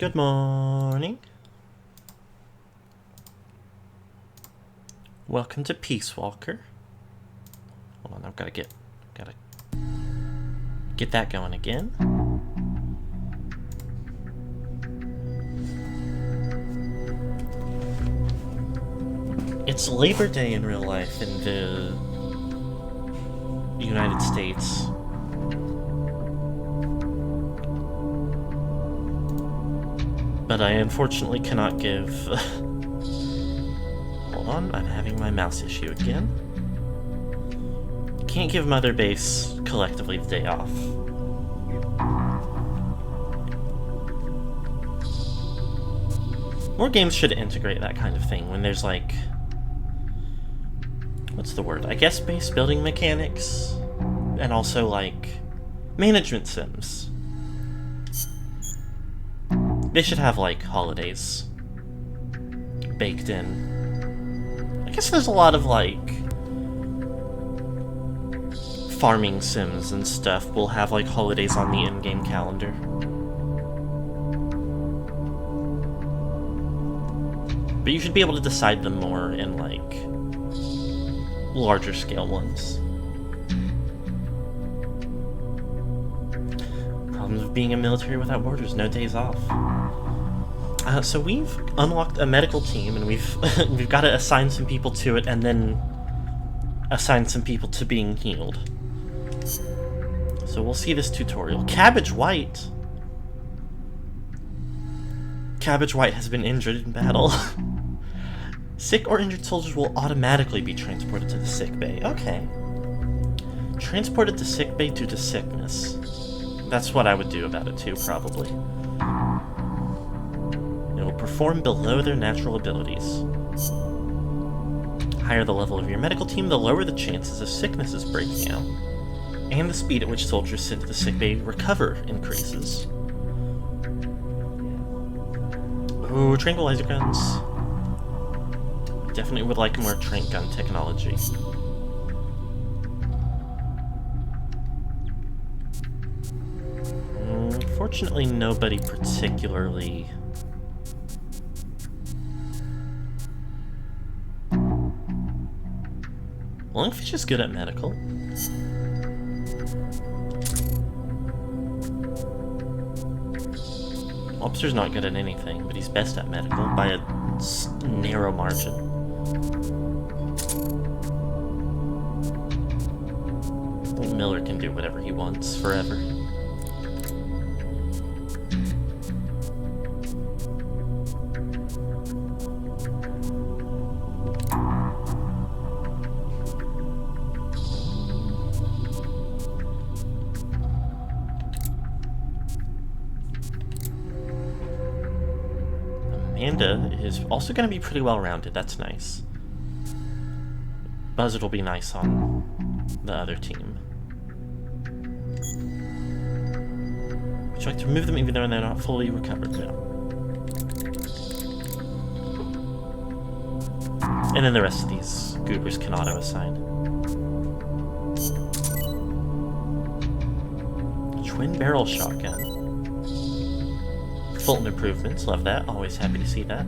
Good morning. Welcome to Peace Walker. Hold on, I've gotta get that going again. It's Labor Day in real life in the United States. But I unfortunately cannot give... Hold on, I'm having my mouse issue again. Can't give Mother Base collectively the day off. More games should integrate that kind of thing when there's like... What's the word? I guess base building mechanics, and also like management sims. They should have like holidays baked in. I guess there's a lot of like farming sims and stuff will have like holidays on the in-game calendar. But you should be able to decide them more in like larger scale ones. Problems of being a military without borders, no days off. So we've unlocked a medical team, and we've got to assign some people to it, and then assign some people to being healed. So we'll see this tutorial. Cabbage White! Cabbage White has been injured in battle. Sick or injured soldiers will automatically be transported to the sick bay. Okay. Transported to sick bay due to sickness. That's what I would do about it too, probably. It will perform below their natural abilities. Higher the level of your medical team, the lower the chances of sicknesses breaking out. And the speed at which soldiers sent to the sick bay recover increases. Ooh, tranquilizer guns. Definitely would like more trank gun technology. Fortunately, nobody particularly... Lungfish is good at medical. Lobster's not good at anything, but he's best at medical by a narrow margin. Miller can do whatever he wants forever. Amanda is also going to be pretty well-rounded. That's nice. Buzzard will be nice on the other team. Would you like to remove them even though they're not fully recovered? No. And then the rest of these goobers can auto-assign. Twin barrel shotgun. Fulton improvements, love that. Always happy to see that.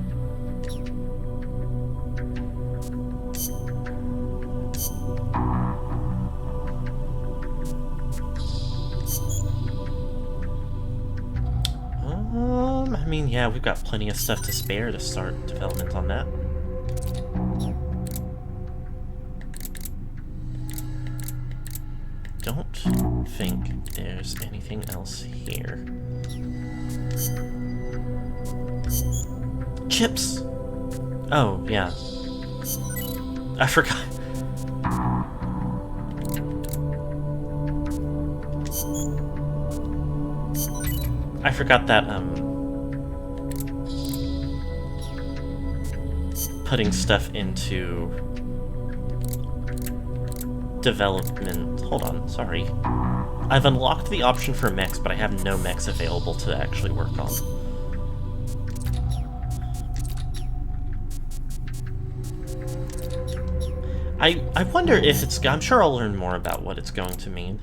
I mean, yeah, we've got plenty of stuff to spare to start development on that. Don't think there's anything else here. Chips! Oh, yeah. I forgot. I forgot that, putting stuff into development... Hold on, sorry. I've unlocked the option for mechs, but I have no mechs available to actually work on. I wonder if it's... I'm sure I'll learn more about what it's going to mean.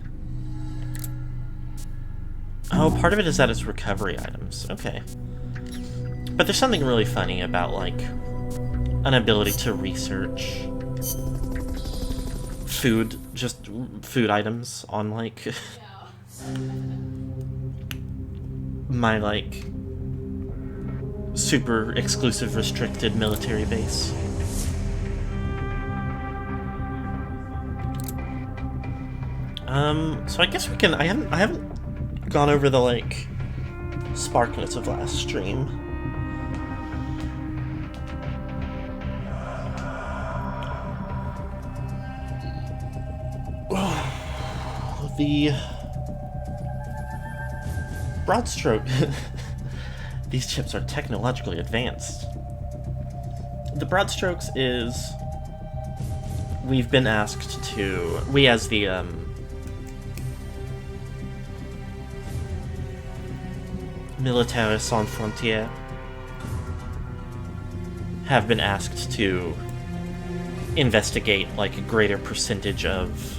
Oh, part of it is that it's recovery items. Okay. But there's something really funny about, like, an ability to research food items on, like, my, like, super exclusive restricted military base. So I guess we can, I haven't gone over the, like, spark notes of last stream. The broad stroke. These chips are technologically advanced. The broad strokes is we've been asked to, we as the Militaires Sans Frontières have been asked to investigate like a greater percentage of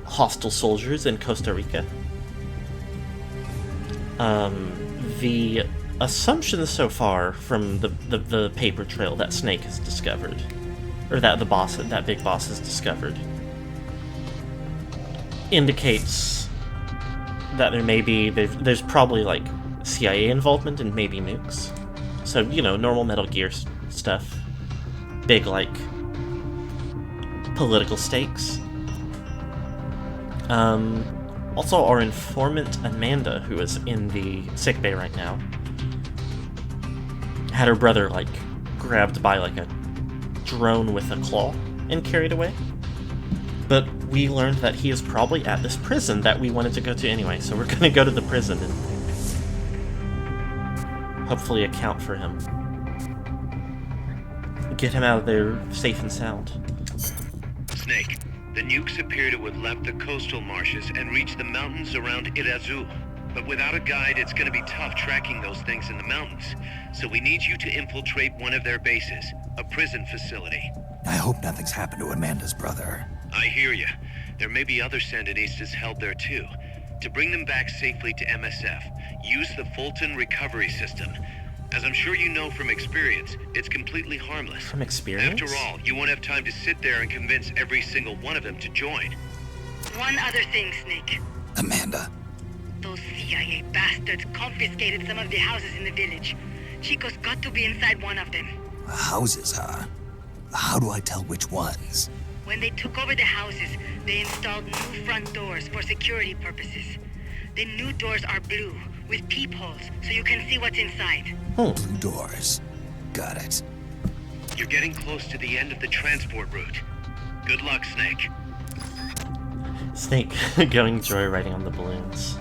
hostile soldiers in Costa Rica. The assumption so far from the paper trail that Snake has discovered, or that that big boss has discovered, indicates that there may be, there's probably like CIA involvement and maybe nukes. So, you know, normal Metal Gear stuff. Big, like, political stakes. Also, our informant, Amanda, who is in the sickbay right now, had her brother, like, grabbed by, like, a drone with a claw and carried away. But we learned that he is probably at this prison that we wanted to go to anyway, so we're gonna go to the prison and hopefully account for him. Get him out of there safe and sound. Snake, the nukes appear to have left the coastal marshes and reached the mountains around Irazu. But without a guide, it's gonna be tough tracking those things in the mountains. So we need you to infiltrate one of their bases, a prison facility. I hope nothing's happened to Amanda's brother. I hear ya. There may be other Sandinistas held there too. To bring them back safely to MSF, use the Fulton recovery system. As I'm sure you know from experience, it's completely harmless. From experience? After all, you won't have time to sit there and convince every single one of them to join. One other thing, Snake. Amanda. Those CIA bastards confiscated some of the houses in the village. Chico's got to be inside one of them. Houses, huh? How do I tell which ones? When they took over the houses, they installed new front doors for security purposes. The new doors are blue, with peepholes, so you can see what's inside. Blue doors. Got it. You're getting close to the end of the transport route. Good luck, Snake. Snake going joyriding on the balloons.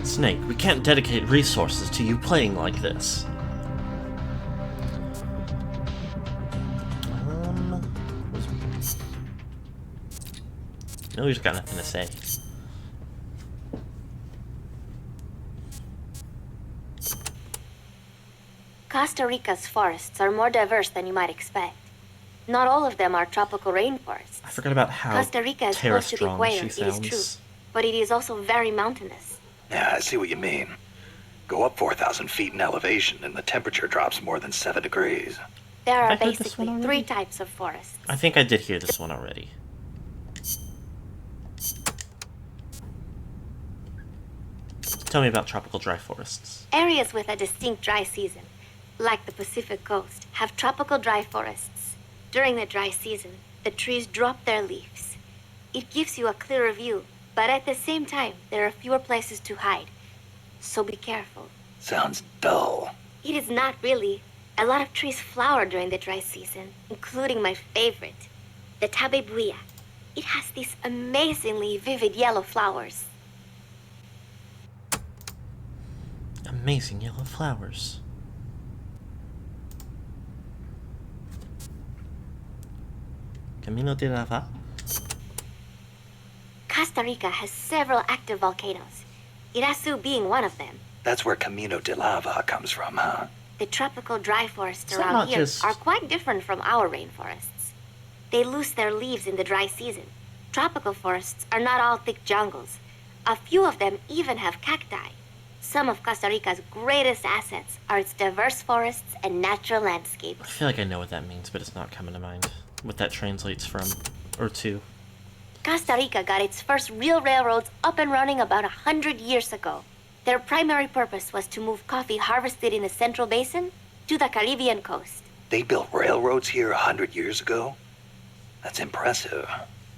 Snake, we can't dedicate resources to you playing like this. Miller's got nothing to say. Costa Rica's forests are more diverse than you might expect. Not all of them are tropical rainforests. I forgot about how Costa Rica is close to the terra-strong equator, she it is sounds. true, but it is also very mountainous. Yeah, I see what you mean. Go up 4,000 feet in elevation and the temperature drops more than 7 degrees. There Have I are heard this basically one 3 already? types of forests. I think I did hear this one already. Tell me about tropical dry forests. Areas with a distinct dry season, like the Pacific coast, have tropical dry forests. During the dry season, the trees drop their leaves. It gives you a clearer view, but at the same time, there are fewer places to hide. So be careful. Sounds dull. It is not really. A lot of trees flower during the dry season, including my favorite, the tabebuia. It has these amazingly vivid yellow flowers. Amazing yellow flowers. Camino de Lava? Costa Rica has several active volcanoes, Irazu being one of them. That's where Camino de Lava comes from, huh? The tropical dry forests Is that around not here just- are quite different from our rainforests. They lose their leaves in the dry season. Tropical forests are not all thick jungles. A few of them even have cacti. Some of Costa Rica's greatest assets are its diverse forests and natural landscapes. I feel like I know what that means, but it's not coming to mind. What that translates from, or to. Costa Rica got its first real railroads up and running about 100 years ago. Their primary purpose was to move coffee harvested in the Central Basin to the Caribbean coast. They built railroads here 100 years ago? That's impressive.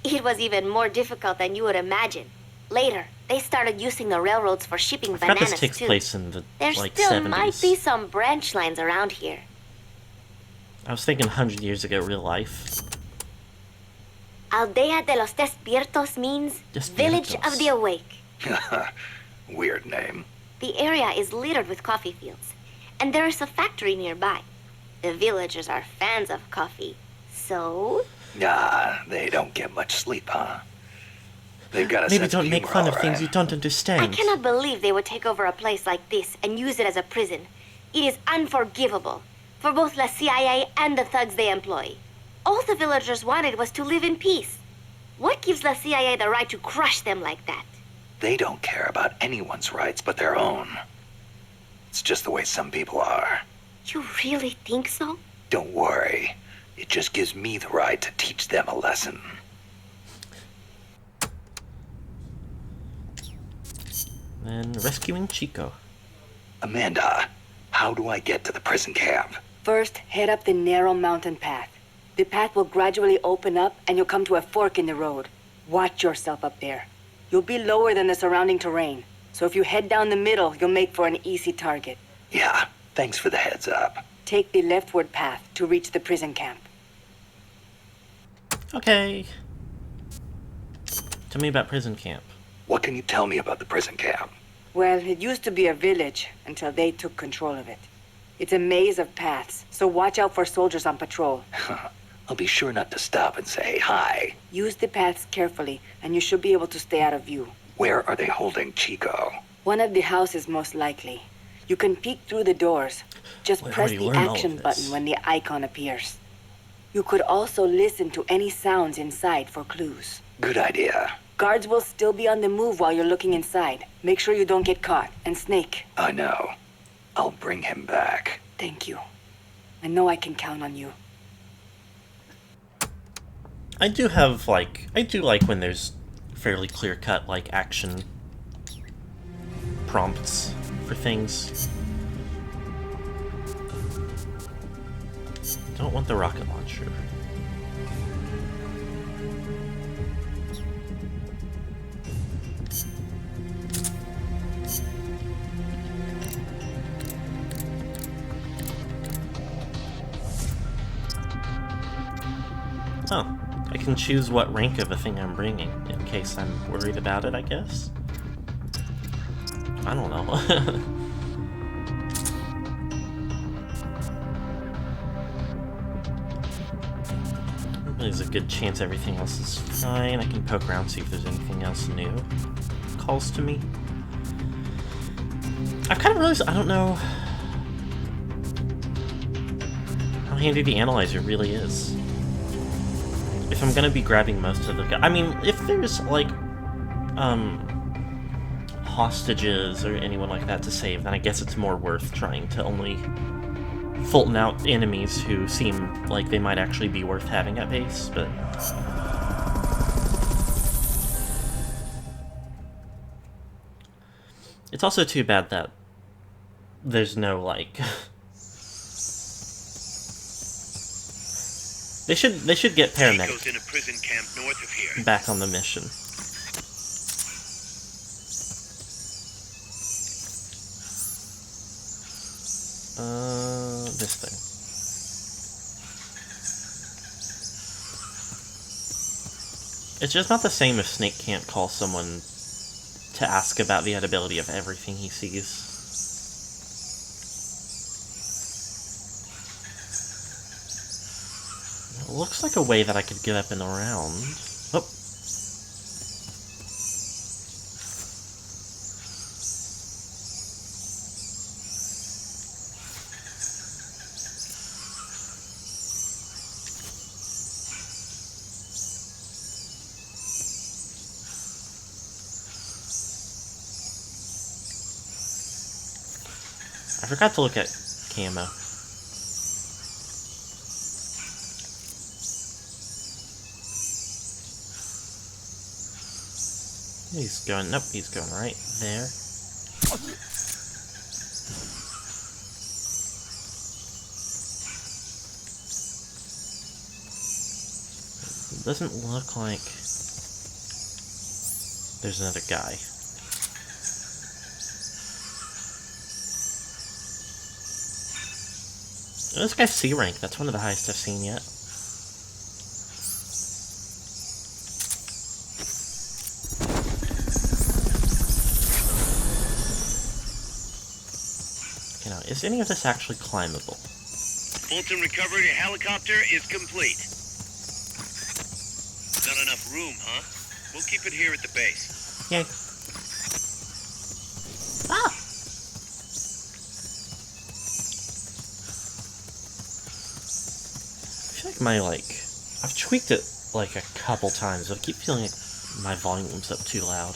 It was even more difficult than you would imagine. Later, they started using the railroads for shipping I forgot bananas this takes too. place in the, There like, still 70s. might be some branch lines around here. I was thinking 100 years ago, real life. Aldea de los Despiertos means Village Despiertos. of the Awake. Weird name. The area is littered with coffee fields, and there is a factory nearby. The villagers are fans of coffee, so... Nah, they don't get much sleep, huh? They've got a Maybe sense of don't make humor, fun of all things right. you don't I understand. cannot believe they would take over a place like this and use it as a prison. It is unforgivable for both the CIA and the thugs they employ. All the villagers wanted was to live in peace. What gives the CIA the right to crush them like that? They don't care about anyone's rights but their own. It's just the way some people are. You really think so? Don't worry. It just gives me the right to teach them a lesson. And rescuing Chico. Amanda, how do I get to the prison camp? First, head up the narrow mountain path. The path will gradually open up and you'll come to a fork in the road. Watch yourself up there. You'll be lower than the surrounding terrain, so if you head down the middle, you'll make for an easy target. Yeah, thanks for the heads up. Take the leftward path to reach the prison camp. Okay. Tell me about prison camp. What can you tell me about the prison camp? Well, it used to be a village until they took control of it. It's a maze of paths, so watch out for soldiers on patrol. I'll be sure not to stop and say hi. Use the paths carefully, and you should be able to stay out of view. Where are they holding Chico? One of the houses, most likely. You can peek through the doors. Just We press already the learned all of action this. button when the icon appears. You could also listen to any sounds inside for clues. Good idea. Guards will still be on the move while you're looking inside. Make sure you don't get caught. And Snake, I know. I'll bring him back. thank you. I know I can count on you. I do like when there's fairly clear-cut, like, action prompts for things. Don't want the rocket launcher. Oh, I can choose what rank of a thing I'm bringing, in case I'm worried about it, I guess? I don't know. There's a good chance everything else is fine. I can poke around, see if there's anything else new. Calls to me. I've kind of realized, I don't know how handy the analyzer really is. If I'm gonna be grabbing most of the I mean, if there's, like, hostages or anyone like that to save, then I guess it's more worth trying to only Fulton out enemies who seem like they might actually be worth having at base, but... It's also too bad that there's no, like... They should get Chico's paramedics in a prison camp north of here. back on the mission. This thing. It's just not the same if Snake can't call someone to ask about the edibility of everything he sees. It looks like a way that I could get up and around. Oh. I forgot to look at camo. He's going, nope, he's going right there. It doesn't look like there's another guy. Oh, this guy's C rank. That's one of the highest I've seen yet. Okay, now, is any of this actually climbable? Fulton recovery helicopter is complete. Not enough room, huh? We'll keep it here at the base. Yay. Ah! I feel like I've tweaked it like a couple times, but I keep feeling like my volume's up too loud.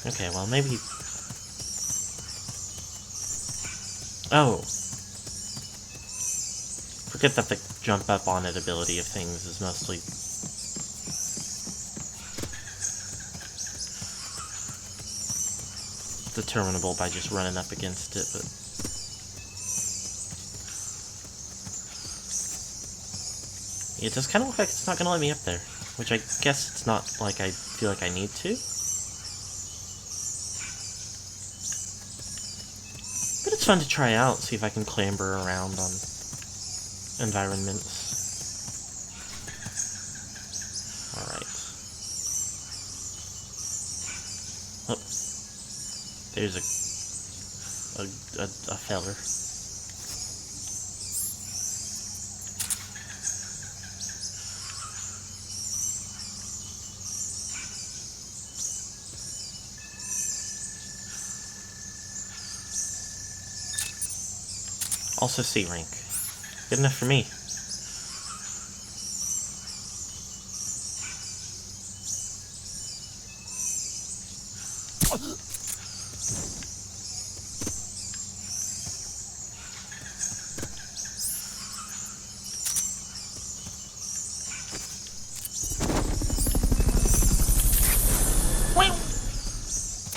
Okay, well, maybe... Oh. Forget that the jump up on it ability of things is mostly... determinable by just running up against it, but... It does kind of look like it's not going to let me up there, which I guess it's not like I feel like I need to. But it's fun to try out, see if I can clamber around on environments. Alright. Oh. There's a feller. Also C rank. Good enough for me.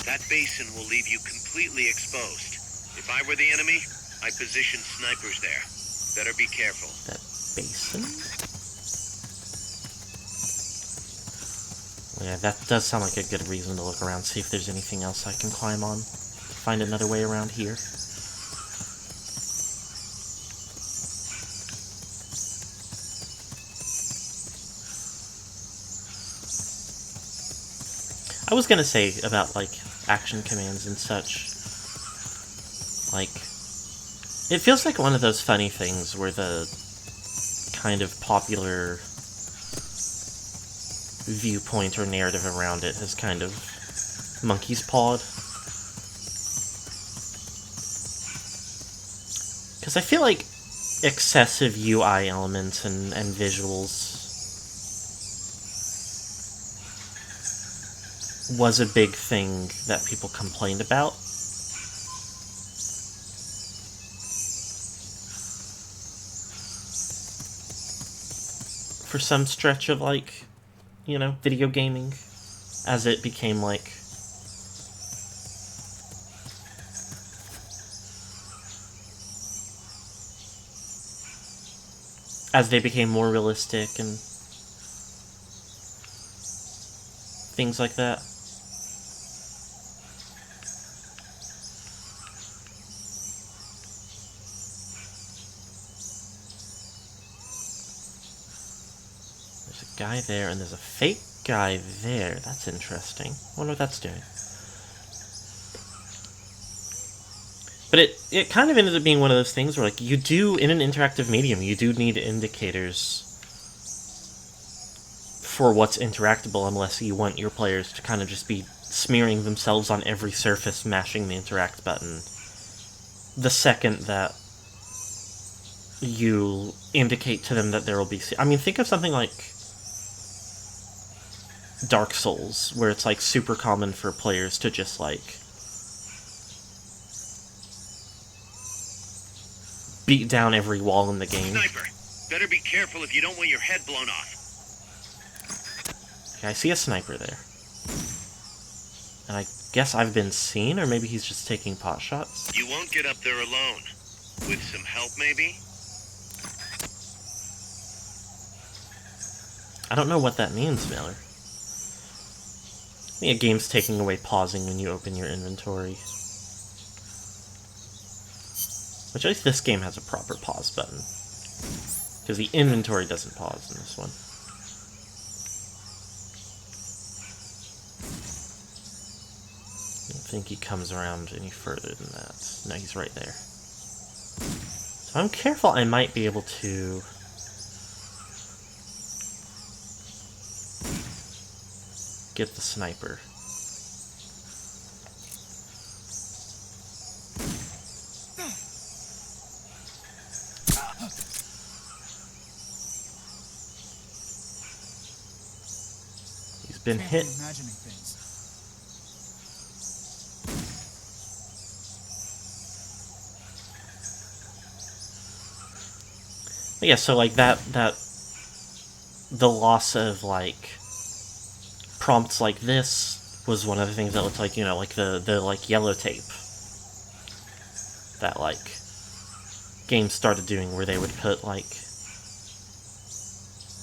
That basin will leave you completely exposed. If I were the enemy, I'd position snipers there. Better be careful. That basin? Yeah, that does sound like a good reason to look around, see if there's anything else I can climb on. Find another way around here. I was gonna say about, like, action commands and such. Like, it feels like one of those funny things where the kind of popular viewpoint or narrative around it has kind of monkey's pawed. Because I feel like excessive UI elements and visuals was a big thing that people complained about. For some stretch of, like, you know, video gaming, as it became, like, as they became more realistic and things like that. Guy there, and there's a fake guy there. That's interesting. I wonder what that's doing. But it kind of ended up being one of those things where, like, you do, in an interactive medium, you do need indicators for what's interactable, unless you want your players to kind of just be smearing themselves on every surface, mashing the interact button the second that you indicate to them that there will be... I mean, think of something like Dark Souls, where it's, like, super common for players to just, like, beat down every wall in the game. Sniper, better be careful if you don't want your head blown off. Okay, I see a sniper there. And I guess I've been seen, or maybe he's just taking pot shots? You won't get up there alone. With some help, maybe? I don't know what that means, Miller. I think a game's taking away pausing when you open your inventory. Which at least this game has a proper pause button. Because the inventory doesn't pause in this one. I don't think he comes around any further than that. No, he's right there. So if I'm careful, I might be able to... get the sniper. He's been hit. Imagining things. Yeah, so like that the loss of like prompts like this was one of the things that looked like, you know, like the like yellow tape that like games started doing, where they would put like,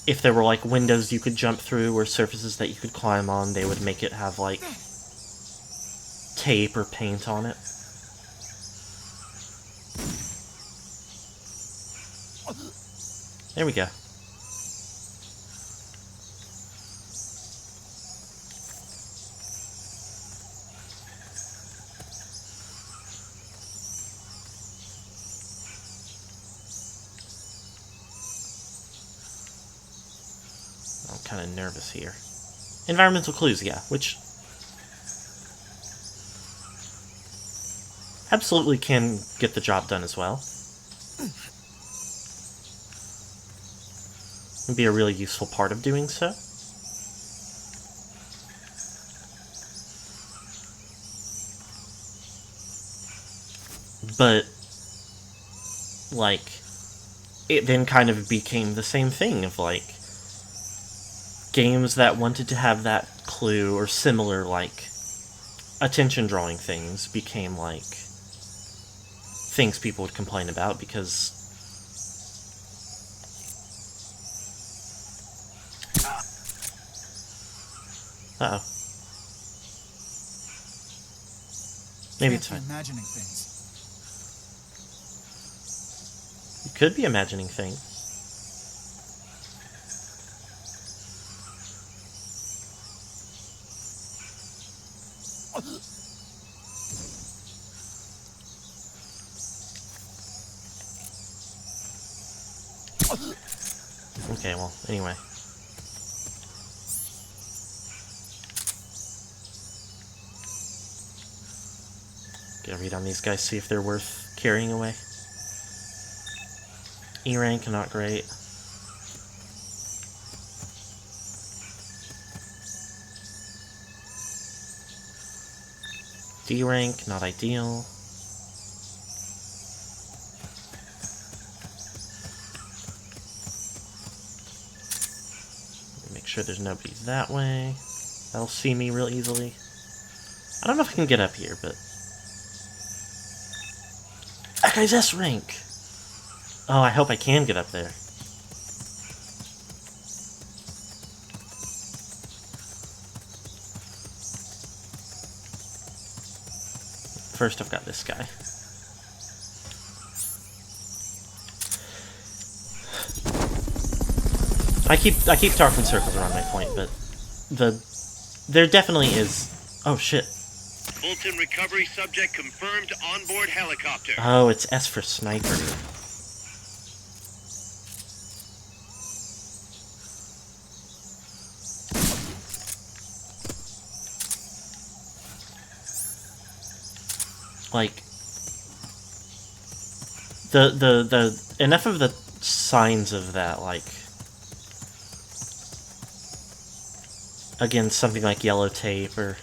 if there were like windows you could jump through or surfaces that you could climb on, they would make it have like tape or paint on it. There we go. I'm kind of nervous here. Environmental clues, yeah, which absolutely can get the job done as well. Would be a really useful part of doing so. But, like, it then kind of became the same thing of, like, games that wanted to have that clue or similar, like, attention-drawing things became, like, things people would complain about because... Uh-oh. Maybe it's fine. Imagining things. You could be imagining things. Okay, well, anyway. Get a read on these guys, see if they're worth carrying away. E rank, not great. D rank, not ideal. Make sure there's nobody that way. That'll see me real easily. I don't know if I can get up here, but... That guy's S rank! Oh, I hope I can get up there. First, I've got this guy. I keep talking in circles around my point, but there definitely is... Oh, shit. Fulton recovery subject confirmed onboard helicopter. Oh, it's S for sniper. Like, the enough of the signs of that, like, again, something like yellow tape or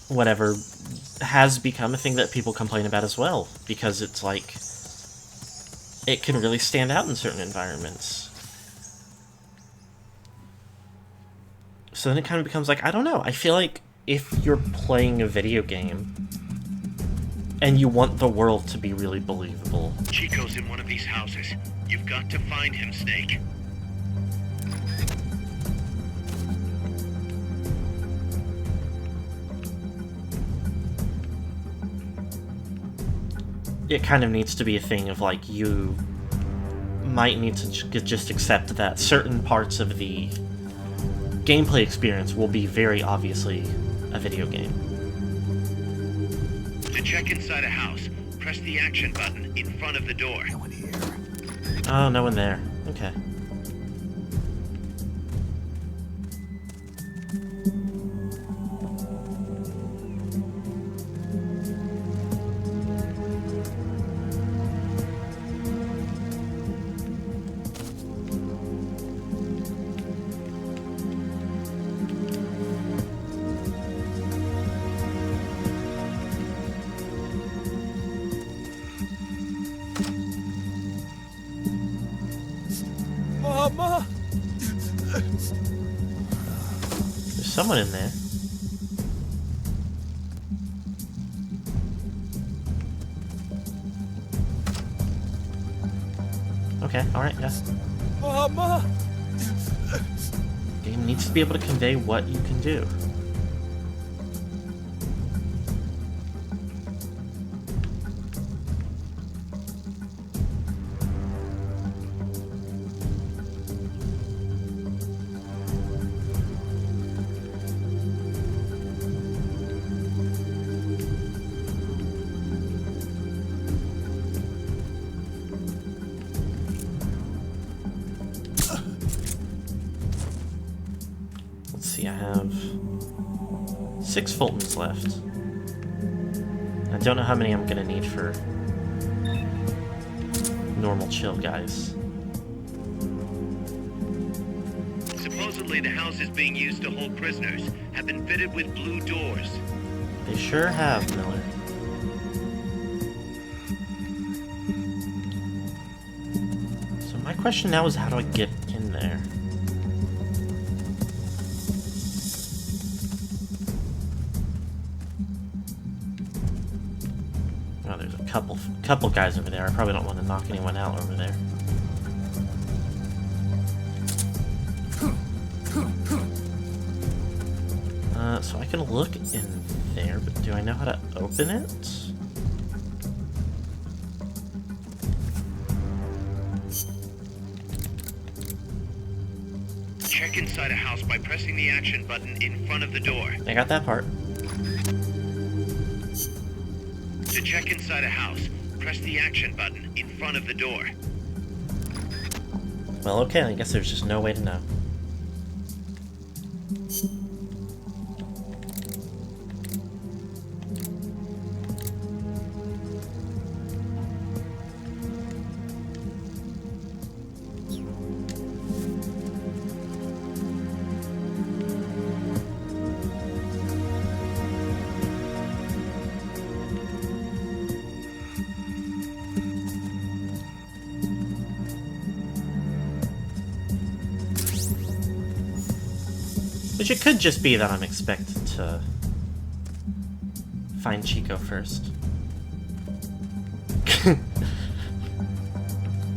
whatever, has become a thing that people complain about as well, because it's like, it can really stand out in certain environments. So then it kind of becomes like, I don't know, I feel like if you're playing a video game and you want the world to be really believable. Chico's in one of these houses. You've got to find him, Snake. It kind of needs to be a thing of, like, you might need to just accept that certain parts of the gameplay experience will be very obviously a video game. To check inside a house, press the action button in front of the door. No one here. Oh, no one there. Okay. Mama! There's someone in there. Okay, alright, yes. Mama! Game needs to be able to convey what you can do. Let's see, I have 6 Fultons left. I don't know how many I'm gonna need for normal chill guys. Supposedly the houses being used to hold prisoners have been fitted with blue doors. They sure have, Miller. So my question now is, how do I get in there? Oh, there's a couple guys over there. I probably don't want to knock anyone out over there. So I can look in there, but do I know how to open it? Check inside a house by pressing the action button in front of the door. I got that part. To check inside a house, press the action button in front of the door. Well, okay, I guess there's just no way to know. Which it could just be that I'm expected to find Chico first.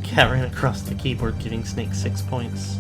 Cat ran across the keyboard, giving Snake 6 points.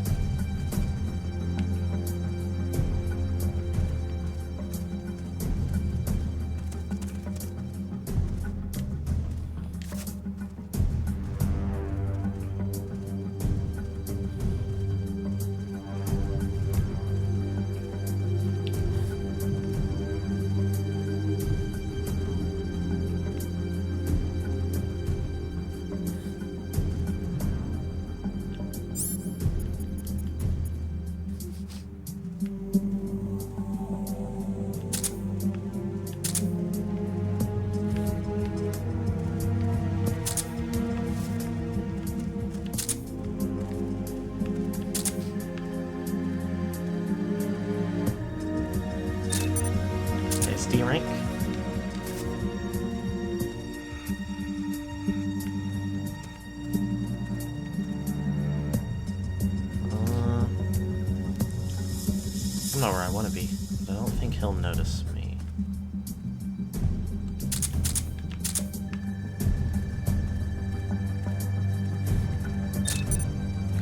I'm not where I want to be, but I don't think he'll notice me.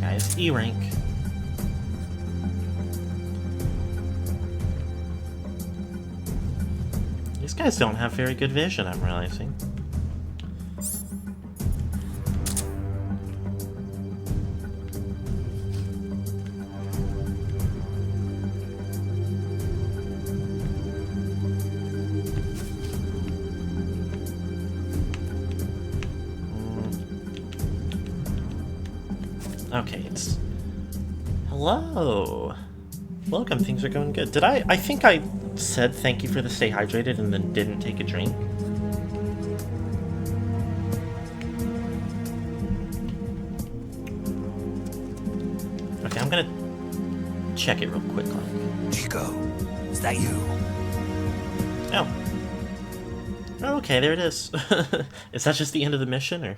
Guys, E rank. These guys don't have very good vision, I'm realizing. Okay, it's... Hello! Welcome, things are going good. Did I think I said thank you for the stay hydrated and then didn't take a drink? Okay, I'm gonna check it real quick. Chico, is that you? Oh. Oh, okay, there it is. Is that just the end of the mission, or...?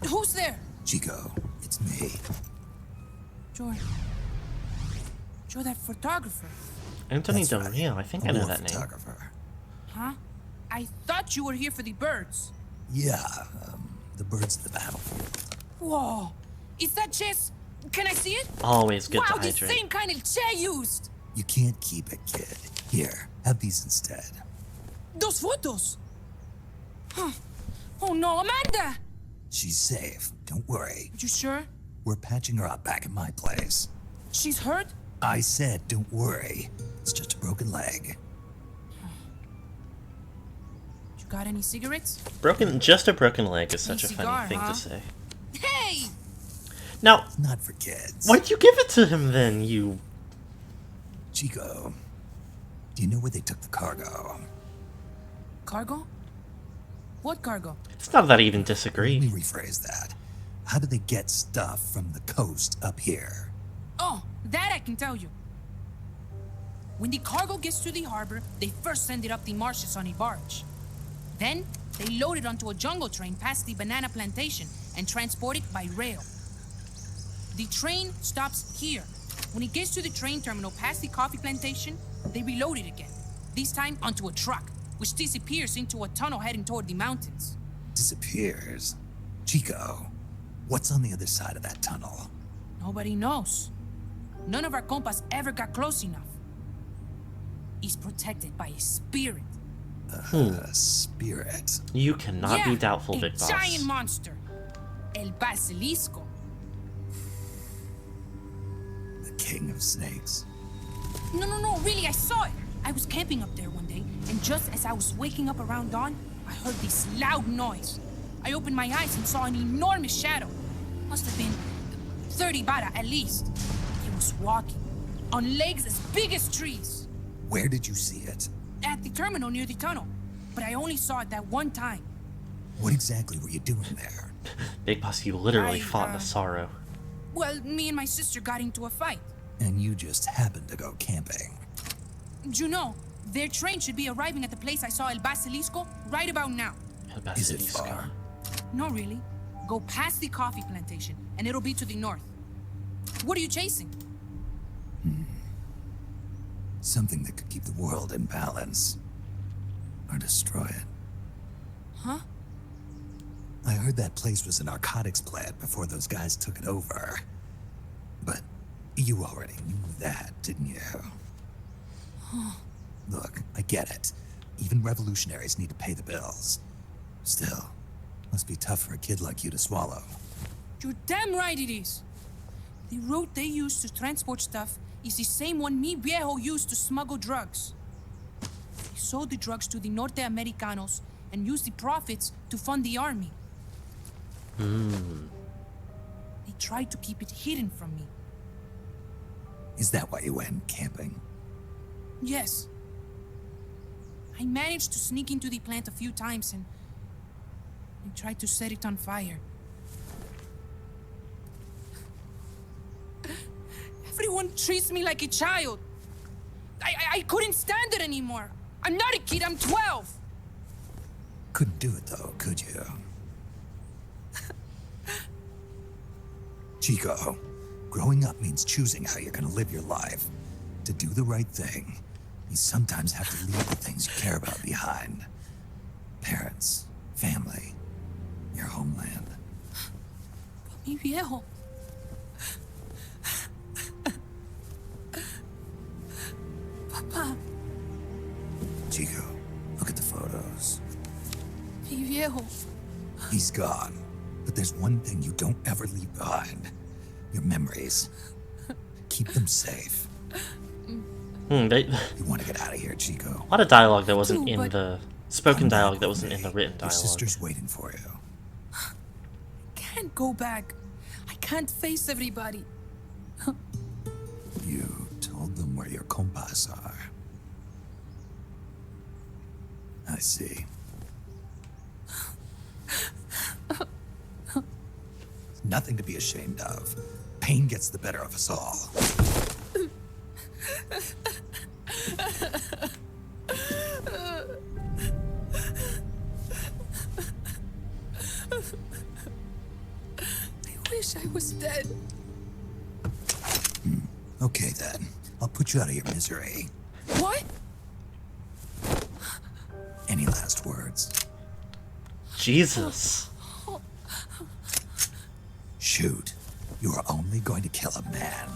Who's there? Chico, it's me. Joy, that photographer. Anthony That's Del right. Rio, I think I A know war that name. photographer. Huh? I thought you were here for the birds. Yeah, the birds of the battlefield. Whoa. Is that chess? Can I see it? Always good wow, to the hydrate. same kind of chair used. You can't keep it, kid. Here, have these instead. Those photos. Huh. Oh no, Amanda! She's safe. Don't worry. You sure? We're patching her up back at my place. She's hurt? I said, don't worry. It's just a broken leg. You got any cigarettes? Just a broken leg is such a cigar, funny thing huh? to say. Hey! Now, Not for kids. why'd you give it to him then, you... Chico, do you know where they took the cargo? Cargo? What cargo? It's not that I even Let disagree. me rephrase that. How do they get stuff from the coast up here? Oh, that I can tell you. When the cargo gets to the harbor, they first send it up the marshes on a barge. Then, they load it onto a jungle train past the banana plantation and transport it by rail. The train stops here. When it gets to the train terminal past the coffee plantation, they reload it again. This time onto a truck, which disappears into a tunnel heading toward the mountains. Disappears. Chico, what's on the other side of that tunnel? Nobody knows. None of our compas ever got close enough. He's protected by a spirit. A spirit. You cannot be Yeah, doubtful, a Big Boss. giant monster. El Basilisco. The king of snakes. No, really, I saw it. I was camping up there one day, and just as I was waking up around dawn, I heard this loud noise. I opened my eyes and saw an enormous shadow. Must have been 30 bara at least. He was walking, on legs as big as trees. Where did you see it? At the terminal near the tunnel. But I only saw it that one time. What exactly were you doing there? Big Boss, you literally I, fought the sorrow. Well, me and my sister got into a fight. And you just happened to go camping. You know, their train should be arriving at the place I saw El Basilisco right about now. El Is it Basilisco. far? No, really. Go past the coffee plantation, and it'll be to the north. What are you chasing? Something that could keep the world in balance. Or destroy it. Huh? I heard that place was a narcotics plant before those guys took it over. But you already knew that, didn't you? Look, I get it. Even revolutionaries need to pay the bills. Still, must be tough for a kid like you to swallow. You're damn right it is. The route they use to transport stuff is the same one mi viejo used to smuggle drugs. He sold the drugs to the Norte Americanos and used the profits to fund the army. They tried to keep it hidden from me. Is that why you went camping? Yes. I managed to sneak into the plant a few times and tried to set it on fire. Everyone treats me like a child. I couldn't stand it anymore. I'm not a kid, I'm 12. Couldn't do it though, could you? Chico, growing up means choosing how you're gonna live your life. To do the right thing, you sometimes have to leave the things you care about behind. Parents, family, your homeland. Mi viejo. Papa, Chico, look at the photos. mi viejo. He's gone, but there's one thing you don't ever leave behind. Your memories. Keep them safe. They, You want to get out of here, Chico. a lot of dialogue that wasn't Do, in but- the spoken Come back dialogue that with wasn't in the me. written Your dialogue. sister's waiting for you. Can't go back. I can't face everybody. You told them where your compas are. I see. Nothing to be ashamed of. Pain gets the better of us all. I wish I was dead. Okay then. I'll put you out of your misery. What? Any last words? Jesus. Shoot. You are only going to kill a man.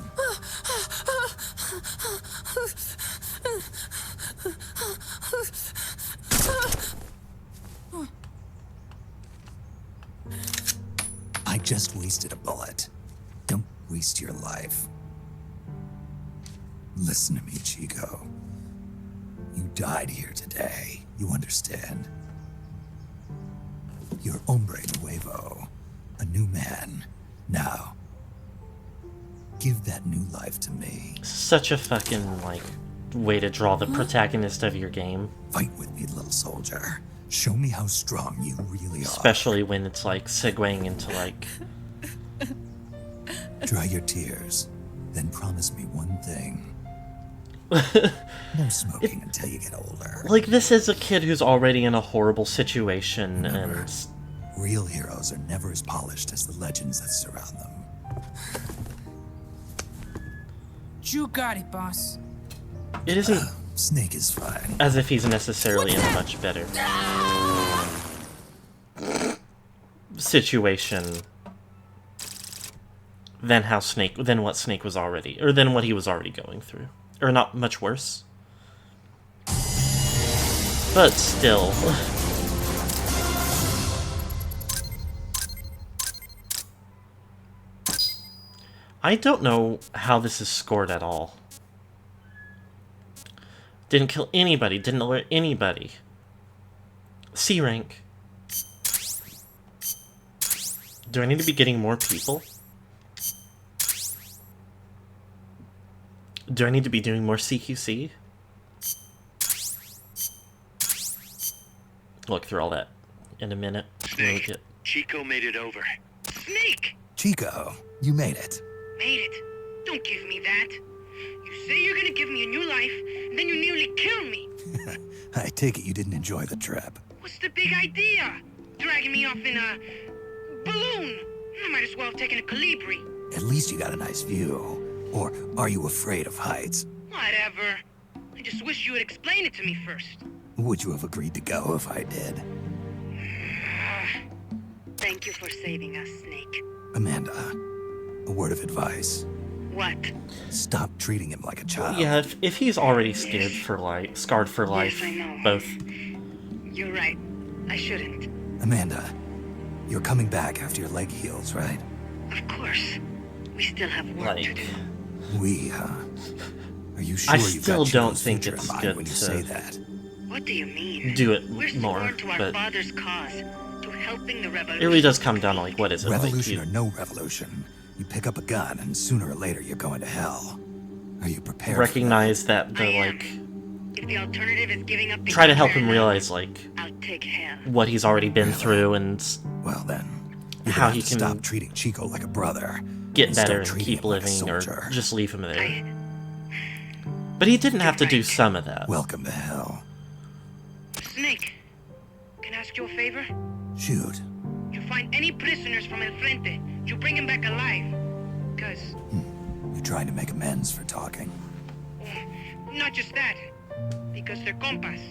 I just wasted a bullet. Don't waste your life. Listen to me, Chico. You died here today. You understand? You're hombre nuevo. A new man. Now, give that new life to me. Such a fucking, like, way to draw the protagonist of your game. Fight with me, little soldier. Show me how strong you really are. Especially when it's, like, segueing into, like... Dry your tears. Then promise me one thing. No smoking until you get older. Like, this is a kid who's already in a horrible situation, and... Real heroes are never as polished as the legends that surround them. You got it, boss. It isn't Snake is fine. as if he's necessarily in a much better situation than what Snake was already, or than what he was already going through. Or not much worse. But still. I don't know how this is scored at all. Didn't kill anybody, didn't alert anybody. C rank. Do I need to be getting more people? Do I need to be doing more CQC? Look through all that in a minute. Snake, Look at- Chico made it over. Snake! Chico, you made it. Made it. Don't give me that. You say you're gonna give me a new life, and then you nearly kill me. I take it you didn't enjoy the trip. What's the big idea? Dragging me off in a balloon? I might as well have taken a Calibri. At least you got a nice view. Or are you afraid of heights? Whatever. I just wish you would explain it to me first. Would you have agreed to go if I did? Thank you for saving us, Snake. Amanda, a word of advice. What? Stop treating him like a child. Yeah, if he's already scarred for life, I know. both. You're right. I shouldn't. Amanda, you're coming back after your leg heals, right? Of course. We still have work to Like, do. We, huh? Are you sure I you've still got don't Chico's think future it's in mind good when you to say that? What do you mean? do it We're more, sworn to our but father's cause, to helping the revolution. it really does come down to, like, what is it? Revolution like, or no revolution, you pick up a gun and sooner or later you're going to hell. Are you prepared? recognize that I the, am. like, If the alternative is giving up the try to help him empire now, realize, like, I'll take hell. what he's already been through and Well then, you're how gonna he have to can stop treating Chico like a brother. get and start better and treating keep him like a living, or soldier. just leave him there. I... But he didn't have to do right. some of that. Welcome to hell. Snake, can I ask you a favor? Shoot. You find any prisoners from El Frente, you bring them back alive. because... You're trying to make amends for talking. Not just that. Because they're compas.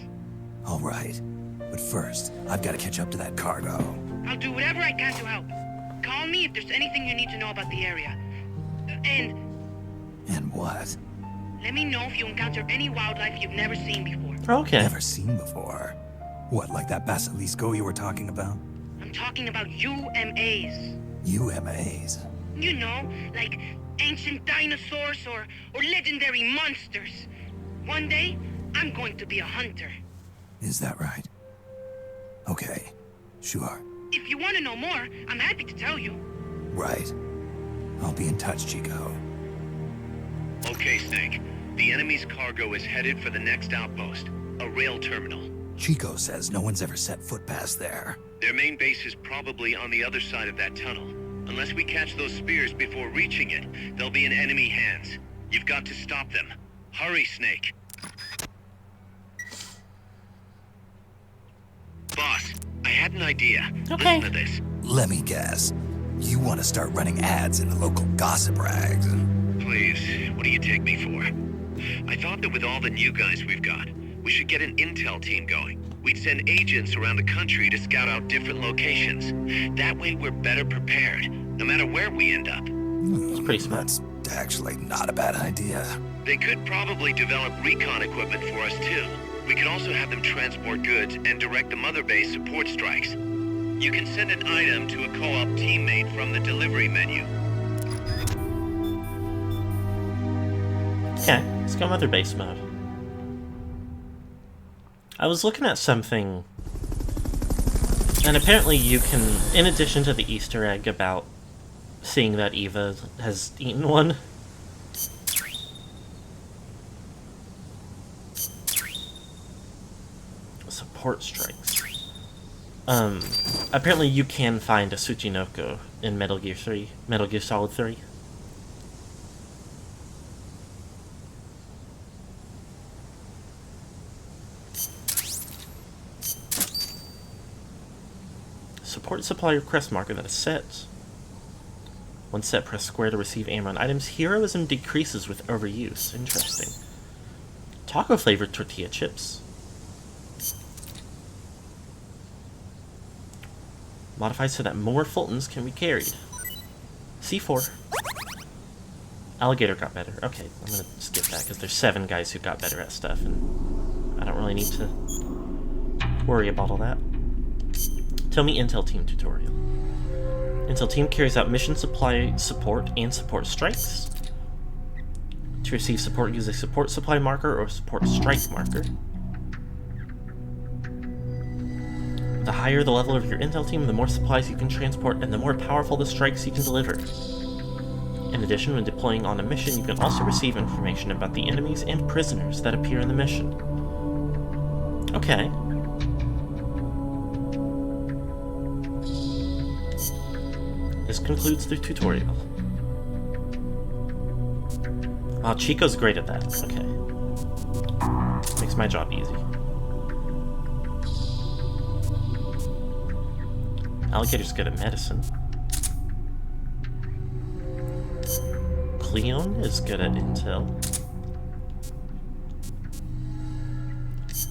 All right. But first, I've got to catch up to that cargo. I'll do whatever I can to help. Call me if there's anything you need to know about the area. And And what? let me know if you encounter any wildlife you've never seen before. Okay. Never seen before. What, like that basilisco you were talking about? I'm talking about UMAs. UMAs. You know, like ancient dinosaurs or legendary monsters. One day, I'm going to be a hunter. Is that right? Okay, sure. If you want to know more, I'm happy to tell you. Right. I'll be in touch, Chico. Okay, Snake. The enemy's cargo is headed for the next outpost, a rail terminal. Chico says no one's ever set foot past there. Their main base is probably on the other side of that tunnel. Unless we catch those spears before reaching it, they'll be in enemy hands. You've got to stop them. Hurry, Snake. Boss, I had an idea. Okay. Listen to this. Let me guess. You want to start running ads in the local gossip rags? Please, what do you take me for? I thought that with all the new guys we've got, we should get an intel team going. We'd send agents around the country to scout out different locations. That way we're better prepared, no matter where we end up. It's pretty smart. That's actually not a bad idea. They could probably develop recon equipment for us too. We could also have them transport goods and direct the mother base support strikes. You can send an item to a co-op teammate from the delivery menu. Okay, let's go Mother Base mode. I was looking at something, and apparently you can, in addition to the Easter egg about seeing that Eva has eaten one, support strikes. Apparently you can find a Tsuchinoko in Metal Gear Solid 3. Support supply request marker that is set. Once set, press square to receive ammo and items. Heroism decreases with overuse. Interesting. Taco flavored tortilla chips. Modified so that more Fultons can be carried. C4. Alligator got better. Okay, I'm gonna skip that because there's 7 guys who got better at stuff, and I don't really need to worry about all that. Tell me Intel Team tutorial. Intel Team carries out mission supply support and support strikes. To receive support, use a support supply marker or support strike marker. The higher the level of your Intel Team, the more supplies you can transport and the more powerful the strikes you can deliver. In addition, when deploying on a mission, you can also receive information about the enemies and prisoners that appear in the mission. Okay. This concludes the tutorial. Wow, Chico's great at that. Okay. Makes my job easy. Alligator's good at medicine. Cleon is good at intel. This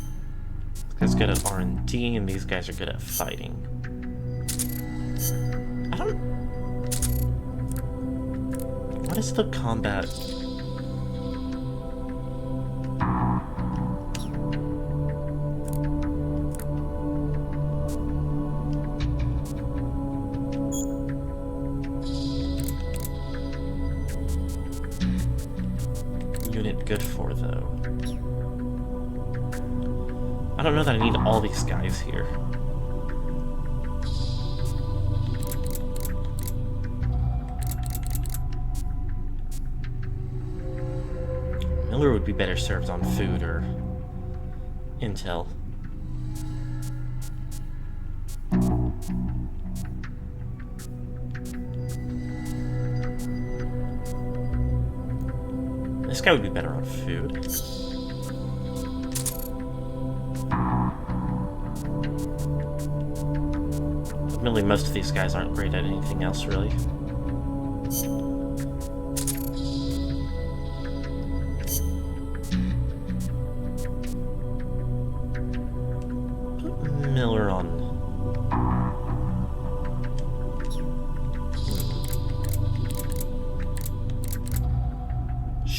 guy's good at R&D, and these guys are good at fighting. I don't... What is the combat? Unit good for, though? I don't know that I need all these guys here. Miller would be better served on food or intel. This guy would be better on food. Admittedly, most of these guys aren't great at anything else, really.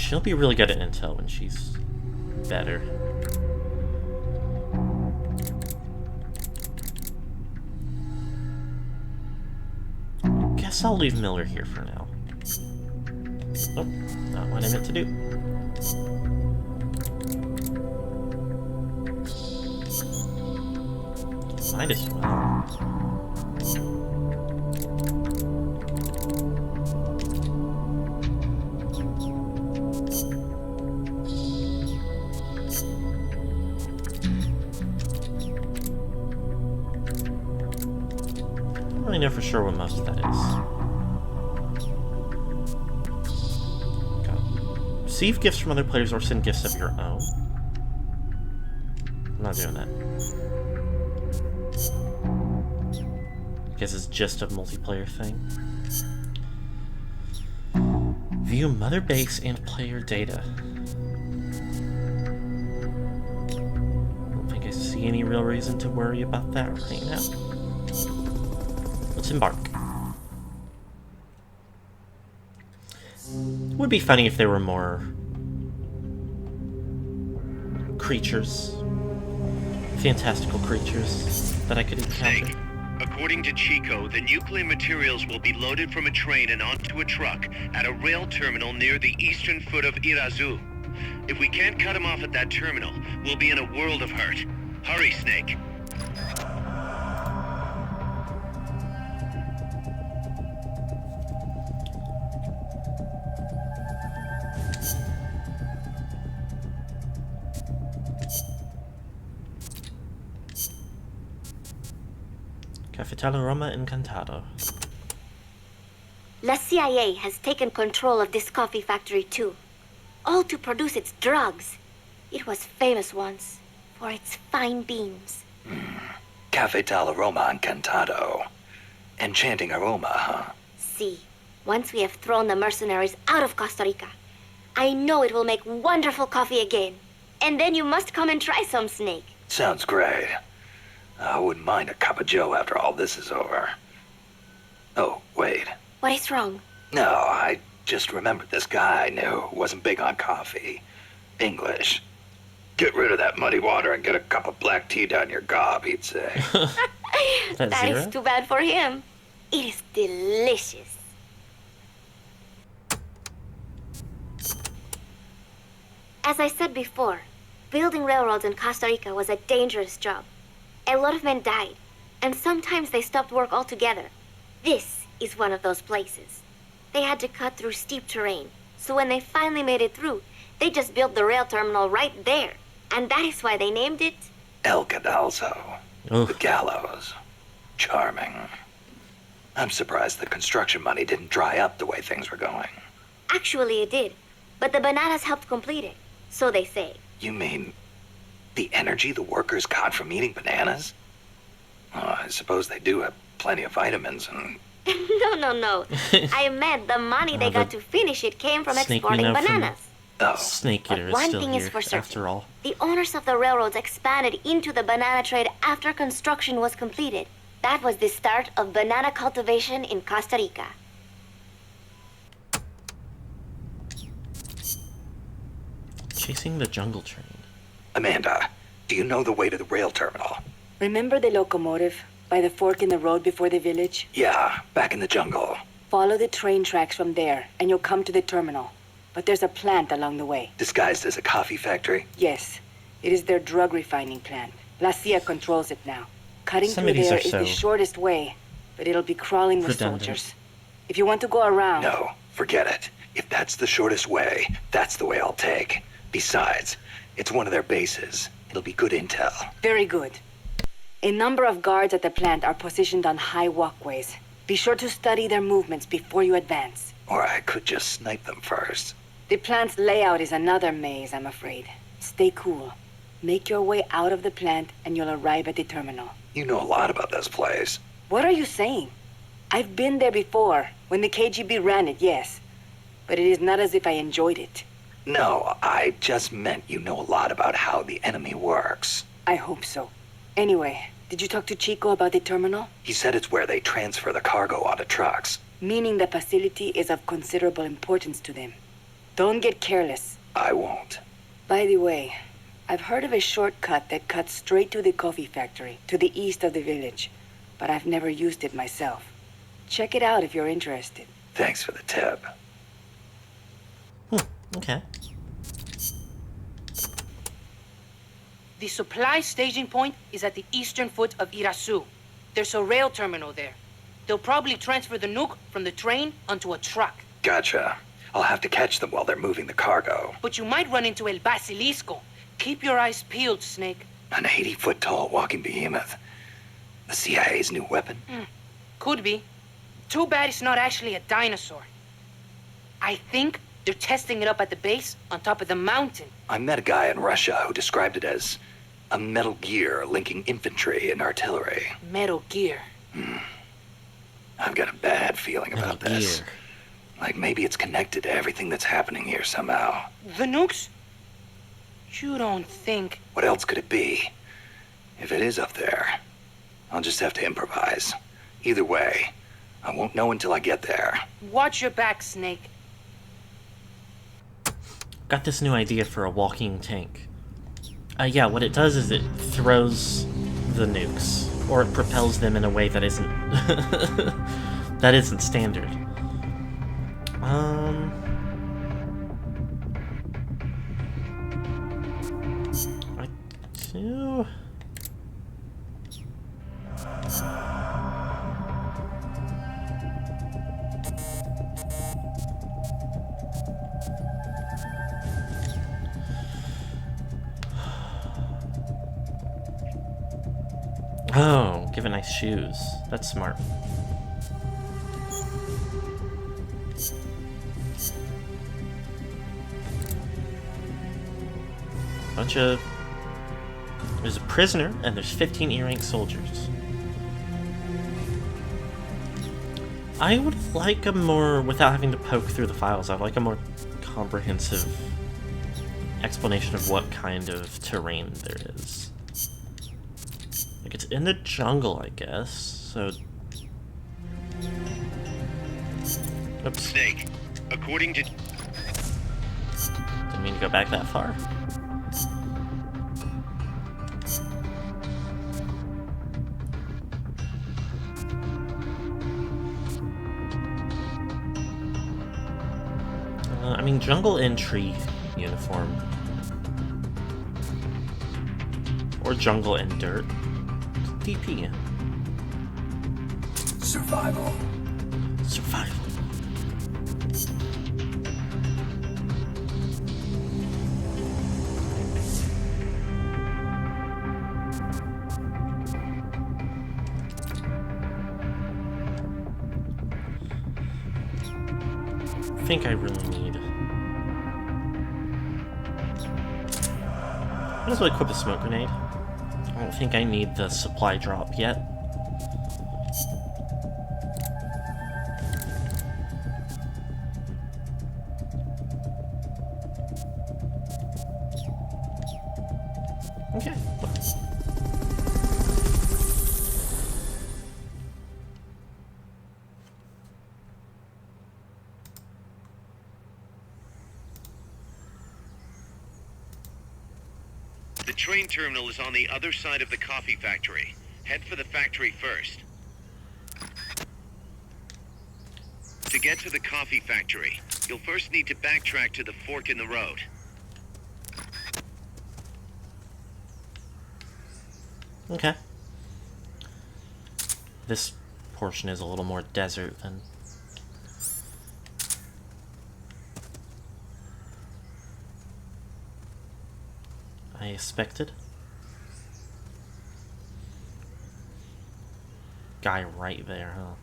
She'll be really good at intel when she's better. Guess I'll leave Miller here for now. Oh, not what I meant to do. Might as well. I don't really know for sure what most of that is. Okay. Receive gifts from other players or send gifts of your own. I'm not doing that. I guess it's just a multiplayer thing. View mother base and player data. I don't think I see any real reason to worry about that right now. Let's embark. Would be funny if there were more creatures, fantastical creatures that I could encounter. Snake, according to Chico, the nuclear materials will be loaded from a train and onto a truck at a rail terminal near the eastern foot of Irazu. If we can't cut him off at that terminal, we'll be in a world of hurt. Hurry, Snake. Cafeteria Roma Encantado. La CIA has taken control of this coffee factory too, all to produce its drugs. It was famous once for its fine beans. Cafeteria Roma Encantado. Enchanting aroma, huh? See, once we have thrown the mercenaries out of Costa Rica, I know it will make wonderful coffee again. And then you must come and try some, Snake. Sounds great. I wouldn't mind a cup of joe after all this is over. Oh, wait. What is wrong? No, I just remembered this guy I knew wasn't big on coffee. English. Get rid of that muddy water and get a cup of black tea down your gob, he'd say. That is too bad for him. It is delicious. As I said before, building railroads in Costa Rica was a dangerous job. A lot of men died, and sometimes they stopped work altogether. This is one of those places. They had to cut through steep terrain, so when they finally made it through, they just built the rail terminal right there. And that is why they named it El Cadalso. The gallows. Charming. I'm surprised the construction money didn't dry up the way things were going. Actually, it did, but the bananas helped complete it, so they say. You mean the energy the workers got from eating bananas? Oh, I suppose they do have plenty of vitamins and... No. I meant the money they got to finish it came from Snake exporting me now from- bananas. Oh, Snake Eater is One still thing here, is for certain. after all. The owners of the railroads expanded into the banana trade after construction was completed. That was the start of banana cultivation in Costa Rica. Chasing the jungle train. Amanda, do you know the way to the rail terminal? Remember the locomotive by the fork in the road before the village? Yeah, back in the jungle. Follow the train tracks from there, and you'll come to the terminal. But there's a plant along the way. Disguised as a coffee factory? Yes, it is their drug refining plant. La CIA controls it now. Cutting Some through of these there are is so the shortest way, but it'll be crawling with redundant. soldiers. If you want to go around... No, forget it. If that's the shortest way, that's the way I'll take. Besides, it's one of their bases. It'll be good intel. Very good. A number of guards at the plant are positioned on high walkways. Be sure to study their movements before you advance. Or I could just snipe them first. The plant's layout is another maze, I'm afraid. Stay cool. Make your way out of the plant and you'll arrive at the terminal. You know a lot about this place. What are you saying? I've been there before, when the KGB ran it, yes. But it is not as if I enjoyed it. No, I just meant you know a lot about how the enemy works. I hope so. Anyway, did you talk to Chico about the terminal? He said it's where they transfer the cargo onto trucks. Meaning the facility is of considerable importance to them. Don't get careless. I won't. By the way, I've heard of a shortcut that cuts straight to the coffee factory, to the east of the village. But I've never used it myself. Check it out if you're interested. Thanks for the tip. Okay. The supply staging point is at the eastern foot of Irasu. There's a rail terminal there. They'll probably transfer the nuke from the train onto a truck. Gotcha. I'll have to catch them while they're moving the cargo. But you might run into El Basilisco. Keep your eyes peeled, Snake. An 80-foot-tall walking behemoth. The CIA's new weapon? Could be. Too bad it's not actually a dinosaur. I think they're testing it up at the base on top of the mountain. I met a guy in Russia who described it as a metal gear linking infantry and artillery. Metal Gear. I've got a bad feeling about Metal this. Gear. Like maybe it's connected to everything that's happening here somehow. The nukes? You don't think... What else could it be? If it is up there, I'll just have to improvise. Either way, I won't know until I get there. Watch your back, Snake. Got this new idea for a walking tank. Yeah, what it does is it throws the nukes, or it propels them in a way that isn't that isn't standard. I do. Oh, give it nice shoes. That's smart. There's a prisoner, and there's 15 E-rank soldiers. I would like a more, without having to poke through the files, I'd like a more comprehensive explanation of what kind of terrain there is. Like, it's in the jungle, I guess, so... Oops. Snake, according to... Didn't mean to go back that far. I mean, jungle entry uniform. Or jungle and dirt. DP. Survival. Survival. I think I really need... Might as well equip a smoke grenade. I don't think I need the supply drop yet. Okay. The train terminal is on the other side of the coffee factory. Head for the factory first. To get to the coffee factory, you'll first need to backtrack to the fork in the road. Okay. This portion is a little more desert than... I expected. Guy right there, huh?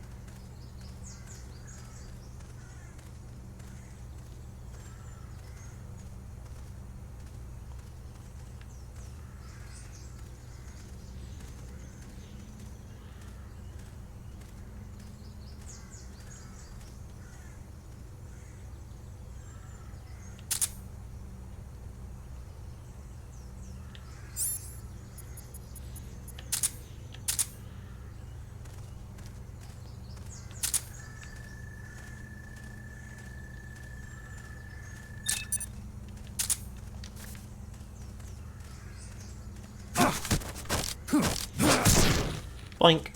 Boink.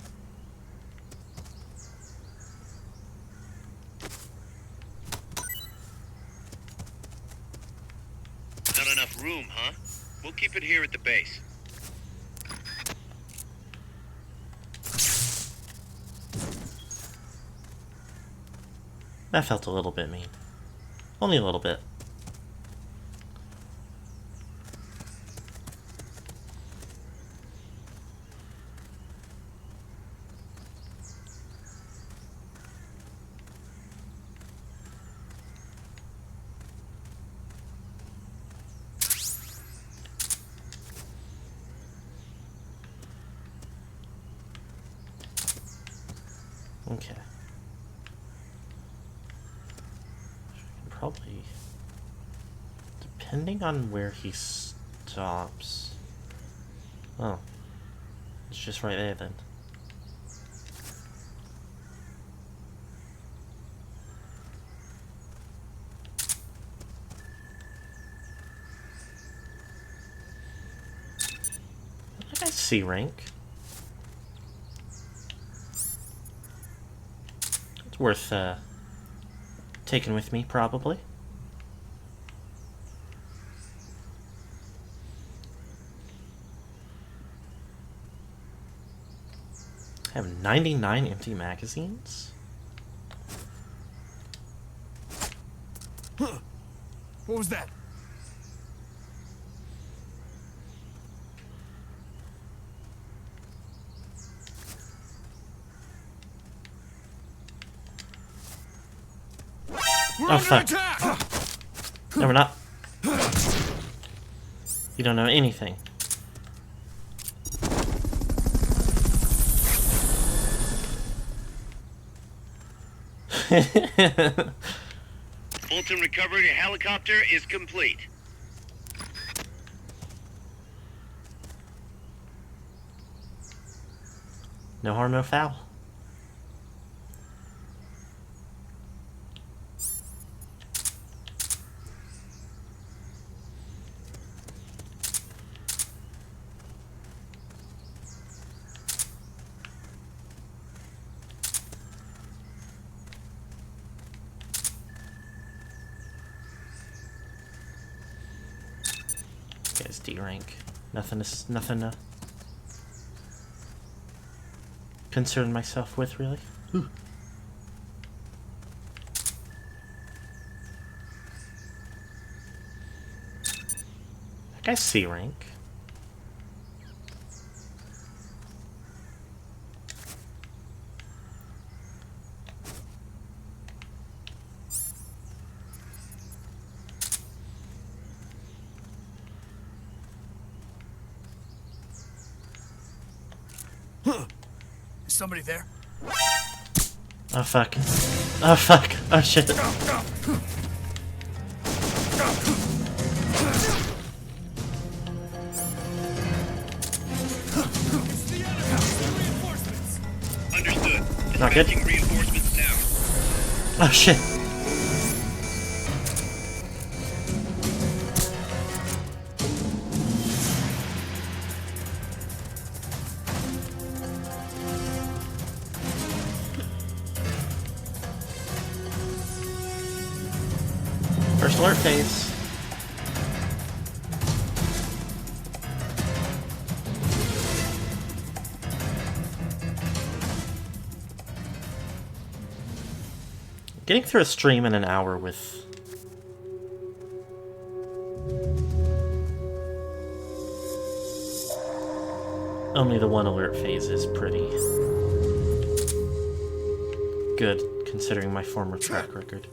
Not enough room, huh? We'll keep it here at the base. That felt a little bit mean. Only a little bit. Okay. Probably, depending on where he stops. Oh, it's just right there then. I got C rank. It's worth taking with me, probably. I have 99 empty magazines? Huh. What was that? We're Oh, under fuck. attack! No, we're not. You don't know anything. Fulton recovery helicopter is complete. No harm, no foul. Guys, D rank. Nothing to concern myself with, really. Ooh. That guy's C rank. Huh. Is somebody there? Oh fuck. Oh fuck. Oh shit. Understood. Not good. Dispatching reinforcements now. Oh shit. First alert phase. Getting through a stream in an hour with only the one alert phase is pretty good, considering my former track record.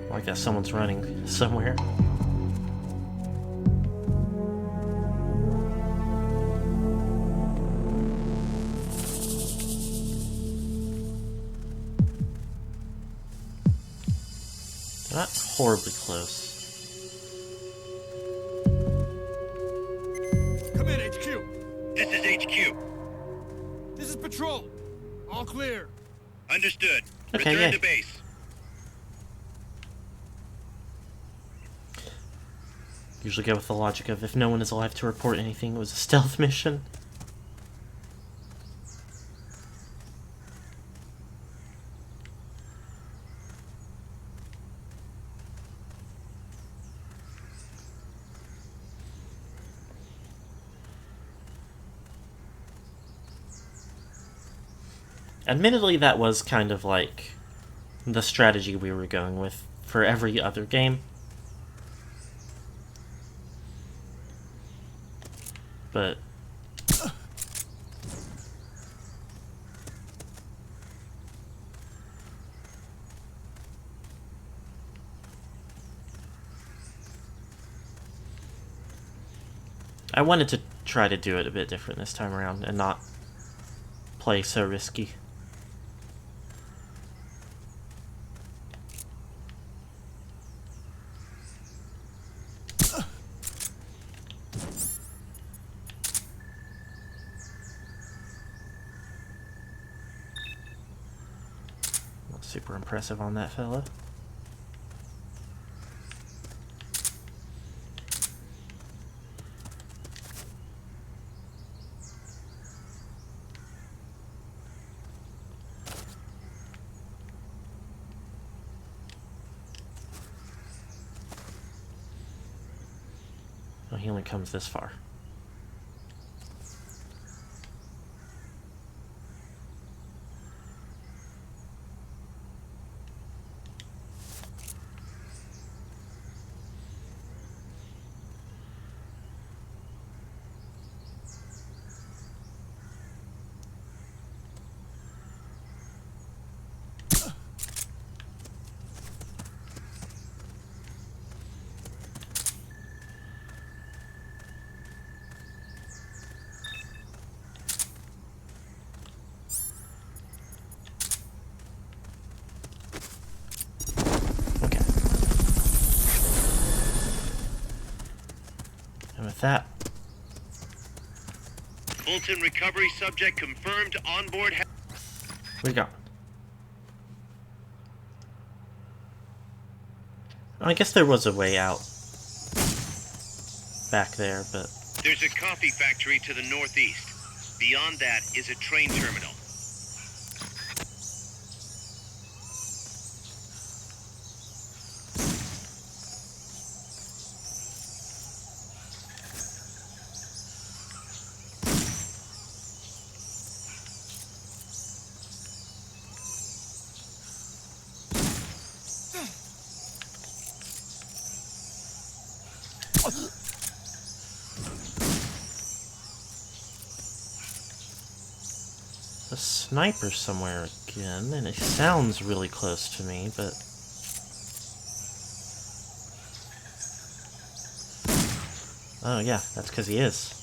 Like that someone's running somewhere. They're not horribly close. Come in, HQ. This is HQ. This is patrol. All clear. Understood. Okay, Return yay. to base. Usually go with the logic of if no one is alive to report anything, it was a stealth mission. Admittedly, that was kind of like the strategy we were going with for every other game. But I wanted to try to do it a bit different this time around and not play so risky. Not super impressive on that fella. Oh, he only comes this far. Okay. And with that, Fulton recovery subject confirmed on board. we got. I guess there was a way out back there, but There's a coffee factory to the northeast. Beyond that is a train terminal. a sniper somewhere again, and it sounds really close to me, but oh yeah, that's because he is.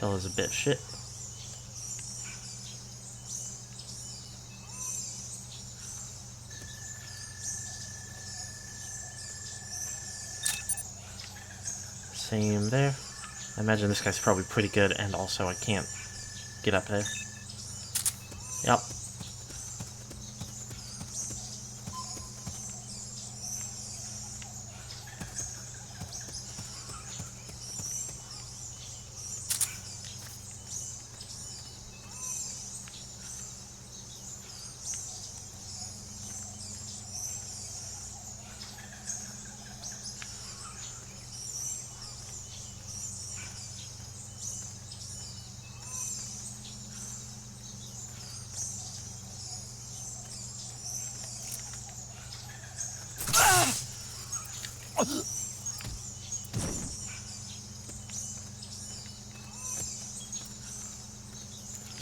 Fella's a bit shit. Same there. I imagine this guy's probably pretty good, and also I can't get up there. Yep.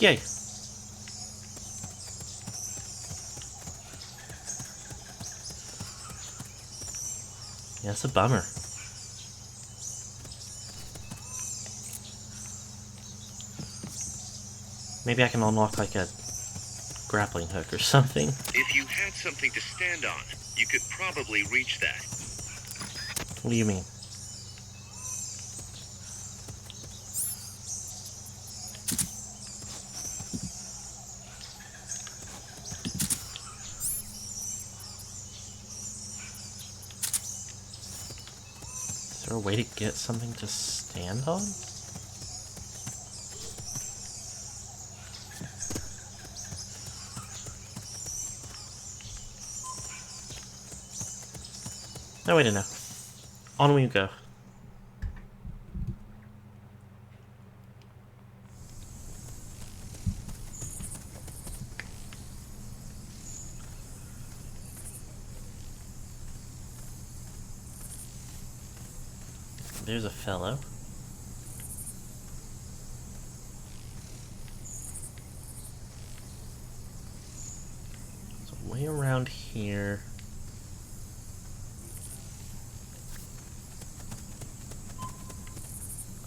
Yay. Yeah, it's a bummer. Maybe I can unlock like a grappling hook or something. If you had something to stand on, you could probably reach that. What do you mean? Is there a way to get something to stand on? No way to know. On we go. There's a fellow. So way around here.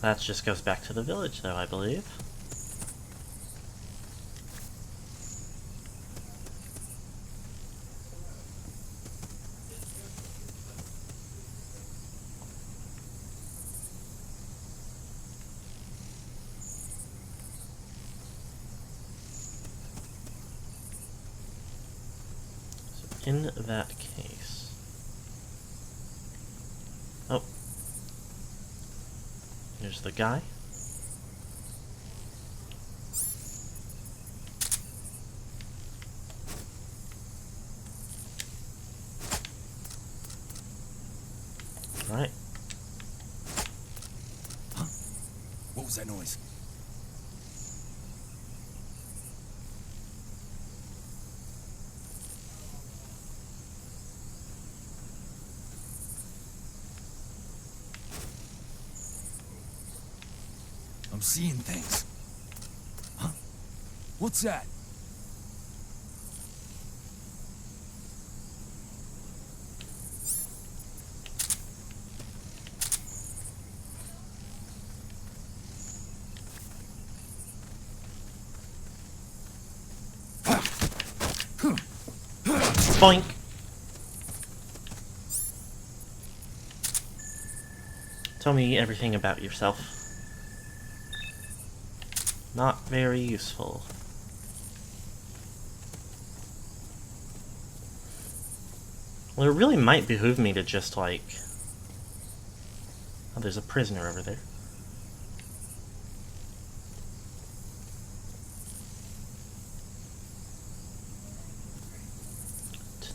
That just goes back to the village, though, I believe. So in that case... Oh. Here's the guy. Alright. Huh? What was that noise? I'm seeing things. Huh? What's that? Boink! Tell me everything about yourself. Not very useful. Well, it really might behoove me to just, like... Oh, there's a prisoner over there.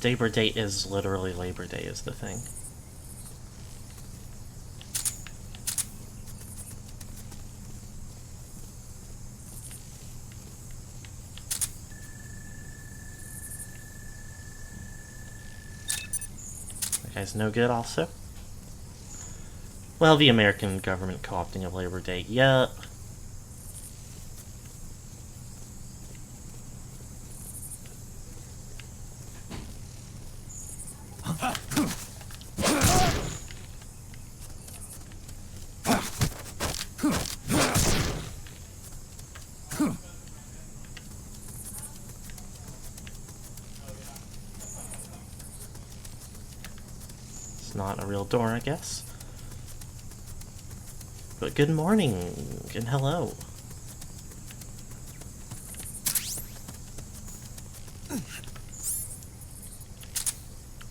Labor Day is literally Labor Day is the thing. That guy's no good also. Well, the American government co-opting of Labor Day, yeah. It's not a real door, I guess. But good morning and hello.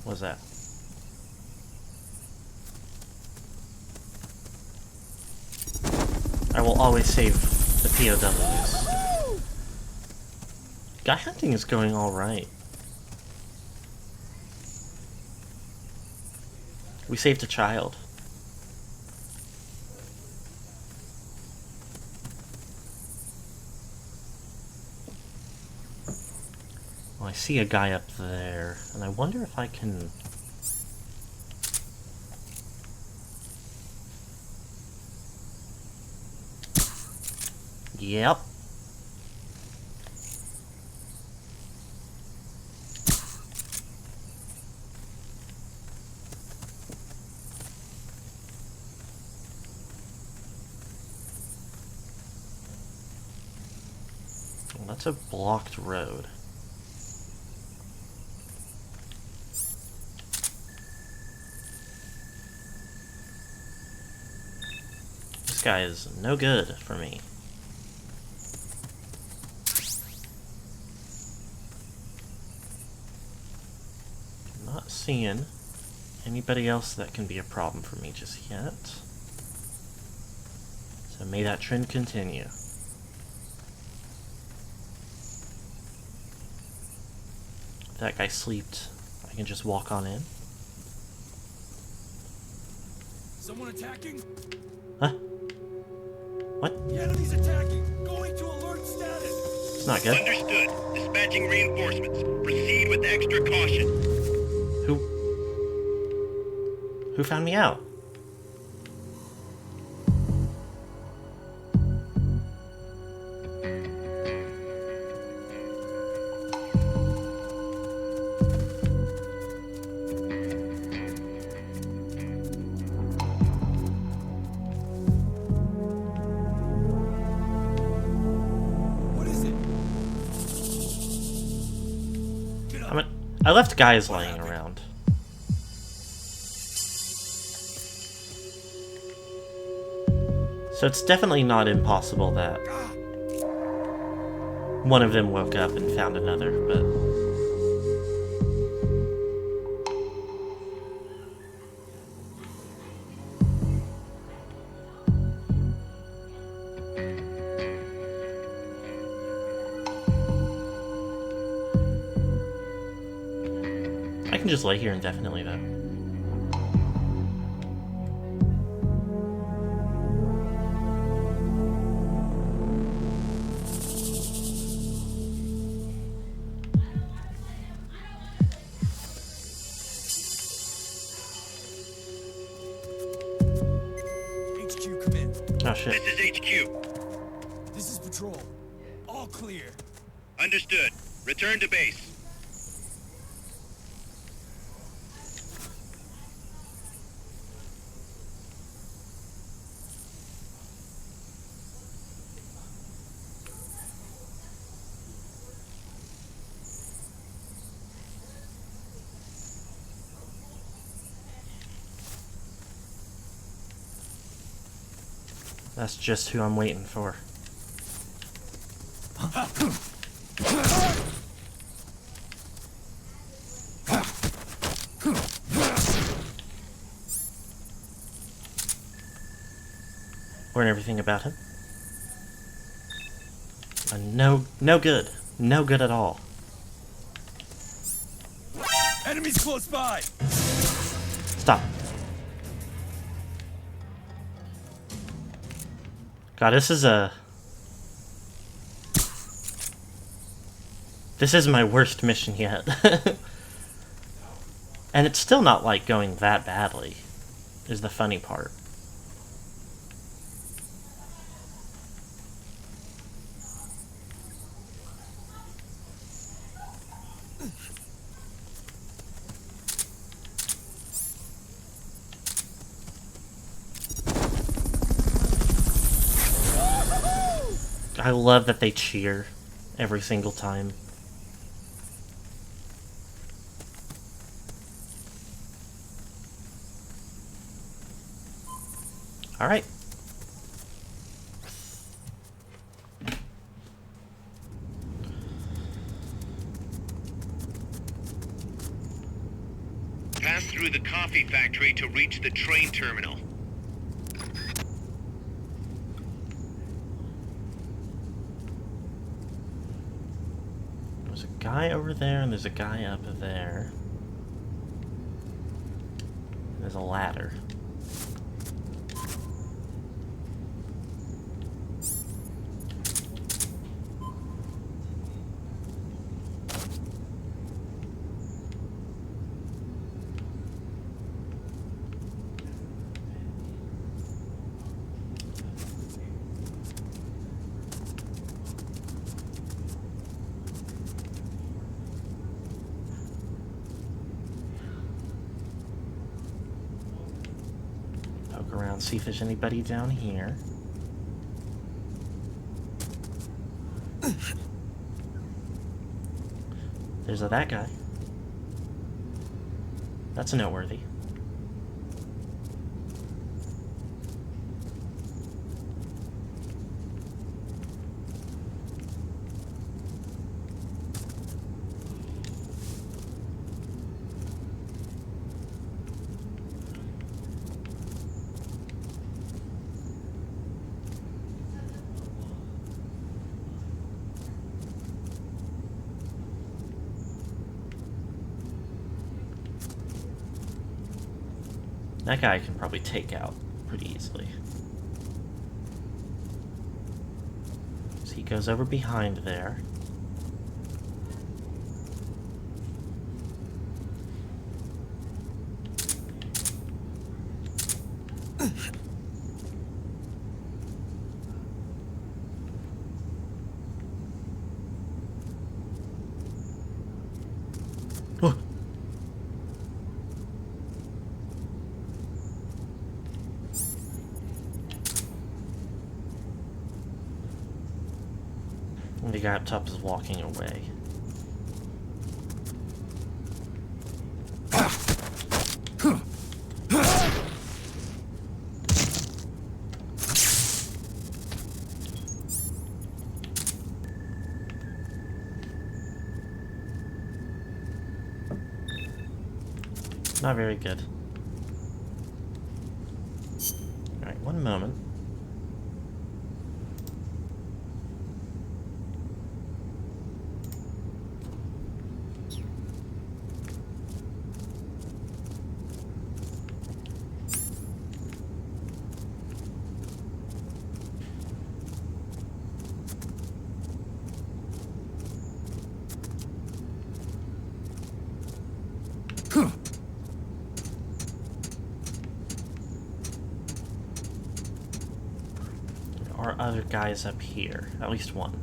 What's that? I will always save the POWs. Guy hunting is going alright. We saved a child. Well, I see a guy up there, and I wonder if I can... Yep. That's a blocked road. This guy is no good for me. Not seeing anybody else that can be a problem for me just yet. So may that trend continue. If that guy sleeped, I can just walk on in. Someone attacking? Huh? What? The enemy's attacking! Going to alert status! It's not good. Understood. Dispatching reinforcements. Proceed with extra caution. Who found me out? What is it? Get up! I left guys laying around. So it's definitely not impossible that one of them woke up and found another, but... I can just lay here indefinitely, though. HQ, come in. Oh shit. This is HQ. This is patrol. All clear. Understood. Return to base. That's just who I'm waiting for. Learn everything about him. No good. No good at all. Enemies close by! Stop. God, this is my worst mission yet. And it's still not, like, going that badly, is the funny part. I love that they cheer every single time. Alright. Pass through the coffee factory to reach the train terminal. There's a guy over there and there's a guy up there. There's a ladder. Poke around, see if there's anybody down here. There's that guy. That's noteworthy. That guy I can probably take out pretty easily. So he goes over behind there. Oh. And the guy up top is walking away. Not very good. Alright, one moment. There are other guys up here. At least one.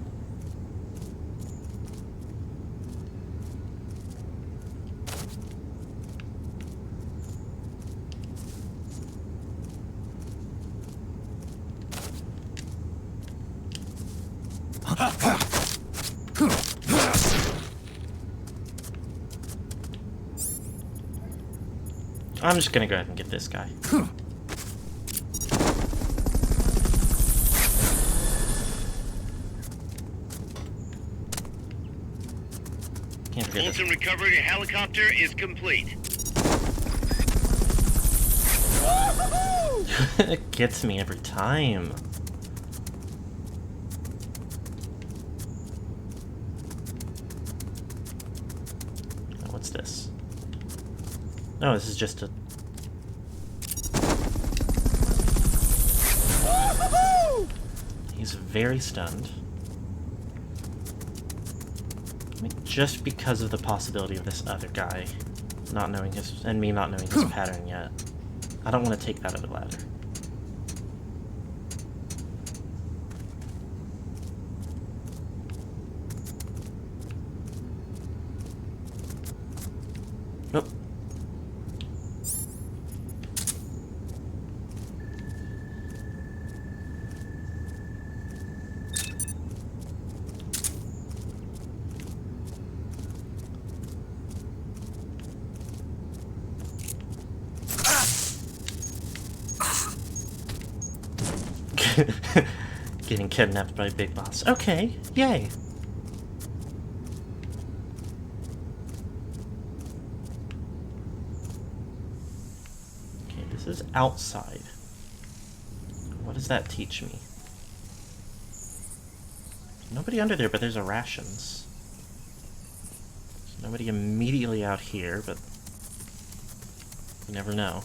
I'm just gonna go ahead and get this guy. Can't forget Fulton recovery helicopter is complete. It gets me every time. Oh, what's this? No, this is just a... He's very stunned. I think just because of the possibility of this other guy not knowing his... and me not knowing his pattern yet. I don't want to take that other ladder. Nope. Getting kidnapped by Big Boss. Okay, yay. Okay, this is outside. What does that teach me? There's nobody under there, but there's a rations. There's nobody immediately out here, but you never know.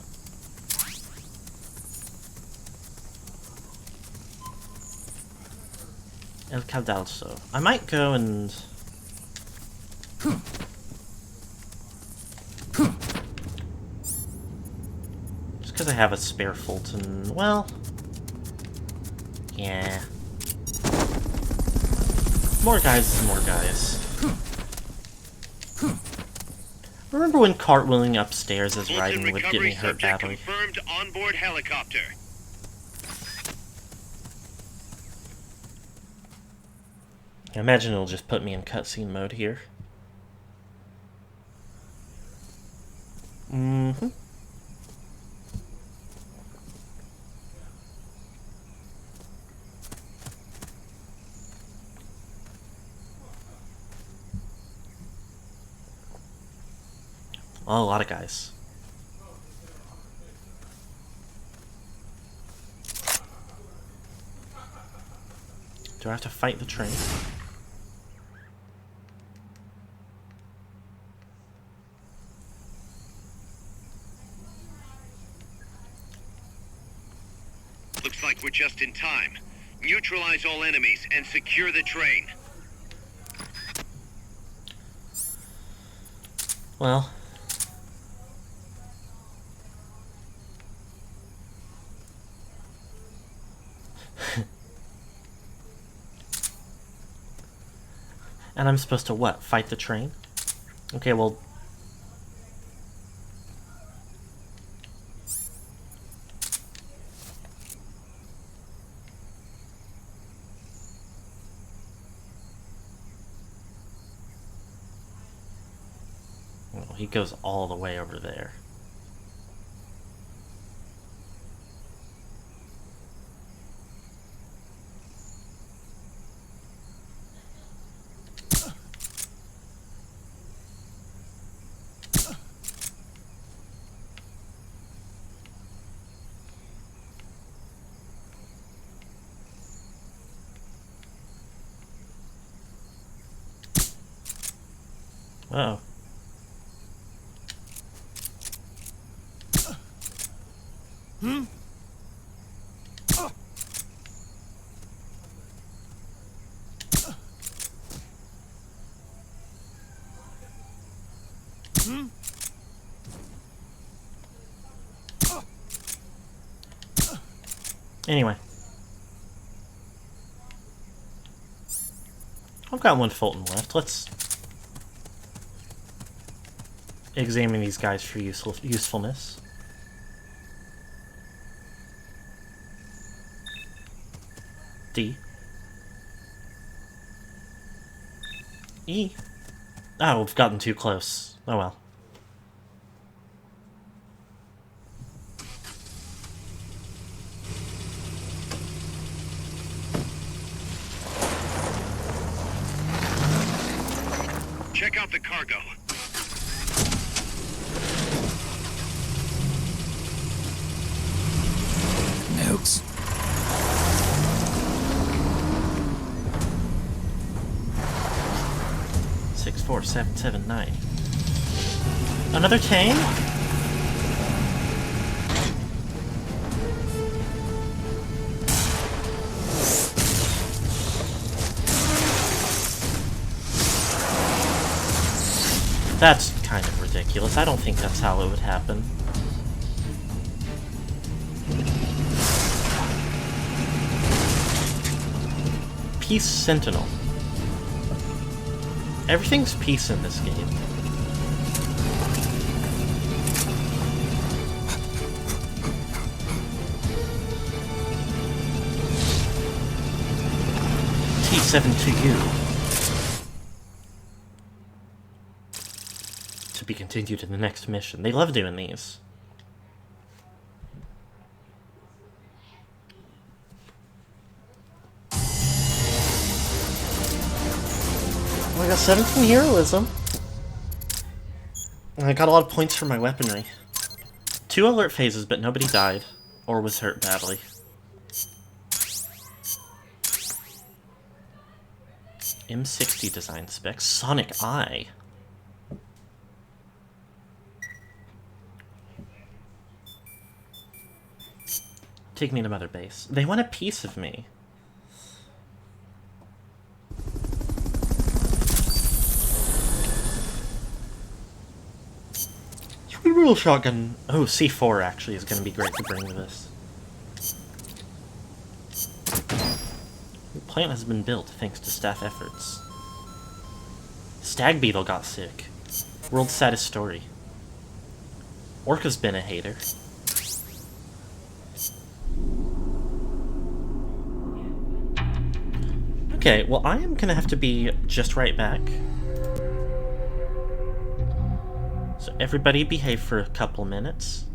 El Cadalso. I might go and... just because I have a spare Fulton, well... yeah. More guys is more guys. Remember when cartwheeling upstairs as Raiden would get me hurt badly? Confirmed onboard helicopter. I imagine it'll just put me in cutscene mode here. Mm-hmm. Oh, a lot of guys. Do I have to fight the train? Looks like we're just in time. Neutralize all enemies and secure the train. Well. And I'm supposed to what? Fight the train? Okay, well... Oh, he goes all the way over there. Uh-oh. Anyway. I've got one Fulton left. Let's examine these guys for usefulness. D. E. Oh, we've gotten too close. Oh well. Check out the cargo. Nukes. Six, 4, 7, 7, 9. Another tank? That's kind of ridiculous. I don't think that's how it would happen. Peace Sentinel. Everything's peace in this game. T7 to you. To be continued in the next mission. They love doing these. I got 7 from heroism. And I got a lot of points for my weaponry. 2 alert phases, but nobody died. Or was hurt badly. M60 design specs. Sonic Eye. Take me to Mother Base. They want a piece of me. Real shotgun. Oh, C4 actually is going to be great to bring with us. The plant has been built thanks to staff efforts. Stag Beetle got sick. World's saddest story. Orca's been a hater. Okay, well I am going to have to be just right back. So everybody behave for a couple minutes.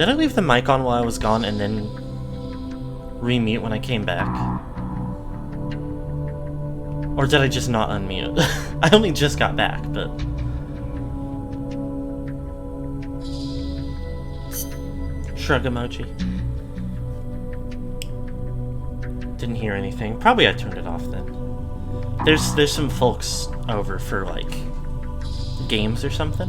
Did I leave the mic on while I was gone and then re-mute when I came back? Or did I just not unmute? I only just got back, but... Shrug emoji. Didn't hear anything. Probably I turned it off then. There's some folks over for, like, games or something.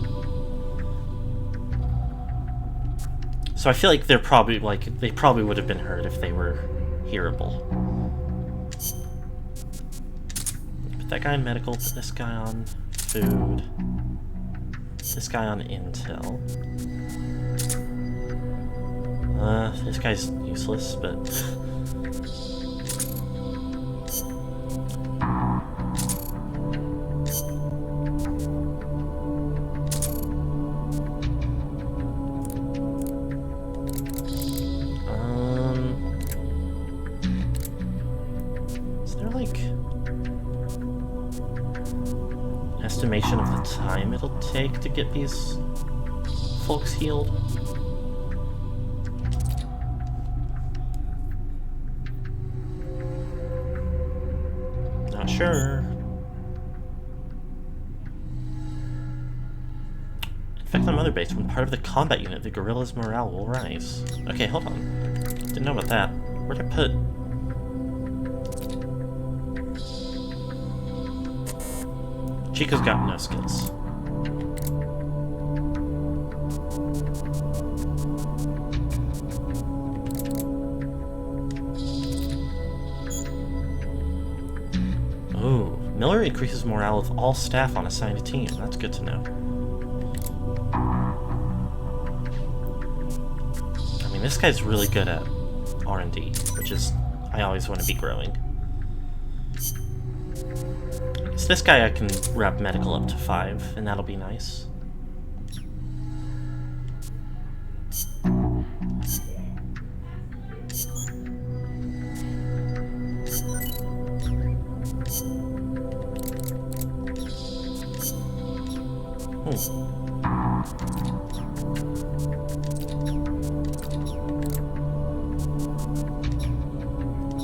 So I feel like they're probably, like, they probably would have been heard if they were hearable. Put that guy on medical, put this guy on food. This guy on intel. This guy's useless, but... Is there, like... estimation of the time it'll take to get these folks healed? Not sure. Infect on Mother Base. When part of the combat unit, the guerrilla's morale will rise. Okay, hold on. Didn't know about that. Where'd I put... Chico's got no skills. Ooh, Miller increases morale of all staff on assigned team. That's good to know. I mean, this guy's really good at R&D, which is, I always want to be growing. So this guy I can wrap medical up to 5, and that'll be nice.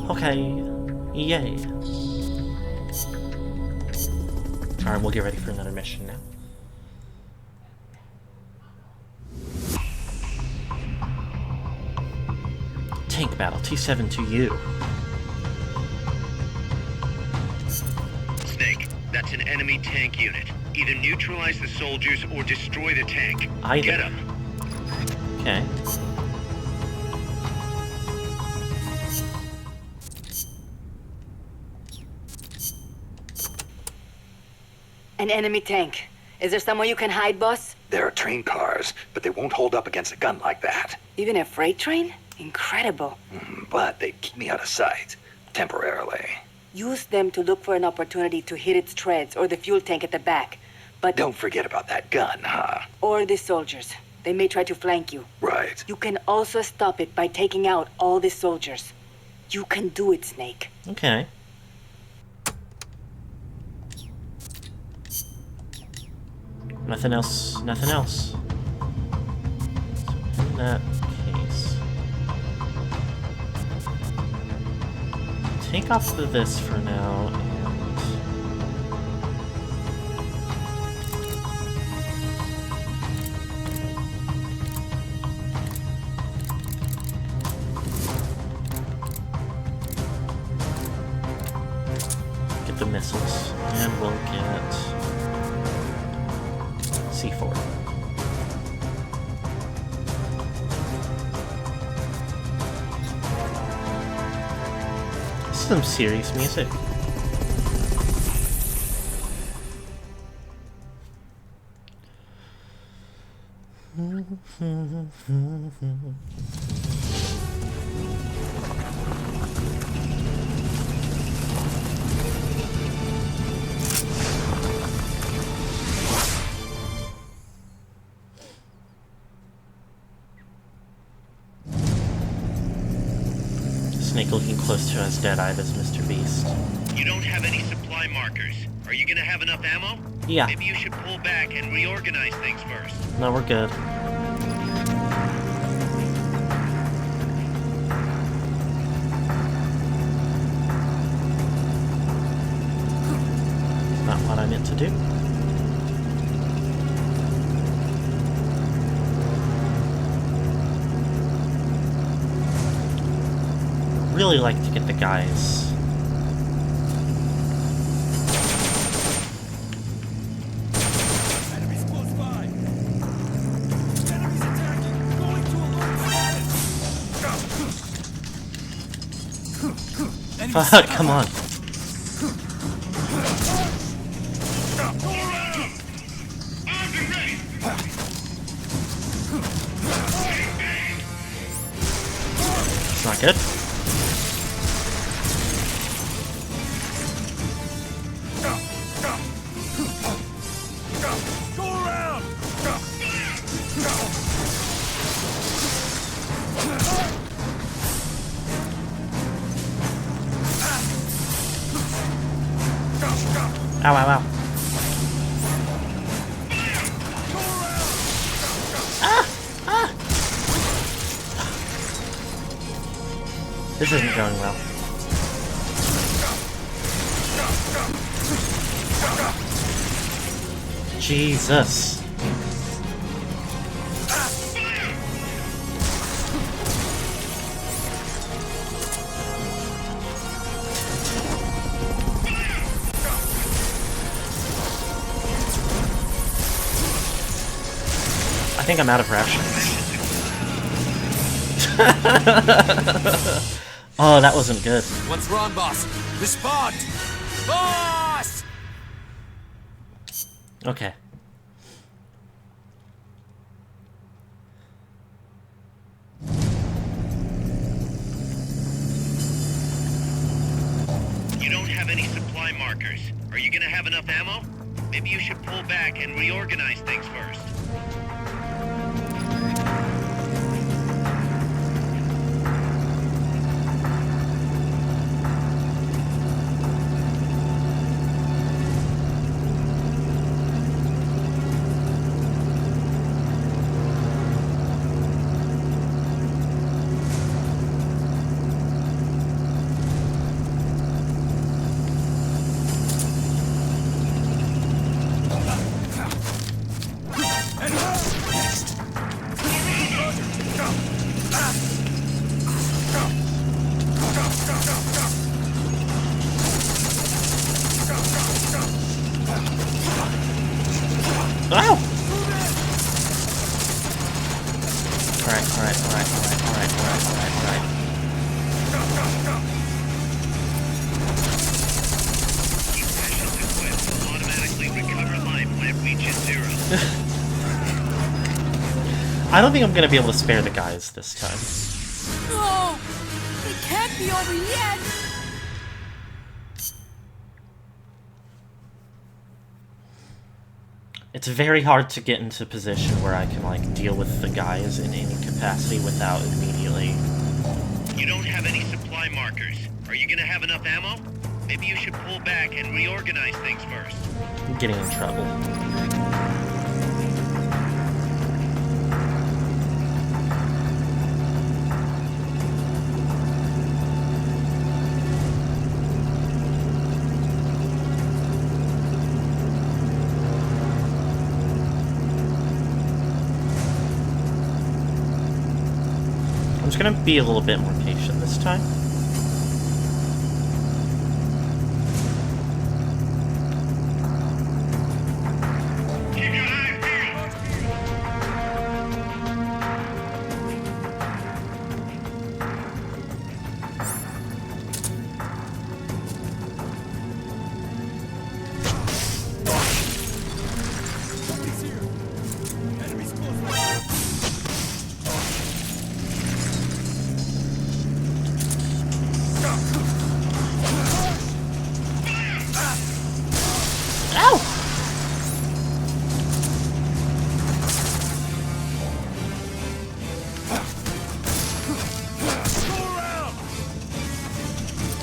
Okay, yay. Alright, we'll get ready for another mission now. Tank battle, T7 to you. Snake, that's an enemy tank unit. Either neutralize the soldiers or destroy the tank. Either. Get them. Okay. An enemy tank. Is there somewhere you can hide, boss? There are train cars, but they won't hold up against a gun like that. Even a freight train? Incredible. But they keep me out of sight, temporarily. Use them to look for an opportunity to hit its treads or the fuel tank at the back. But Don't forget about that gun, huh? or the soldiers. They may try to flank you. Right. You can also stop it by taking out all the soldiers. You can do it, Snake. Okay. Nothing else, nothing else. So in that case... take off this for now, and... get the missiles, and we'll get... C4. Some serious music. Snake looking close to as dead-eyed as Mr. Beast. You don't have any supply markers. Are you gonna have enough ammo? Yeah. Maybe you should pull back and reorganize things first. No, we're good. to do. Really like to get the guys. Enemies close by. Enemies attacking. Going to alert. Fuck, come on. It's not good. Go around. Ow, ow, ow. This isn't going well. Jesus. I think I'm out of rations. Oh, that wasn't good. What's wrong, boss? Respond! Boss! Okay. You don't have any supply markers. Are you gonna have enough ammo? Maybe you should pull back and reorganize things first. Ow! Alright. Keep rations equipped. Will automatically recover life when it reaches 0. I don't think I'm gonna be able to spare the guys this time. No! It can't be over yet! It's very hard to get into a position where I can, like, deal with the guys in any capacity without immediately... You don't have any supply markers. Are you gonna have enough ammo? Maybe you should pull back and reorganize things first. getting in trouble. I'm just gonna be a little bit more patient this time.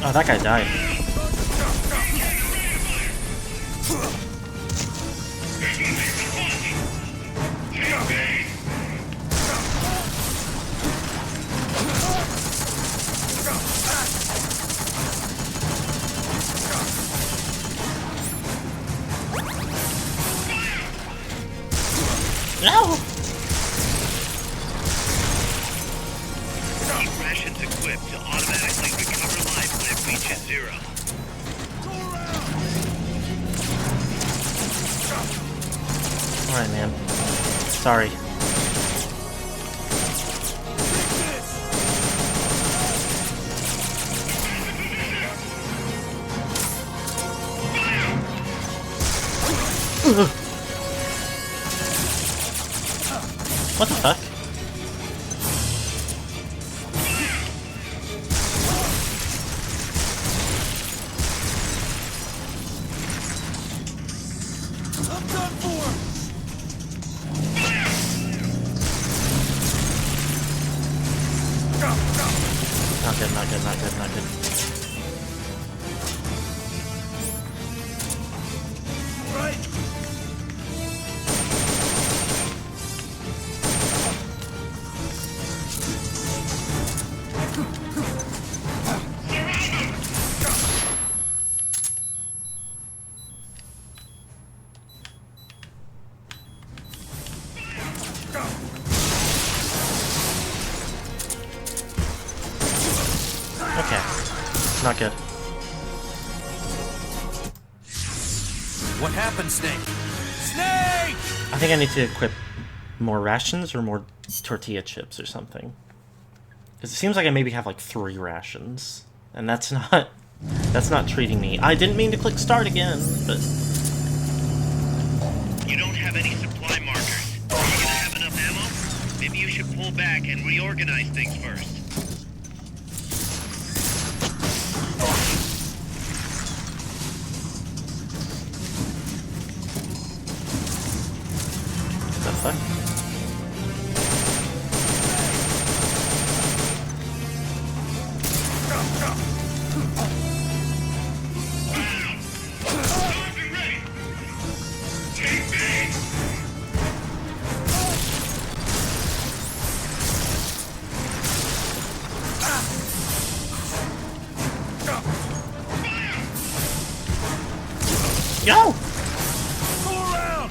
Oh, that guy died. No! Keep rations equipped to automatically recover life when it reaches 0. Alright, man. Sorry. Ugh. What the fuck? I'm done for! Not good, not good, not good, not good. Right! Okay. Not good. What happened, Snake? Snake! I think I need to equip more rations or more tortilla chips or something. Because it seems like I maybe have like 3 rations. And that's not treating me. I didn't mean to click start again, but... You don't have any supply markers. Are you gonna have enough ammo? Maybe you should pull back and reorganize things first. The fuck? Yo! Go around!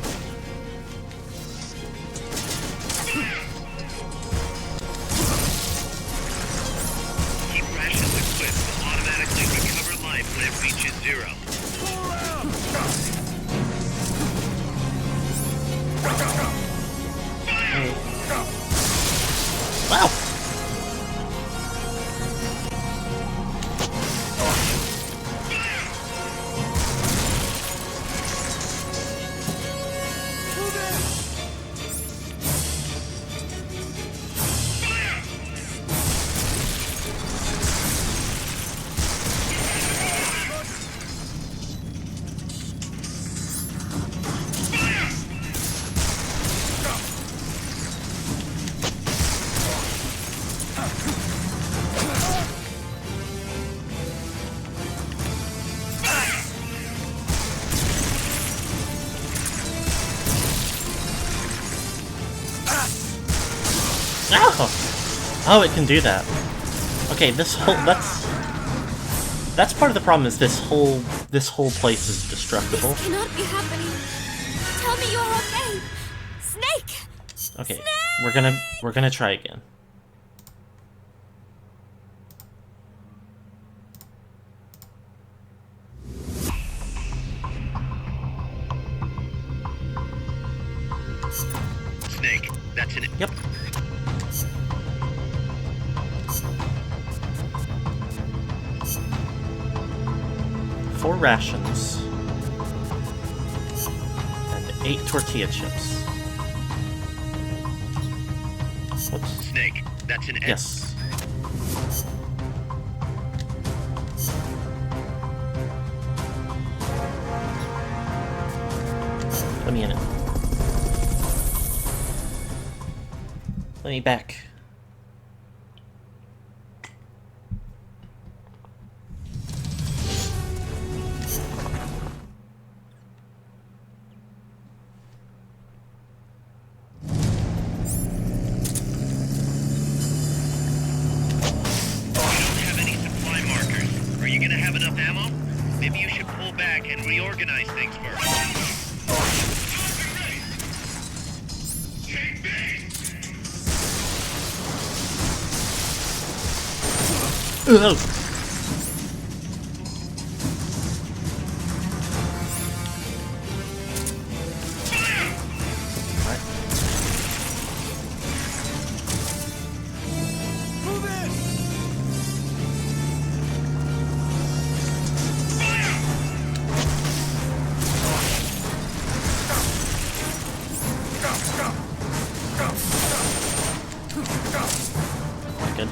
Keep rations equipped to automatically recover life when it reaches 0. Go around! Wow! Move in! Oh! Oh, it can do that. Okay, that's part of the problem is this whole place is destructible. This cannot be happening. Tell me you're okay. Snake! Okay, we're gonna try again. Snake, that's an... Yep. Four rations. And 8 tortilla chips. Whoops. Snake, that's an... Yes. Let me in it. Let me back. Are you gonna have enough ammo? Maybe you should pull back and reorganize things first. Ugh. Alright. Move in! Quite good.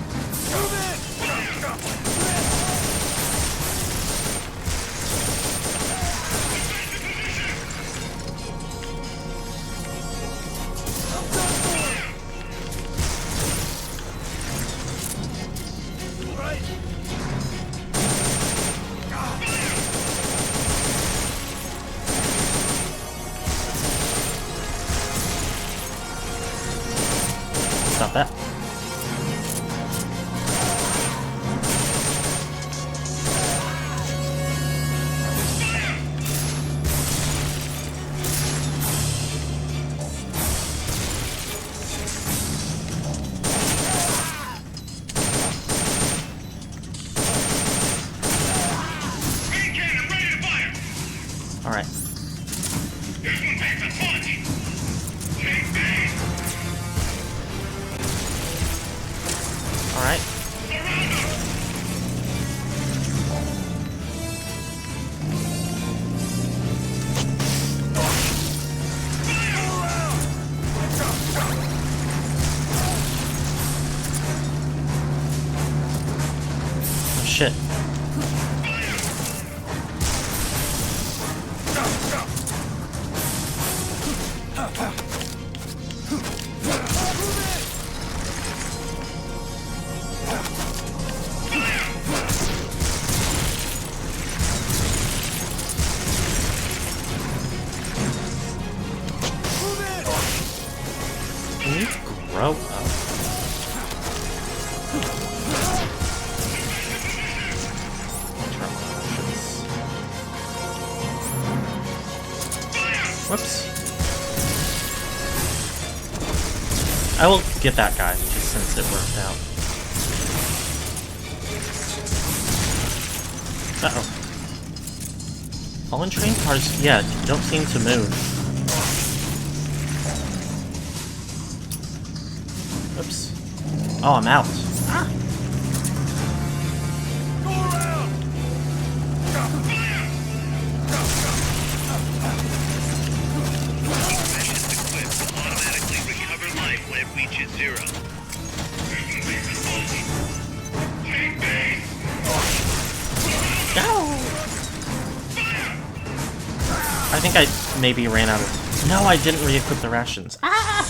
Stop that. Alright. Alright. Oh shit. Can you grow up? Whoops. I will get that guy, just since it worked out. Uh-oh. Fallen train cars, yeah, don't seem to move. Oops. Oh, I'm out. Ah. Missions equipped will automatically recover life when it reaches zero. No! I think I maybe ran out of... No, I didn't re-equip the rations. Ah!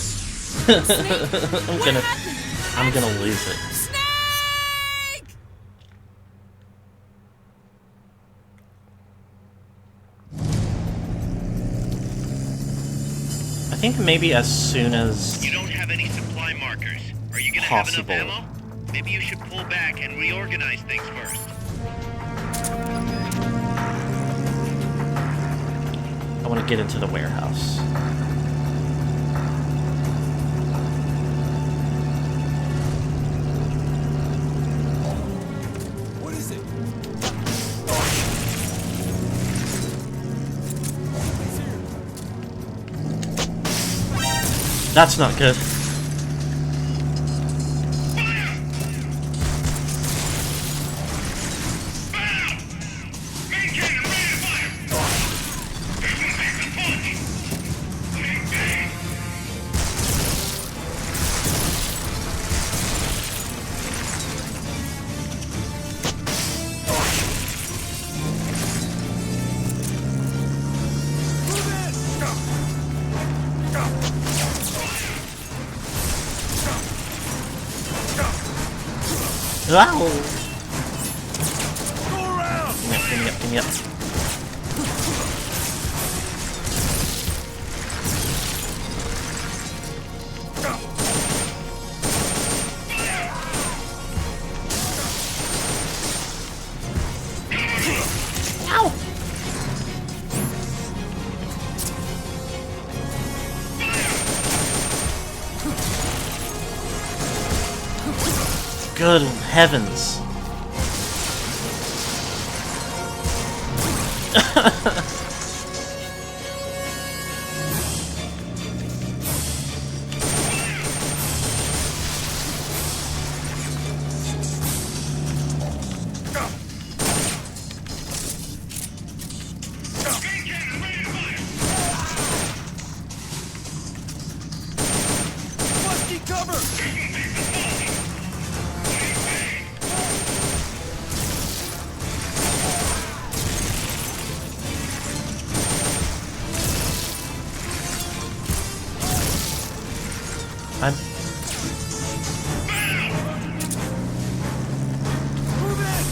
I'm gonna lose it. Snake! I think maybe as soon as You don't have any supply markers. Are you gonna possible. have enough ammo? Maybe you should pull back and reorganize things first. I want to get into the warehouse. What is it? That's not good. Wow! Give me up, give me up. Ow! Good heavens. Musty cover! I'm... Move it!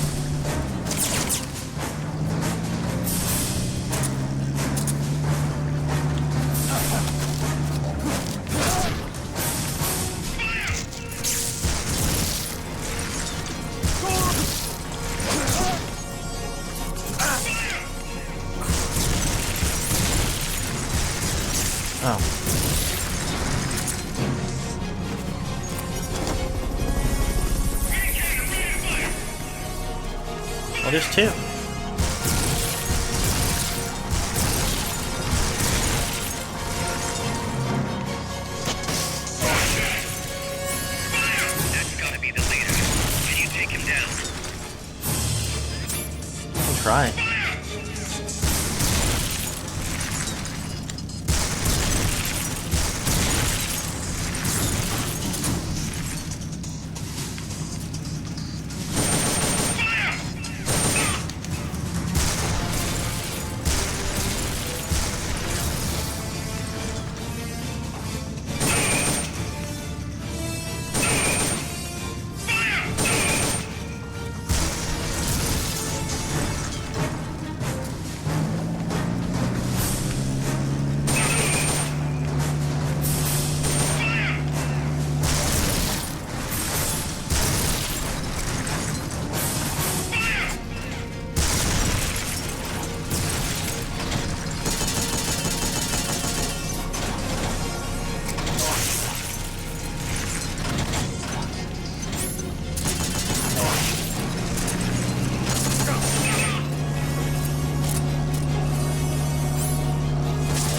Oh. Oh, there's two. That's gotta be the leader. Can you take him down? I can try.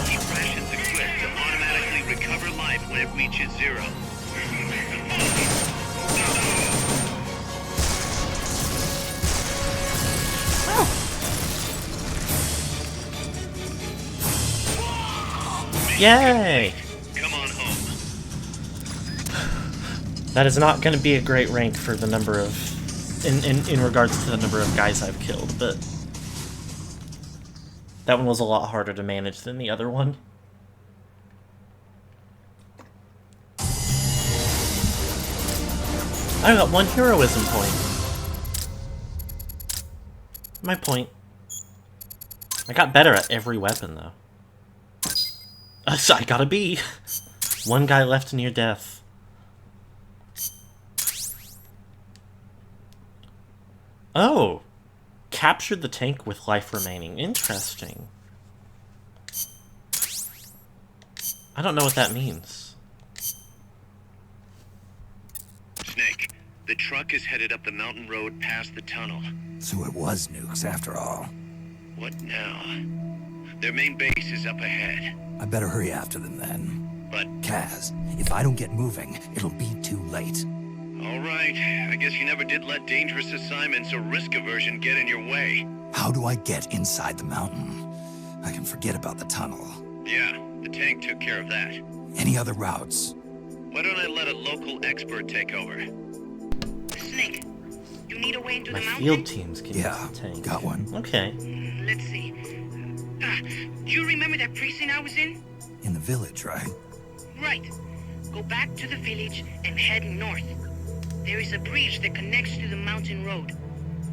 Keep rations equipped to automatically recover life when it reaches zero. Yay! Come on home. That is not going to be a great rank for the number of... In regards to the number of guys I've killed, but... That one was a lot harder to manage than the other one. I got 1 heroism point. My point. I got better at every weapon, though. I got a B. 1 guy left near death. Oh! Captured the tank with life remaining. Interesting. I don't know what that means. Snake, the truck is headed up the mountain road past the tunnel. So it was nukes after all. What now? Their main base is up ahead. I better hurry after them then. But, Kaz, if I don't get moving, it'll be too late. alright, I guess you never did let dangerous assignments or risk aversion get in your way. How do I get inside the mountain? I can forget about the tunnel. Yeah, the tank took care of that. Any other routes? Why don't I let a local expert take over? Snake, you need a way into My the mountain? field teams can use Yeah, the tank. got one. Okay. Let's see. Do you remember that precinct I was in? In the village, right? Right. Go back to the village and head north. There is a bridge that connects to the mountain road.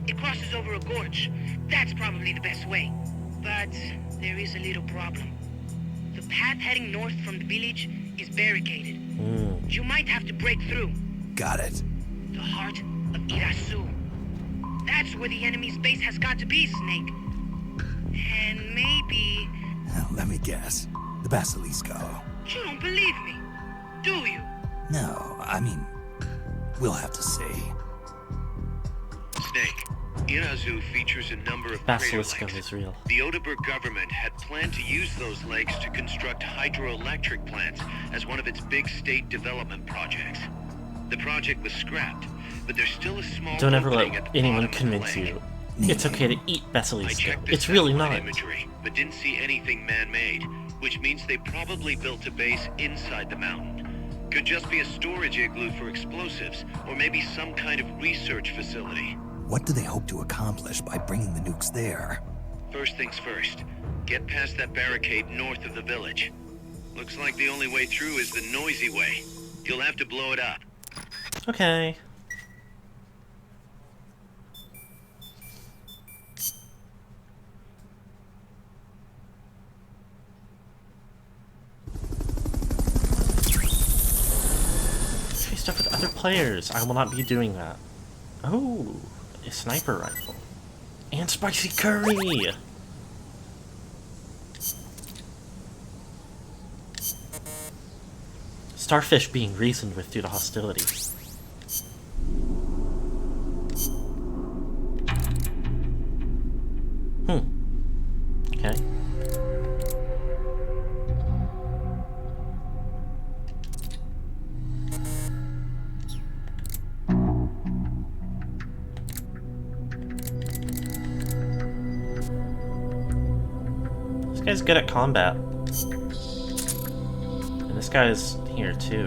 It crosses over a gorge. That's probably the best way. But there is a little problem. The path heading north from the village is barricaded. You might have to break through. Got it. The heart of Irasu. That's where the enemy's base has got to be, Snake. And maybe... Let me guess. The Basilisco. You don't believe me, do you? No, I mean, we'll have to see. Snake, Irazu features a number of crater Basilisk lakes. is real. The Odeberg government had planned to use those lakes to construct hydroelectric plants as one of its big state development projects. The project was scrapped, but there's still a small Don't ever opening let at the anyone bottom of the convince lake. you it's okay to eat I basilisk. checked the It's really satellite not. imagery, but didn't see anything man-made, which means they probably built a base inside the mountain. Could just be a storage igloo for explosives, or maybe some kind of research facility. What do they hope to accomplish by bringing the nukes there? First things first, get past that barricade north of the village. Looks like the only way through is the noisy way. You'll have to blow it up. Okay. Face up with other players. I will not be doing that. Oh, a sniper rifle. And spicy curry! Starfish being reasoned with due to hostility. Okay. This guy's good at combat. And this guy's here too.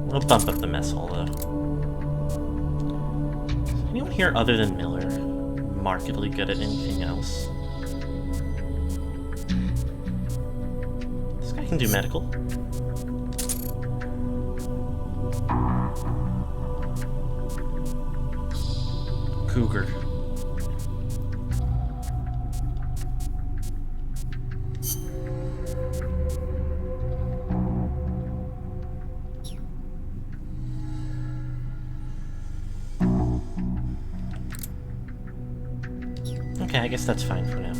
We'll bump up the mess hall though. Is anyone here other than Miller markedly good at anything else? This guy can do medical. Cougar. Okay, I guess that's fine for now.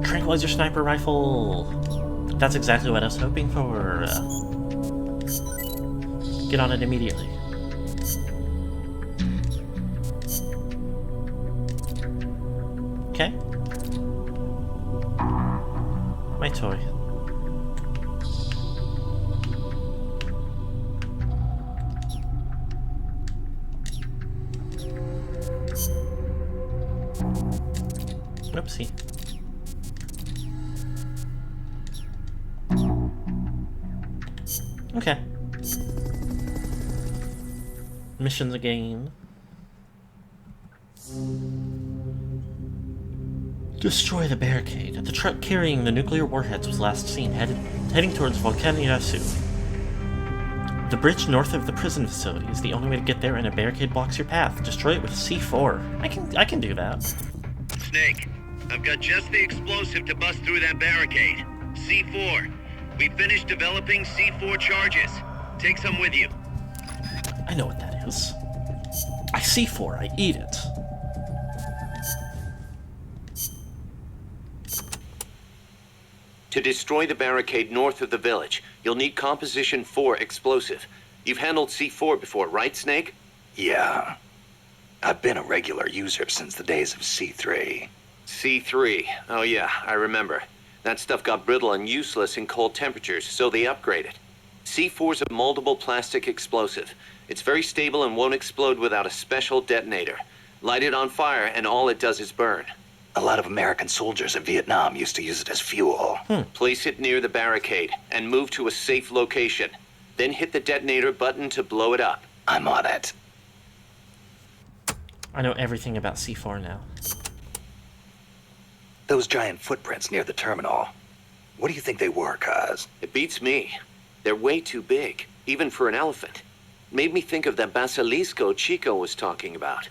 Tranquilizer sniper rifle! That's exactly what I was hoping for. Get on it immediately. Okay. My toy. Oopsie. Okay. Missions again. Destroy the barricade. The truck carrying the nuclear warheads was last seen heading towards Volcaniasu. The bridge north of the prison facility is the only way to get there, and a barricade blocks your path. Destroy it with C4. I can do that. Snake, I've got just the explosive to bust through that barricade. C4. We finished developing C4 charges. Take some with you. I know what that is. I C4, I eat it. To destroy the barricade north of the village, you'll need Composition 4 explosive. You've handled C4 before, right, Snake? Yeah. I've been a regular user since the days of C3. C3. Oh yeah, I remember. That stuff got brittle and useless in cold temperatures, so they upgraded. C4's a moldable plastic explosive. It's very stable and won't explode without a special detonator. Light it on fire and all it does is burn. A lot of American soldiers in Vietnam used to use it as fuel. Place it near the barricade and move to a safe location. Then hit the detonator button to blow it up. I'm on it. I know everything about C4 now. Those giant footprints near the terminal. What do you think they were, Kaz? It beats me. They're way too big, even for an elephant. Made me think of that basilisco Chico was talking about.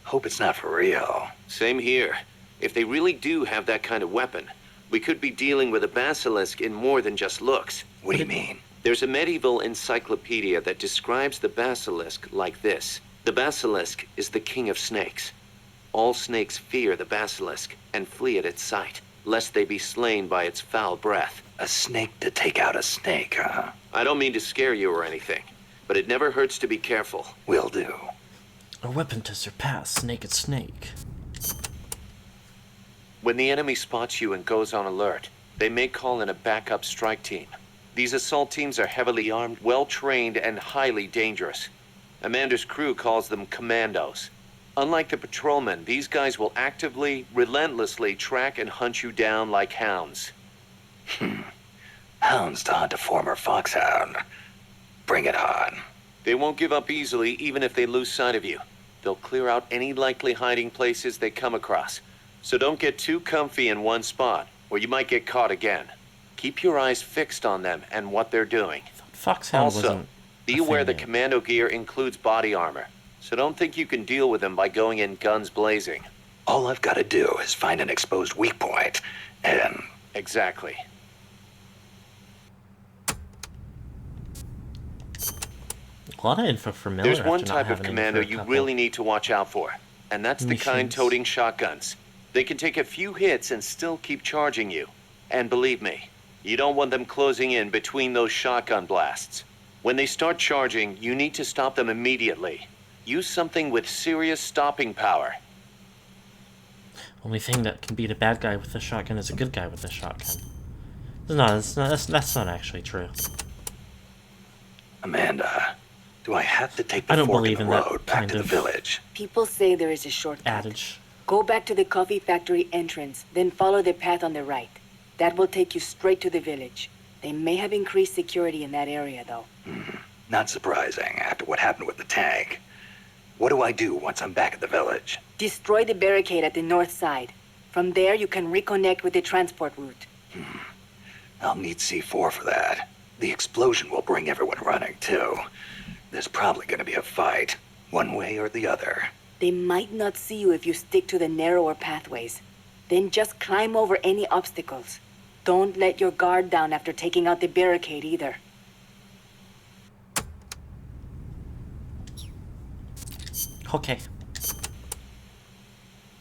Hope it's not for real. Same here. If they really do have that kind of weapon, we could be dealing with a basilisk in more than just looks. What do you mean? There's a medieval encyclopedia that describes the basilisk like this. The basilisk is the king of snakes. All snakes fear the basilisk and flee at its sight. lest they be slain by its foul breath. A snake to take out a snake, huh? I don't mean to scare you or anything, but it never hurts to be careful. Will do. A weapon to surpass Naked Snake. When the enemy spots you and goes on alert, they may call in a backup strike team. These assault teams are heavily armed, well-trained, and highly dangerous. Amanda's crew calls them commandos. Unlike the patrolmen, these guys will actively, relentlessly track and hunt you down like hounds. Hounds to hunt a former foxhound. Bring it on. They won't give up easily even if they lose sight of you. They'll clear out any likely hiding places they come across. So don't get too comfy in one spot, or you might get caught again. Keep your eyes fixed on them and what they're doing. Foxhound Also, wasn't be a aware the thing yet. commando gear includes body armor, so don't think you can deal with them by going in guns blazing. All I've got to do is find an exposed weak point, and... Exactly. A lot of info for Miller. There's one after not type of having commando info for a you couple. really need to watch out for, and that's the kind Machines. toting shotguns. They can take a few hits and still keep charging you. And believe me, you don't want them closing in between those shotgun blasts. When they start charging, you need to stop them immediately. Use something with serious stopping power. Only thing that can beat a bad guy with a shotgun is a good guy with a shotgun. That's not actually true. Amanda, do I have to take the I don't fork believe in in the that road back kind to the of village? People say there is a shortcut. Adage. Go back to the coffee factory entrance, then follow the path on the right. That will take you straight to the village. They may have increased security in that area, though. Not surprising after what happened with the tank. What do I do once I'm back at the village? Destroy the barricade at the north side. From there, you can reconnect with the transport route. I'll need C4 for that. The explosion will bring everyone running, too. There's probably gonna be a fight, one way or the other. They might not see you if you stick to the narrower pathways. Then just climb over any obstacles. Don't let your guard down after taking out the barricade either. Okay.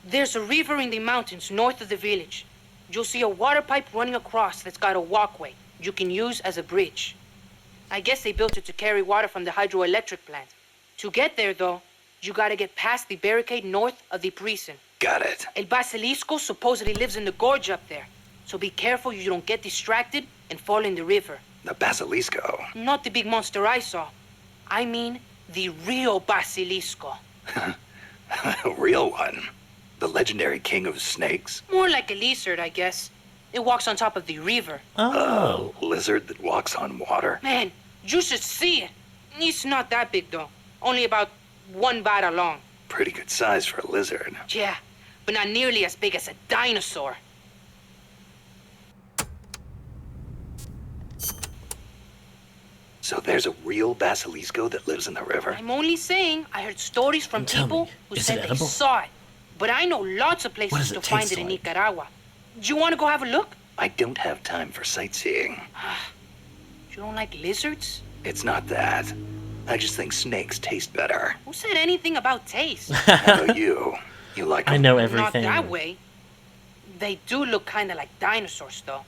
There's a river in the mountains north of the village. You'll see a water pipe running across that's got a walkway you can use as a bridge. I guess they built it to carry water from the hydroelectric plant. To get there, though, you gotta get past the barricade north of the precinct. Got it. El Basilisco supposedly lives in the gorge up there, so be careful you don't get distracted and fall in the river. The Basilisco. Not the big monster I saw. I mean, the real Basilisco. A real one. The legendary king of snakes. More like a lizard, I guess. It walks on top of the river. Oh. A lizard that walks on water. Man, you should see it. It's not that big, though. Only about 1 bada long. Pretty good size for a lizard. Yeah, but not nearly as big as a dinosaur. So there's a real Basilisco that lives in the river? I'm only saying I heard stories from And tell people me, who is said it they edible? saw it. But I know lots of What places does it to find taste it in like? Nicaragua. Do you want to go have a look? I don't have time for sightseeing. You don't like lizards? It's not that. I just think snakes taste better. Who said anything about taste? How about you? You like I them? know Not everything. that way. They do look kind of like dinosaurs, though.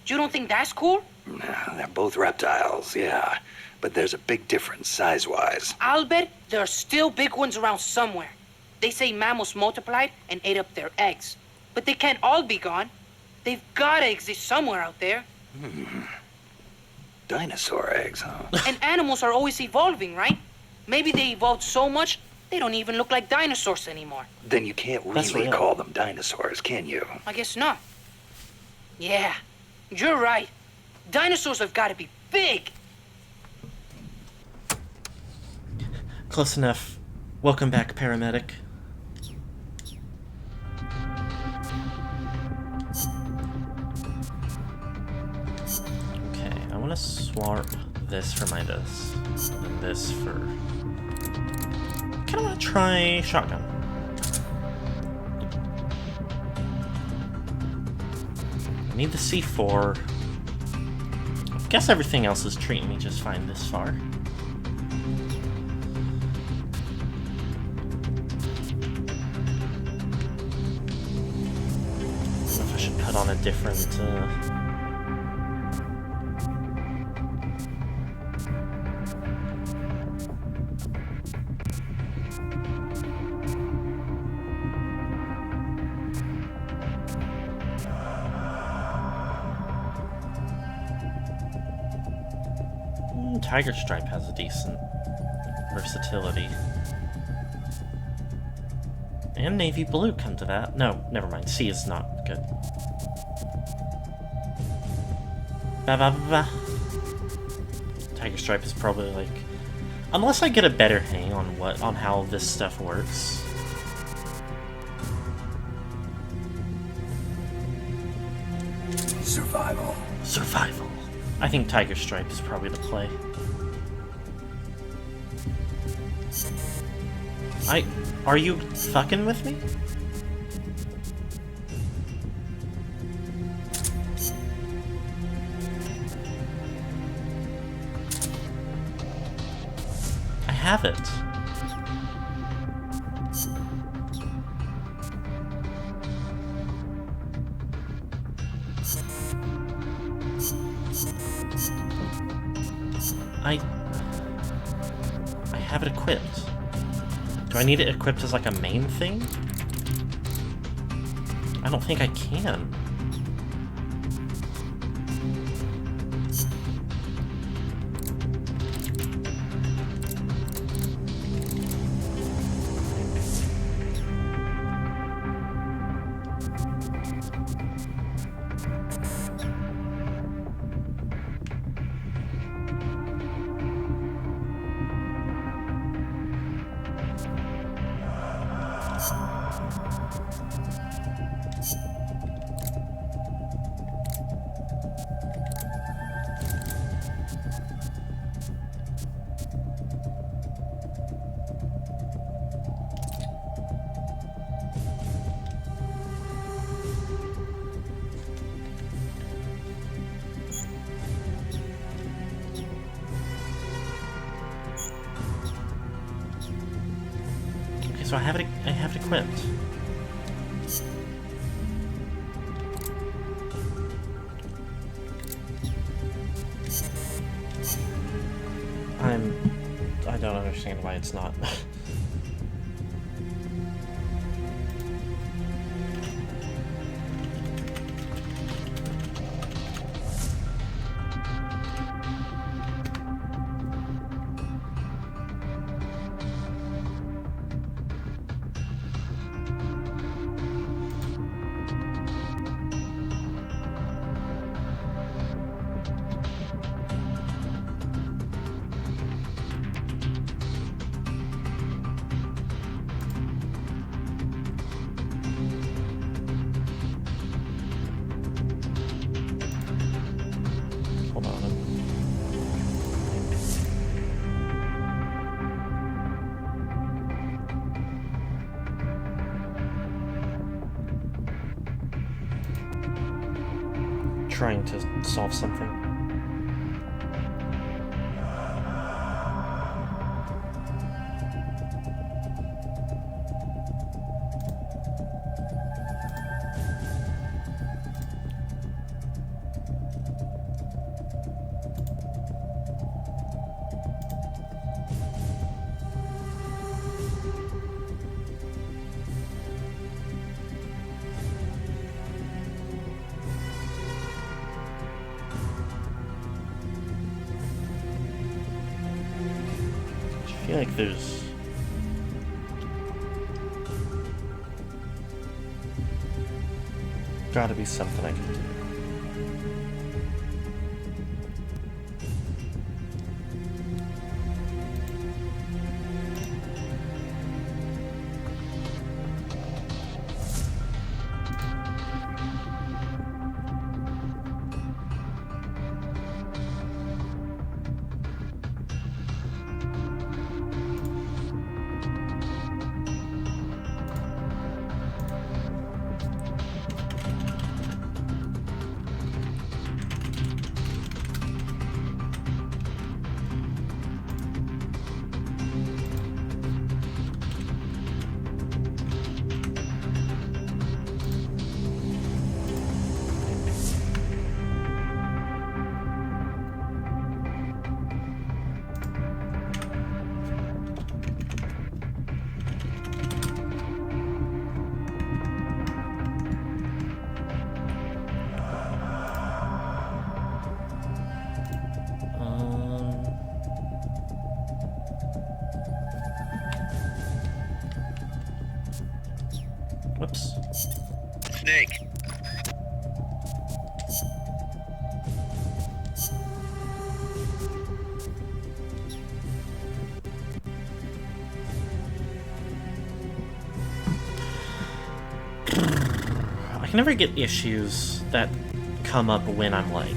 You don't think that's cool? Nah, they're both reptiles, yeah. But there's a big difference size-wise. I'll bet there are still big ones around somewhere. They say mammals multiplied and ate up their eggs. But they can't all be gone. They've gotta exist somewhere out there. Dinosaur eggs, huh? And animals are always evolving, right? Maybe they evolved so much, they don't even look like dinosaurs anymore. Then you can't That's really real. call them dinosaurs, can you? I guess not. Yeah, you're right. Dinosaurs have gotta be big. Close enough. Welcome back, paramedic. Okay, I want to swap this for my this, and this for... Kind of want to try shotgun. I need the C4. I guess everything else is treating me just fine this far. should put on a different, Tiger Stripe has a decent versatility. And Navy Blue, come to that. No, never mind. C is not good. Ba ba ba ba. Tiger Stripe is probably like, unless I get a better hang on how this stuff works. Survival. Survival. I think Tiger Stripe is probably the play. Are you fucking with me? I have it. I have it equipped. Do I need it equipped as like a main thing? I don't think I can. So I have it equipped. I don't understand why it's not. Trying to solve something. I feel like there's gotta be something I can do. Whoops. Snake. I can never get issues that come up when I'm like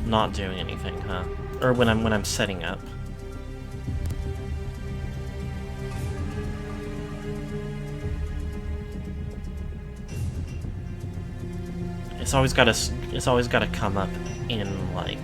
not doing anything, huh? Or when I'm setting up. It's always gotta come up in like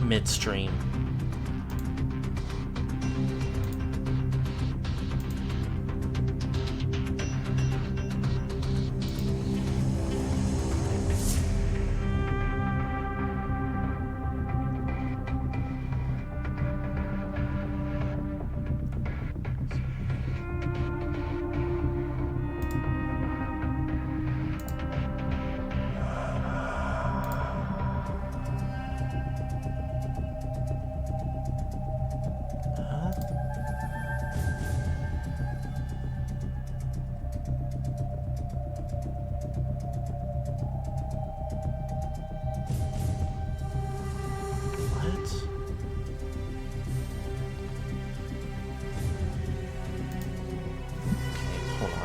midstream. What? Okay, hold on.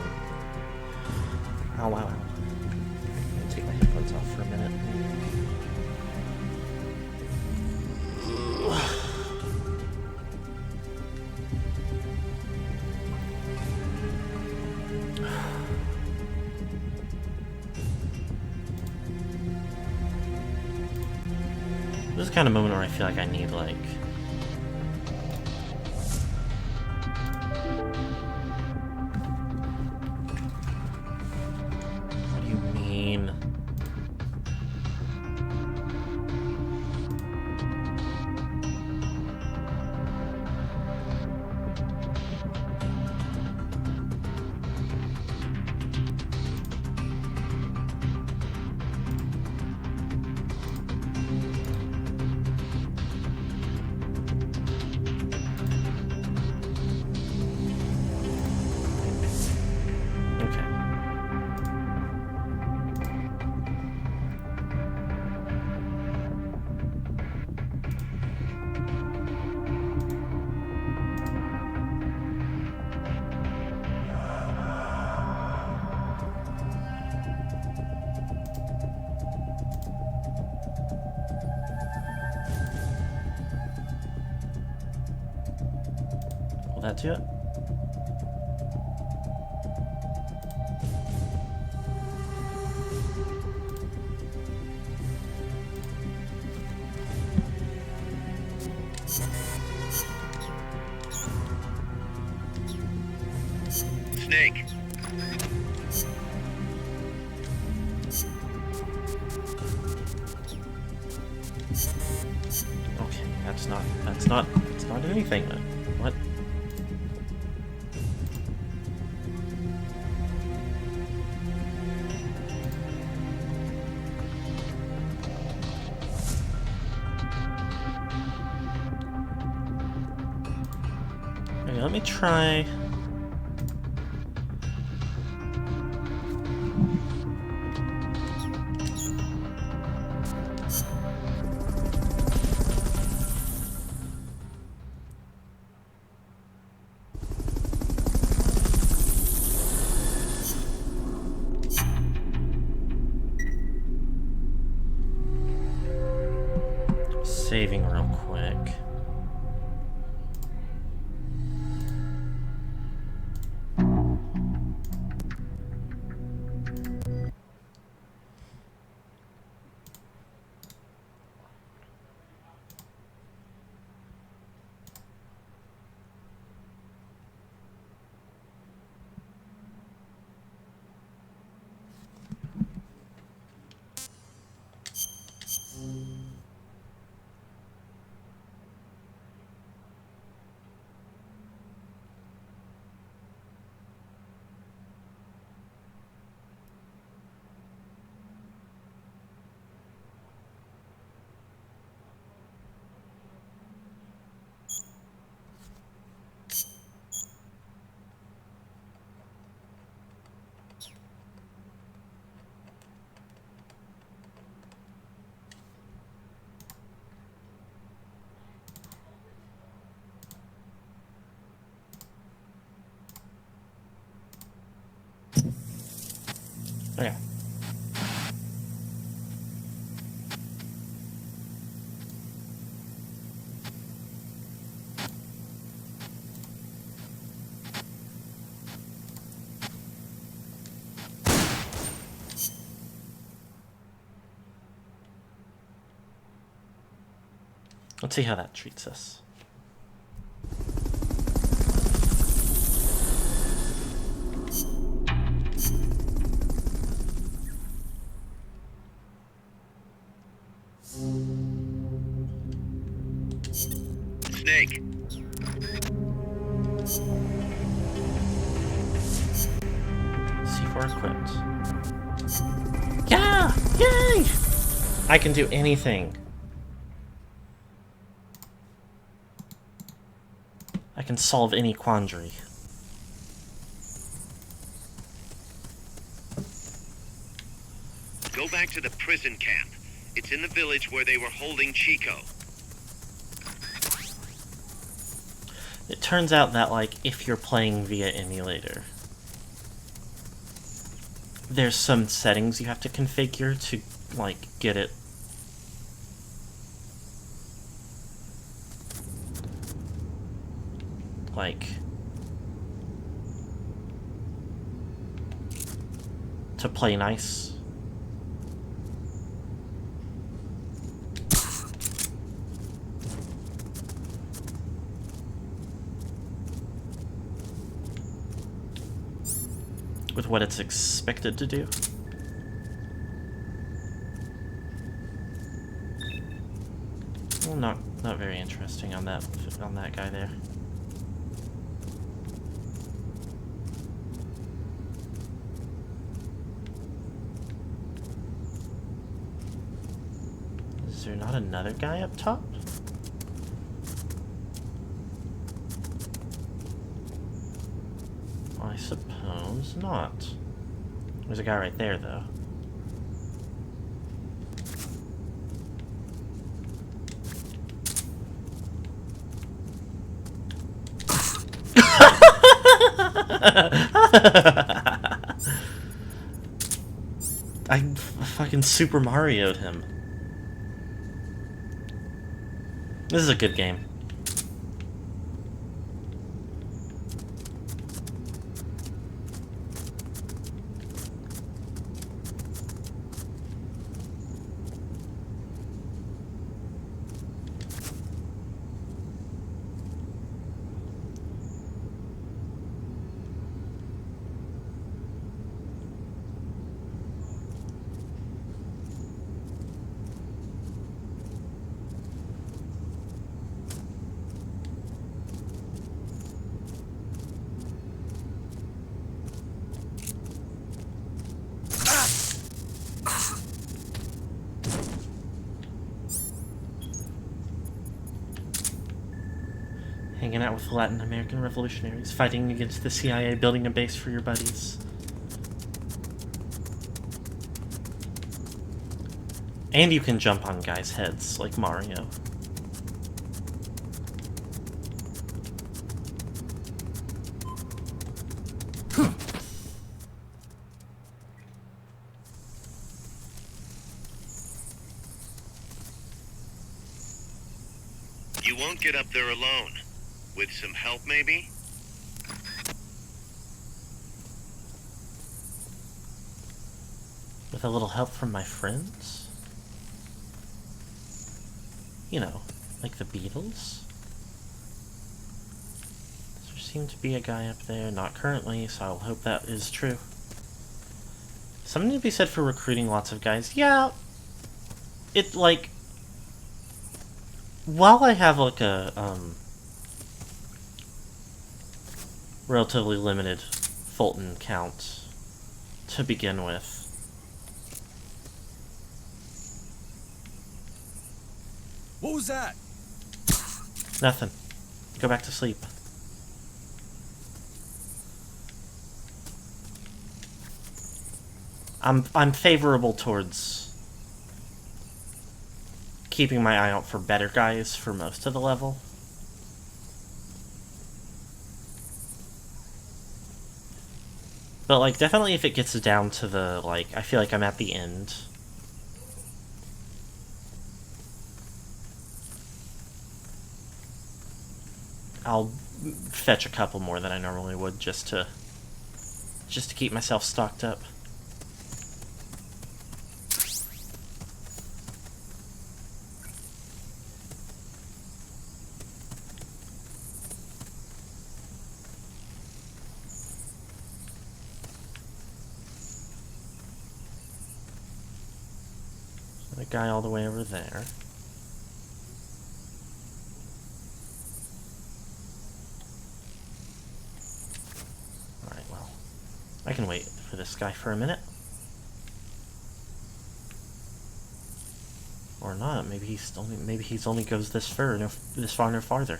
Ow, wow, wow. I'm gonna take my headphones off for a minute. This is the kind of moment where I feel like I need, like... What do you mean? Okay. Will that do it? Snake. Okay, that's not anything then. What? Okay, let me try. Saving real quick. Okay. Let's see how that treats us. Snake, C4 equipped. Yeah! Yay! I can do anything. I can solve any quandary. go back to the prison camp. It's in the village where they were holding Chico. It turns out that, like, if you're playing via emulator, there's some settings you have to configure to, like, get it. Like, to play nice. With what it's expected to do. Well, not very interesting on that guy there. Is there not another guy up top? I suppose not. There's a guy right there, though. I fucking Super Mario'd him. This is a good game. Hanging out with Latin American revolutionaries, fighting against the CIA, building a base for your buddies. And you can jump on guys' heads, like Mario. You won't get up there alone. With some help, maybe? With a little help from my friends? You know, like the Beatles? There seemed to be a guy up there, not currently, so I'll hope that is true. Something to be said for recruiting lots of guys. Yeah, it, like, while I have, like, a, relatively limited Fulton count to begin with. What was that? Nothing. Go back to sleep. I'm favorable towards keeping my eye out for better guys for most of the level. But, like, definitely if it gets down to the, like, I feel like I'm at the end. I'll fetch a couple more than I normally would just to keep myself stocked up. The guy all the way over there. Alright, well, I can wait for this guy for a minute. Or not, maybe he's only goes this far, no farther.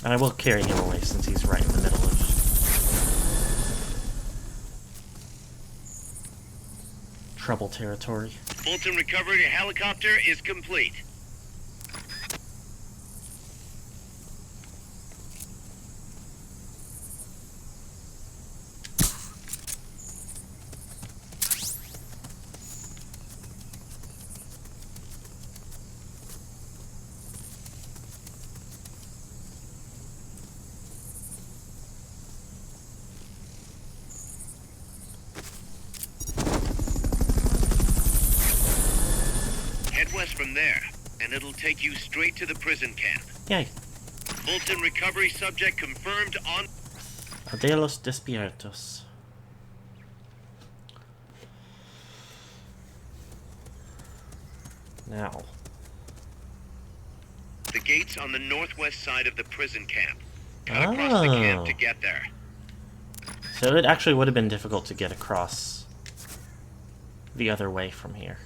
And I will carry him away since he's right in the middle of trouble territory. Fulton recovery helicopter is complete. Head west from there, and it'll take you straight to the prison camp. Yay. Fulton recovery subject confirmed on... De los despiertos. Now. The gate's on the northwest side of the prison camp. Cut across the camp to get there. So it actually would have been difficult to get across the other way from here.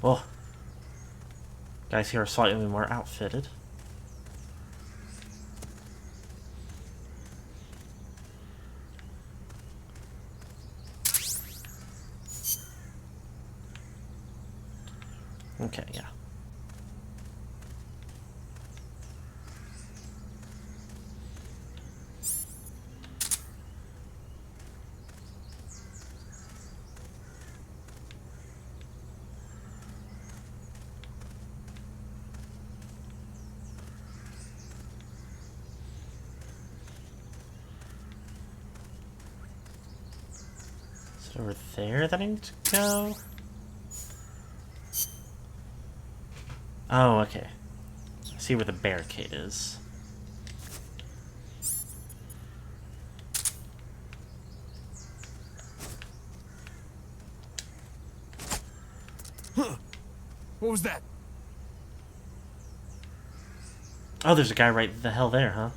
Oh, guys here are slightly more outfitted. Okay, yeah. Is it over there that I need to go? Oh, okay. I see where the barricade is. Huh. What was that? Oh, there's a guy right the hell there, huh?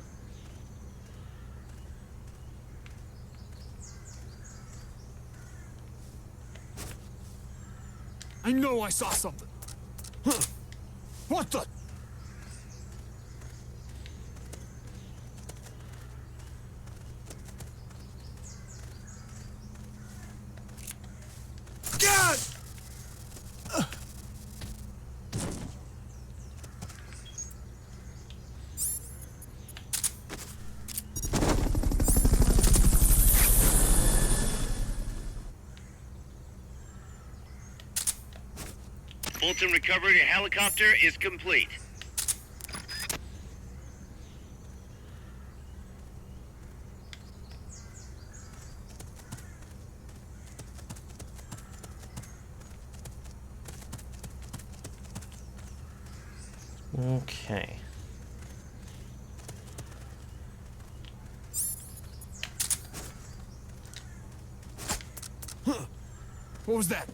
I know I saw something. Huh. What the? God! Fulton recovery helicopter is complete. Okay. Huh. What was that?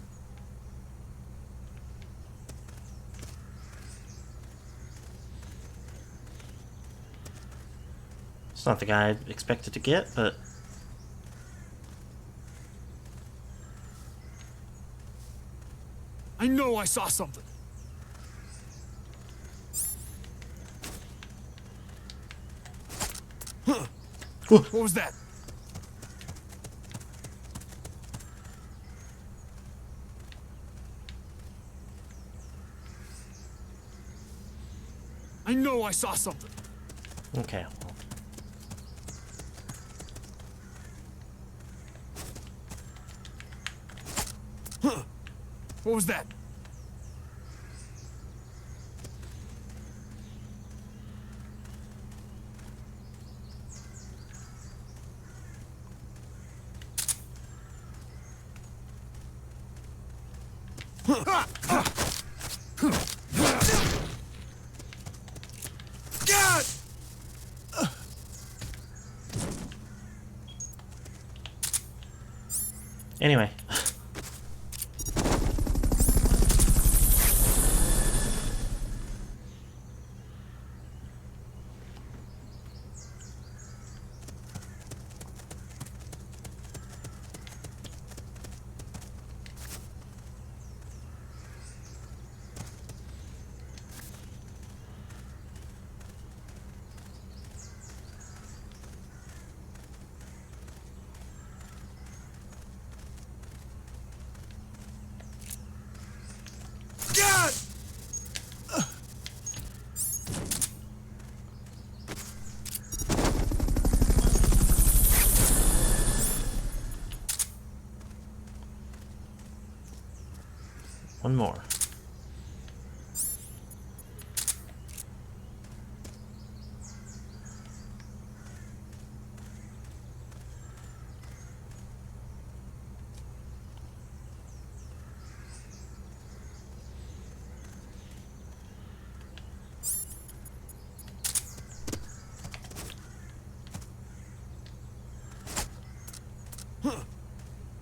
It's not the guy I expected to get, but... I know I saw something. What was that? I know I saw something. Okay. What was that? God! Anyway. God! One more.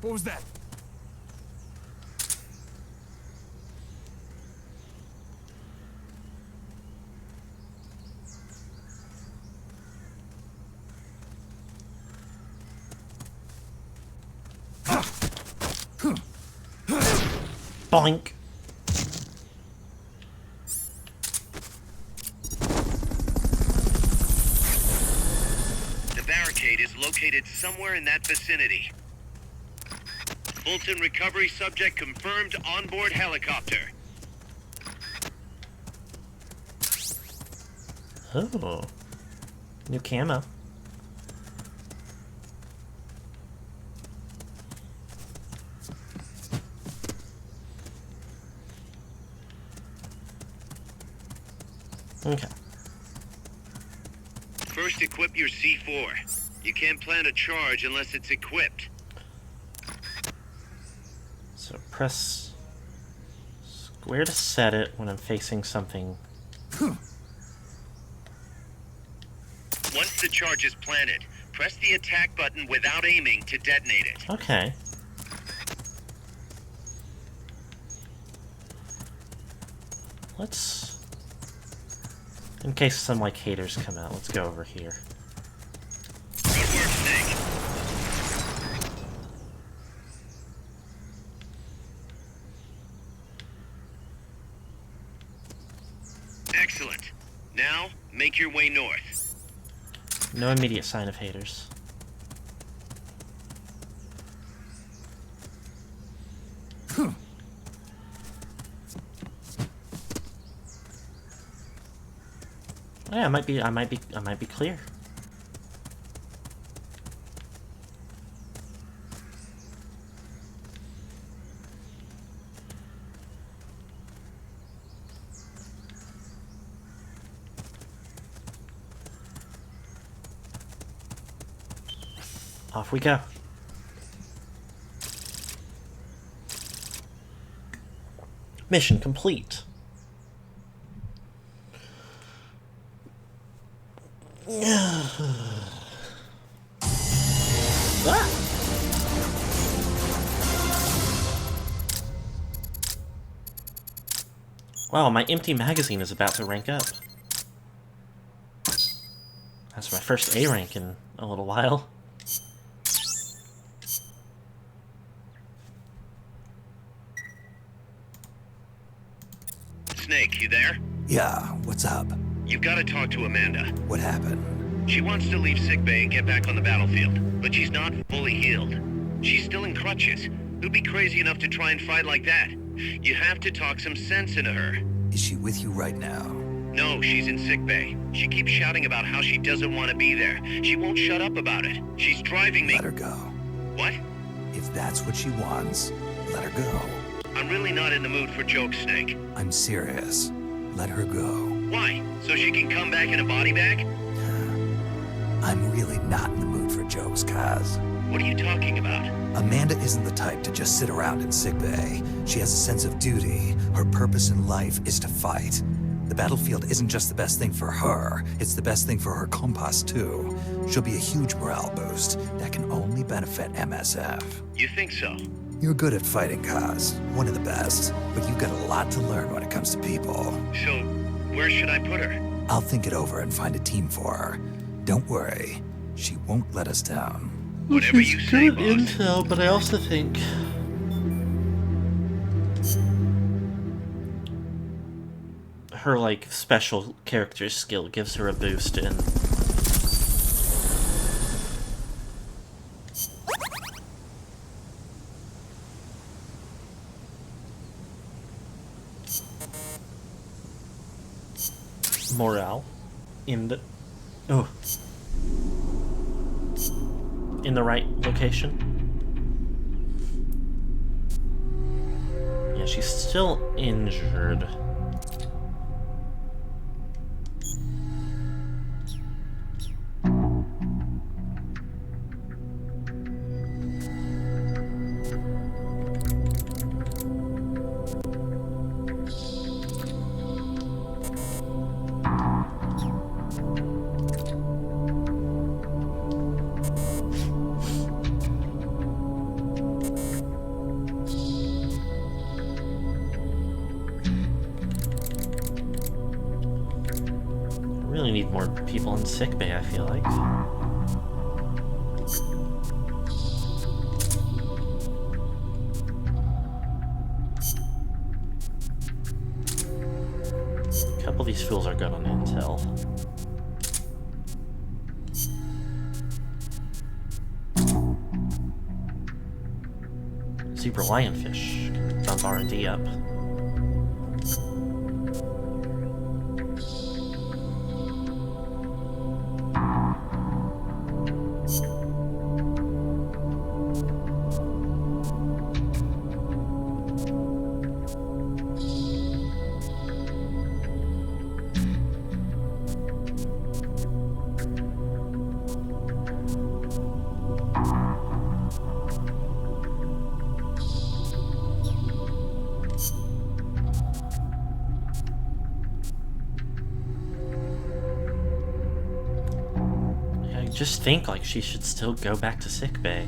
What was that? Boink. The barricade is located somewhere in that vicinity. Fulton recovery subject confirmed onboard helicopter. Oh. New camo. Okay. First, equip your C4. You can't plant a charge unless it's equipped. So press square to set it when I'm facing something. Once the charge is planted, press the attack button without aiming to detonate it. Okay. Let's... In case some, like, haters come out, let's go over here. Good work, Snake. Excellent. Now, make your way north. No immediate sign of haters. Yeah, I might be clear. Off we go. Mission complete. Ah! Wow, my empty magazine is about to rank up. That's my first A rank in a little while. Snake, you there? Yeah, what's up? You've got to talk to Amanda. What happened? She wants to leave sickbay and get back on the battlefield, but she's not fully healed. She's still in crutches. Who'd be crazy enough to try and fight like that? You have to talk some sense into her. Is she with you right now? No, she's in sickbay. She keeps shouting about how she doesn't want to be there. She won't shut up about it. She's driving me... Let her go. What? If that's what she wants, let her go. I'm really not in the mood for jokes, Snake. I'm serious. Let her go. Why? So she can come back in a body bag? I'm really not in the mood for jokes, Kaz. What are you talking about? Amanda isn't the type to just sit around in sickbay. She has a sense of duty. Her purpose in life is to fight. The battlefield isn't just the best thing for her, it's the best thing for her compas too. She'll be a huge morale boost that can only benefit MSF. You think so? You're good at fighting, Kaz. One of the best. But you've got a lot to learn when it comes to people. So, where should I put her? I'll think it over and find a team for her. Don't worry. She won't let us down. Whatever you say, good boss. intel, but I also think her like special character skill gives her a boost in morale in the in the right location. Yeah, she's still injured. Really need more people in sickbay, I feel like. A couple of these fools are good on intel. Super lionfish can bump R&D up. Just think like she should still go back to sickbay.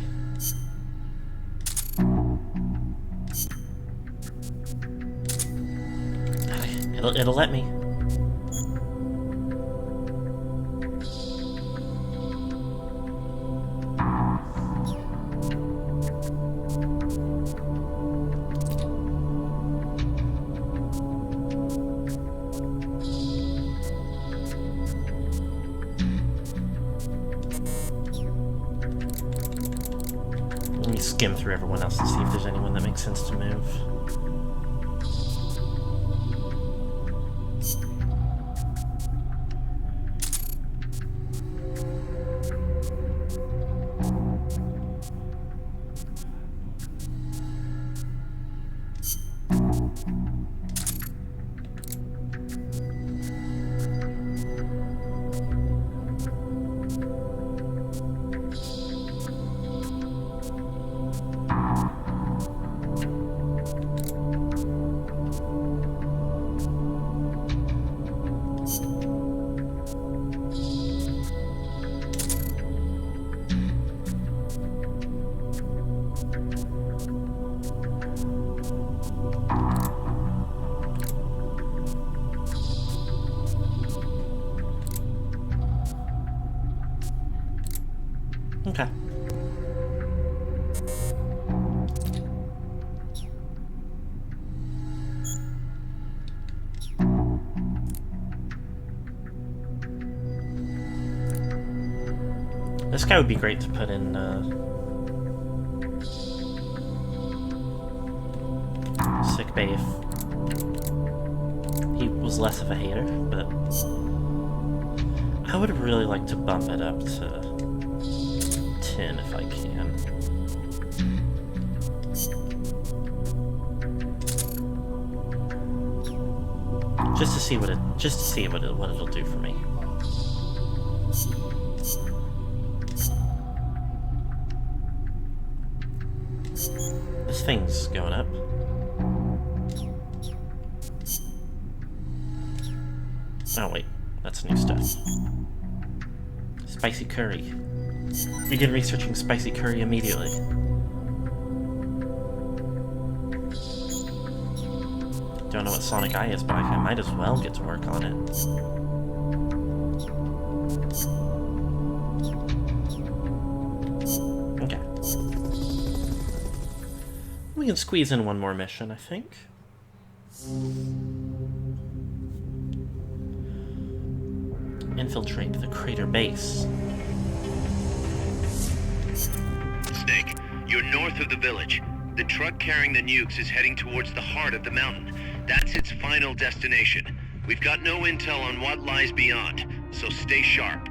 It'll let me. Let me skim through everyone else and see if there's anyone that makes sense to move. Okay. This guy would be great to put in, sickbay if he was less of a hater, but I would really like to bump it up to 10 if I can. Just to see what it'll do for me. This thing's going up. Oh wait, that's new stuff. Spicy curry. Begin researching spicy curry immediately. Don't know what Sonic Eye is, but I might as well get to work on it. Okay. We can squeeze in one more mission, I think. Infiltrate the crater base. Snake, you're north of the village. The truck carrying the nukes is heading towards the heart of the mountain. That's its final destination. We've got no intel on what lies beyond, so stay sharp.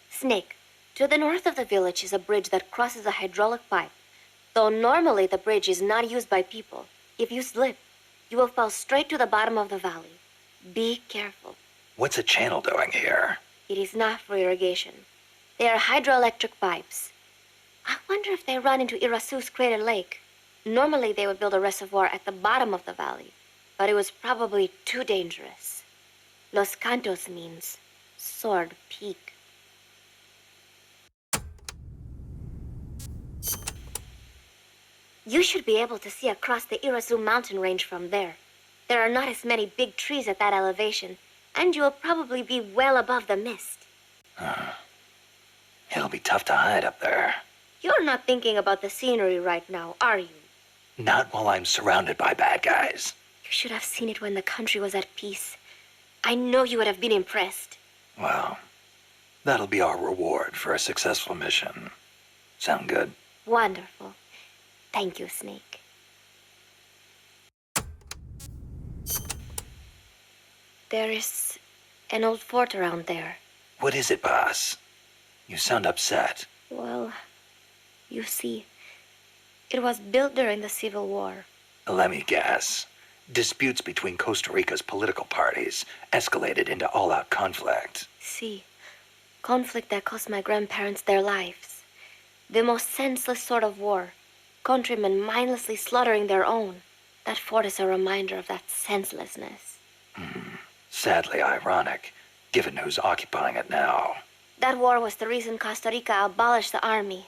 Snake, to the north of the village is a bridge that crosses a hydraulic pipe. Though normally the bridge is not used by people, if you slip, you will fall straight to the bottom of the valley. Be careful. What's a channel doing here? It is not for irrigation. They are hydroelectric pipes. I wonder if they run into Irasu's crater lake. Normally they would build a reservoir at the bottom of the valley, but it was probably too dangerous. Los Cantos means sword peak. You should be able to see across the Irasu mountain range from there. There are not as many big trees at that elevation, and you will probably be well above the mist. It'll be tough to hide up there. You're not thinking about the scenery right now, are you? Not while I'm surrounded by bad guys. You should have seen it when the country was at peace. I know you would have been impressed. Well, that'll be our reward for a successful mission. Sound good? Wonderful. Thank you, Snake. There is an old fort around there. What is it, boss? You sound upset. Well, you see, it was built during the Civil War. Let me guess. Disputes between Costa Rica's political parties escalated into all-out conflict. See, conflict that cost my grandparents their lives. The most senseless sort of war. Countrymen mindlessly slaughtering their own. That fort is a reminder of that senselessness. Sadly ironic, given who's occupying it now. That war was the reason Costa Rica abolished the army.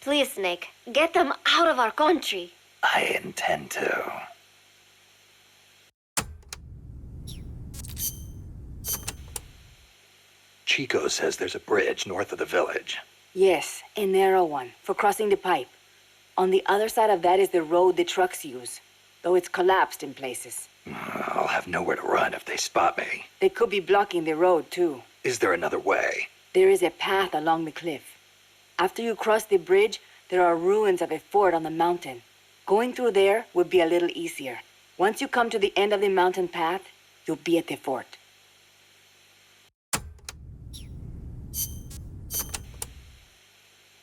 Please, Snake, get them out of our country. I intend to. Chico says there's a bridge north of the village. Yes, a narrow one, for crossing the pipe. On the other side of that is the road the trucks use, though it's collapsed in places. I'll have nowhere to run if they spot me. They could be blocking the road, too. Is there another way? There is a path along the cliff. After you cross the bridge, there are ruins of a fort on the mountain. Going through there would be a little easier. Once you come to the end of the mountain path, you'll be at the fort.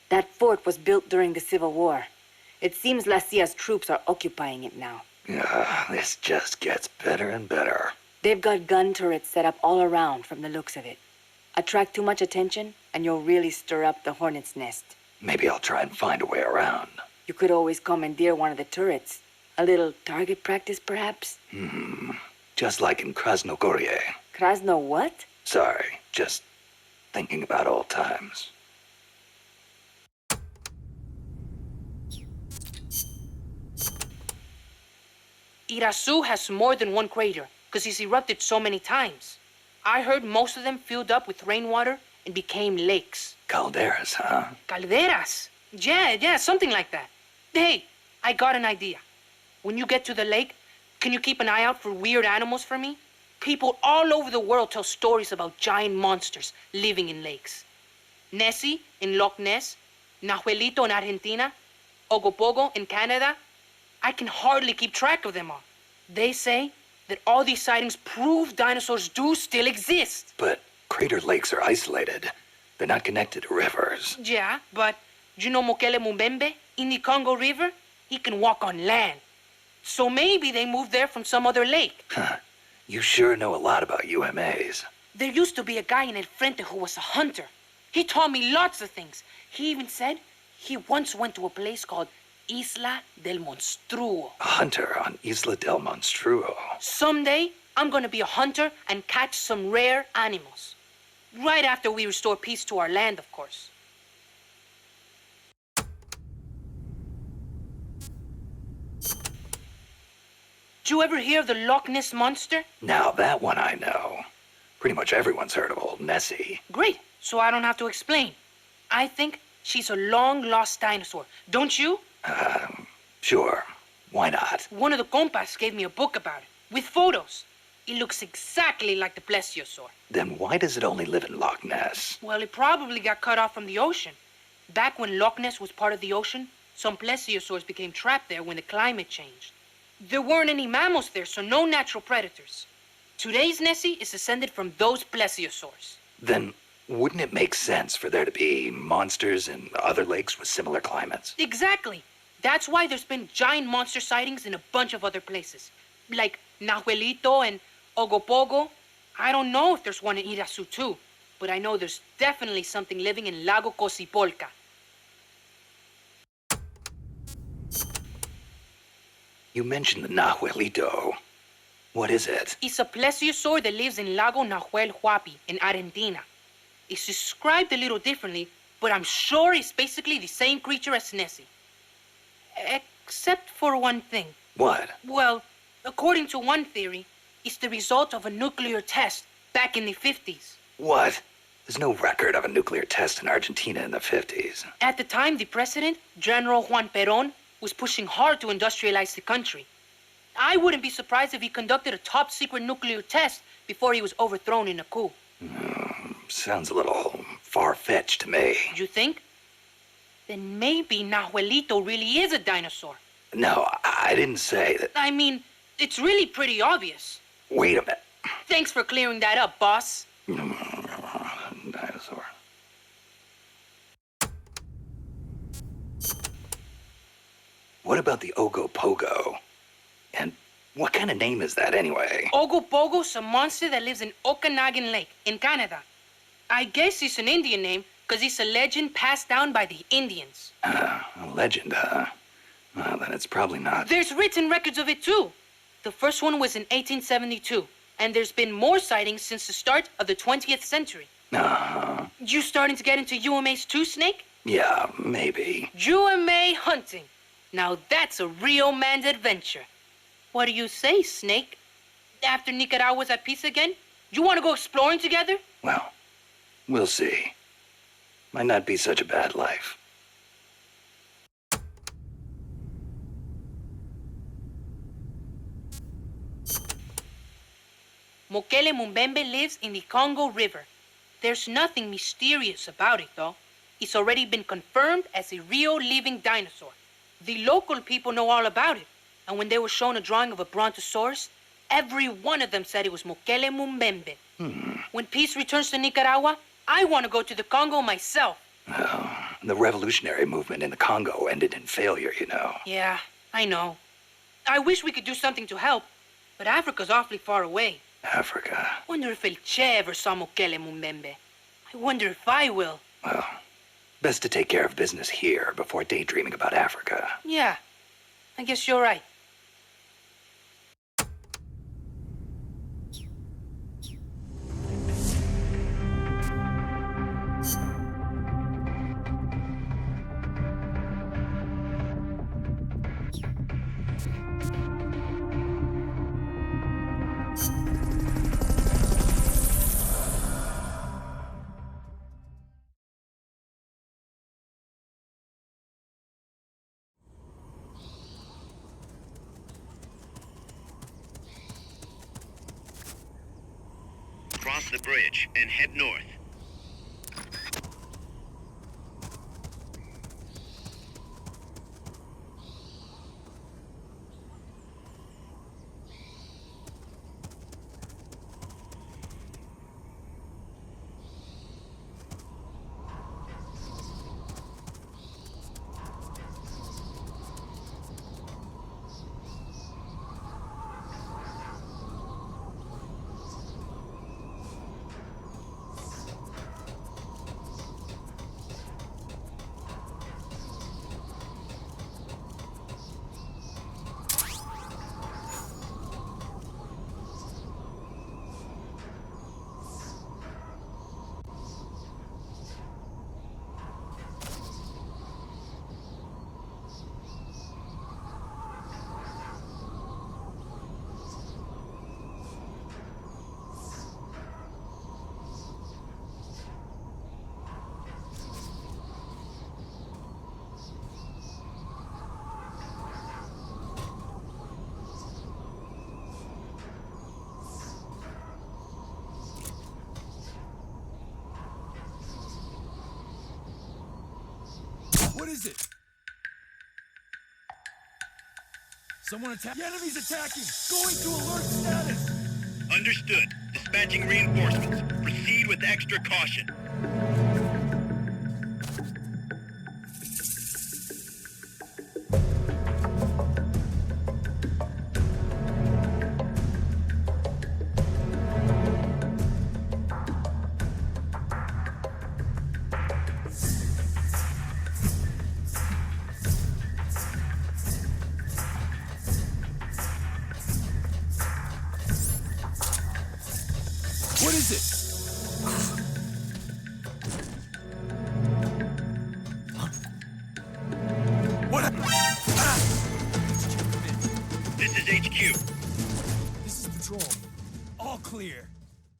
That fort was built during the Civil War. It seems La Cia's troops are occupying it now. This just gets better and better. They've got gun turrets set up all around from the looks of it. Attract too much attention, and you'll really stir up the hornet's nest. Maybe I'll try and find a way around. You could always commandeer one of the turrets. A little target practice, perhaps? Just like in Krasnogorye. Krasno what? Sorry, just thinking about old times. Irasu has more than one crater, because he's erupted so many times. I heard most of them filled up with rainwater and became lakes. Calderas, huh? Calderas. Yeah, something like that. Hey, I got an idea. When you get to the lake, can you keep an eye out for weird animals for me? People all over the world tell stories about giant monsters living in lakes. Nessie in Loch Ness, Nahuelito in Argentina, Ogopogo in Canada. I can hardly keep track of them all. They say that all these sightings prove dinosaurs do still exist. But crater lakes are isolated. They're not connected to rivers. Yeah, but you know Mokele Mumbembe in the Congo River? He can walk on land. So maybe they moved there from some other lake. Huh. You sure know a lot about UMAs. There used to be a guy in El Frente who was a hunter. He taught me lots of things. He even said he once went to a place called Isla del Monstruo. A hunter on Isla del Monstruo. Someday, I'm gonna be a hunter and catch some rare animals. Right after we restore peace to our land, of course. Did you ever hear of the Loch Ness Monster? Now that one I know. Pretty much everyone's heard of old Nessie. Great, so I don't have to explain. I think she's a long-lost dinosaur. Don't you? Sure. Why not? One of the compas gave me a book about it, with photos. It looks exactly like the plesiosaur. Then why does it only live in Loch Ness? Well, it probably got cut off from the ocean. Back when Loch Ness was part of the ocean, some plesiosaurs became trapped there when the climate changed. There weren't any mammals there, so no natural predators. Today's Nessie is descended from those plesiosaurs. Then wouldn't it make sense for there to be monsters in other lakes with similar climates? Exactly. That's why there's been giant monster sightings in a bunch of other places. Like Nahuelito and Ogopogo. I don't know if there's one in Irasu too, but I know there's definitely something living in Lago Cosipolca. You mentioned the Nahuelito. What is it? It's a plesiosaur that lives in Lago Nahuel Huapi in Argentina. It's described a little differently, but I'm sure it's basically the same creature as Nessie. Except for one thing. What? Well, according to one theory, it's the result of a nuclear test back in the 50s. What? There's no record of a nuclear test in Argentina in the 50s. At the time, the president, General Juan Perón, was pushing hard to industrialize the country. I wouldn't be surprised if he conducted a top-secret nuclear test before he was overthrown in a coup. Sounds a little far-fetched to me. You think? Then maybe Nahuelito really is a dinosaur. No, I didn't say that. I mean, it's really pretty obvious. Wait a minute. Thanks for clearing that up, boss. Dinosaur. What about the Ogopogo? And what kind of name is that anyway? Ogopogo's a monster that lives in Okanagan Lake in Canada. I guess it's an Indian name because it's a legend passed down by the Indians. A legend, huh? Well, then it's probably not. There's written records of it too. The first one was in 1872, and there's been more sightings since the start of the 20th century. Uh-huh. You starting to get into UMAs too, Snake? Yeah, maybe. UMA hunting. Now that's a real man's adventure. What do you say, Snake? After Nicaragua's at peace again, you want to go exploring together? Well, we'll see. Might not be such a bad life. Mokele Mumbembe lives in the Congo River. There's nothing mysterious about it, though. It's already been confirmed as a real living dinosaur. The local people know all about it, and when they were shown a drawing of a brontosaurus, every one of them said it was Mokele Mumbembe. When peace returns to Nicaragua, I want to go to the Congo myself. Well, the revolutionary movement in the Congo ended in failure, you know. Yeah, I know. I wish we could do something to help, but Africa's awfully far away. Africa. Wonder if El Che ever saw Mokele Mumbembe. I wonder if I will. Well, best to take care of business here before daydreaming about Africa. Yeah, I guess you're right. cross the bridge and head north. What is it? Someone attack. The enemy's attacking! Going to alert status! Understood. Dispatching reinforcements. Proceed with extra caution. What is it? What? This is HQ. This is patrol. All clear.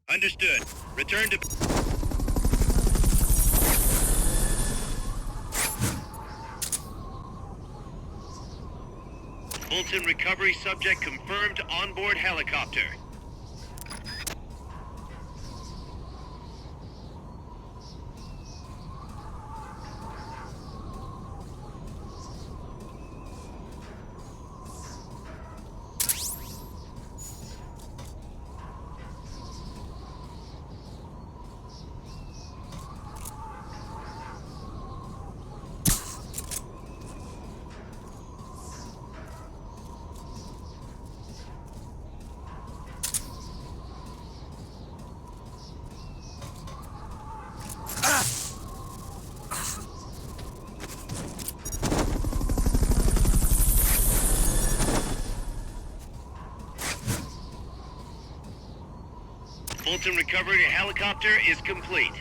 Understood. Return to... Fulton recovery subject confirmed onboard helicopter. Fulton recovery helicopter is complete.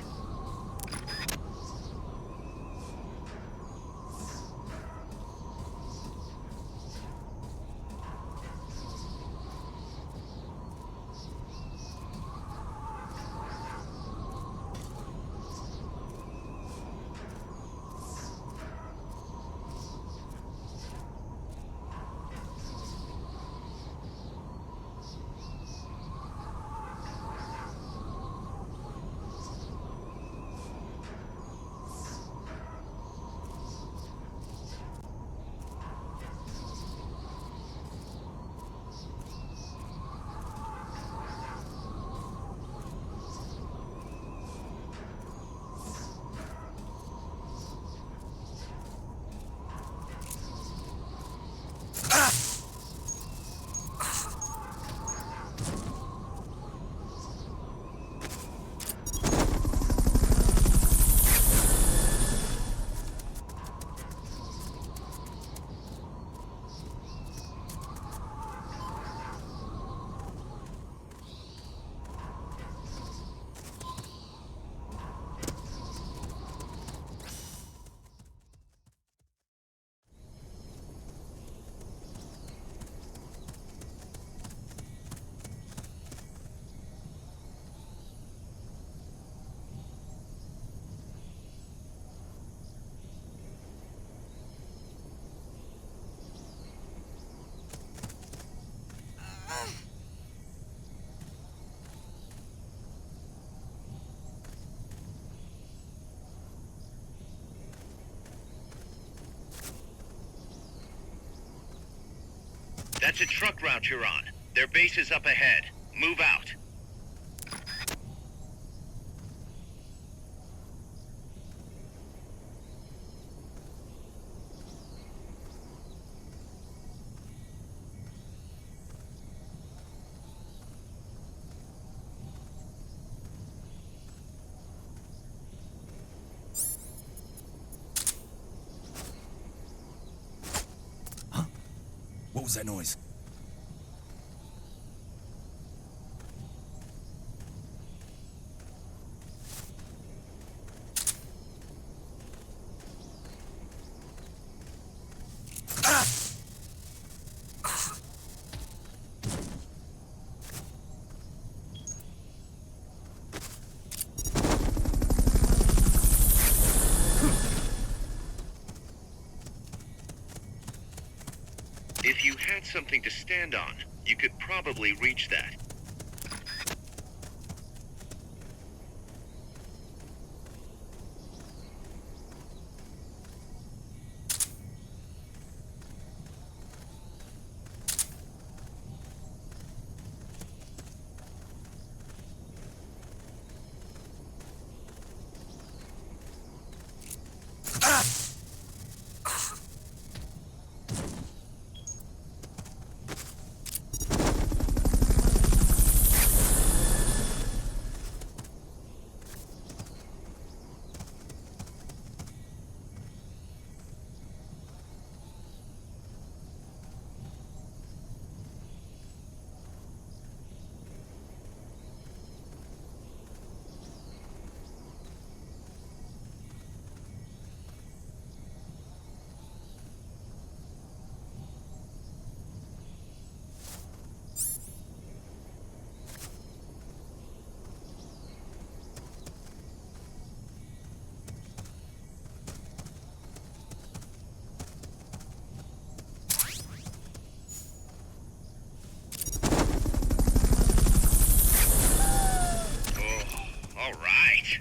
That's a truck route you're on. Their base is up ahead. Move out. What was that noise? If you had something to stand on, you could probably reach that. All right.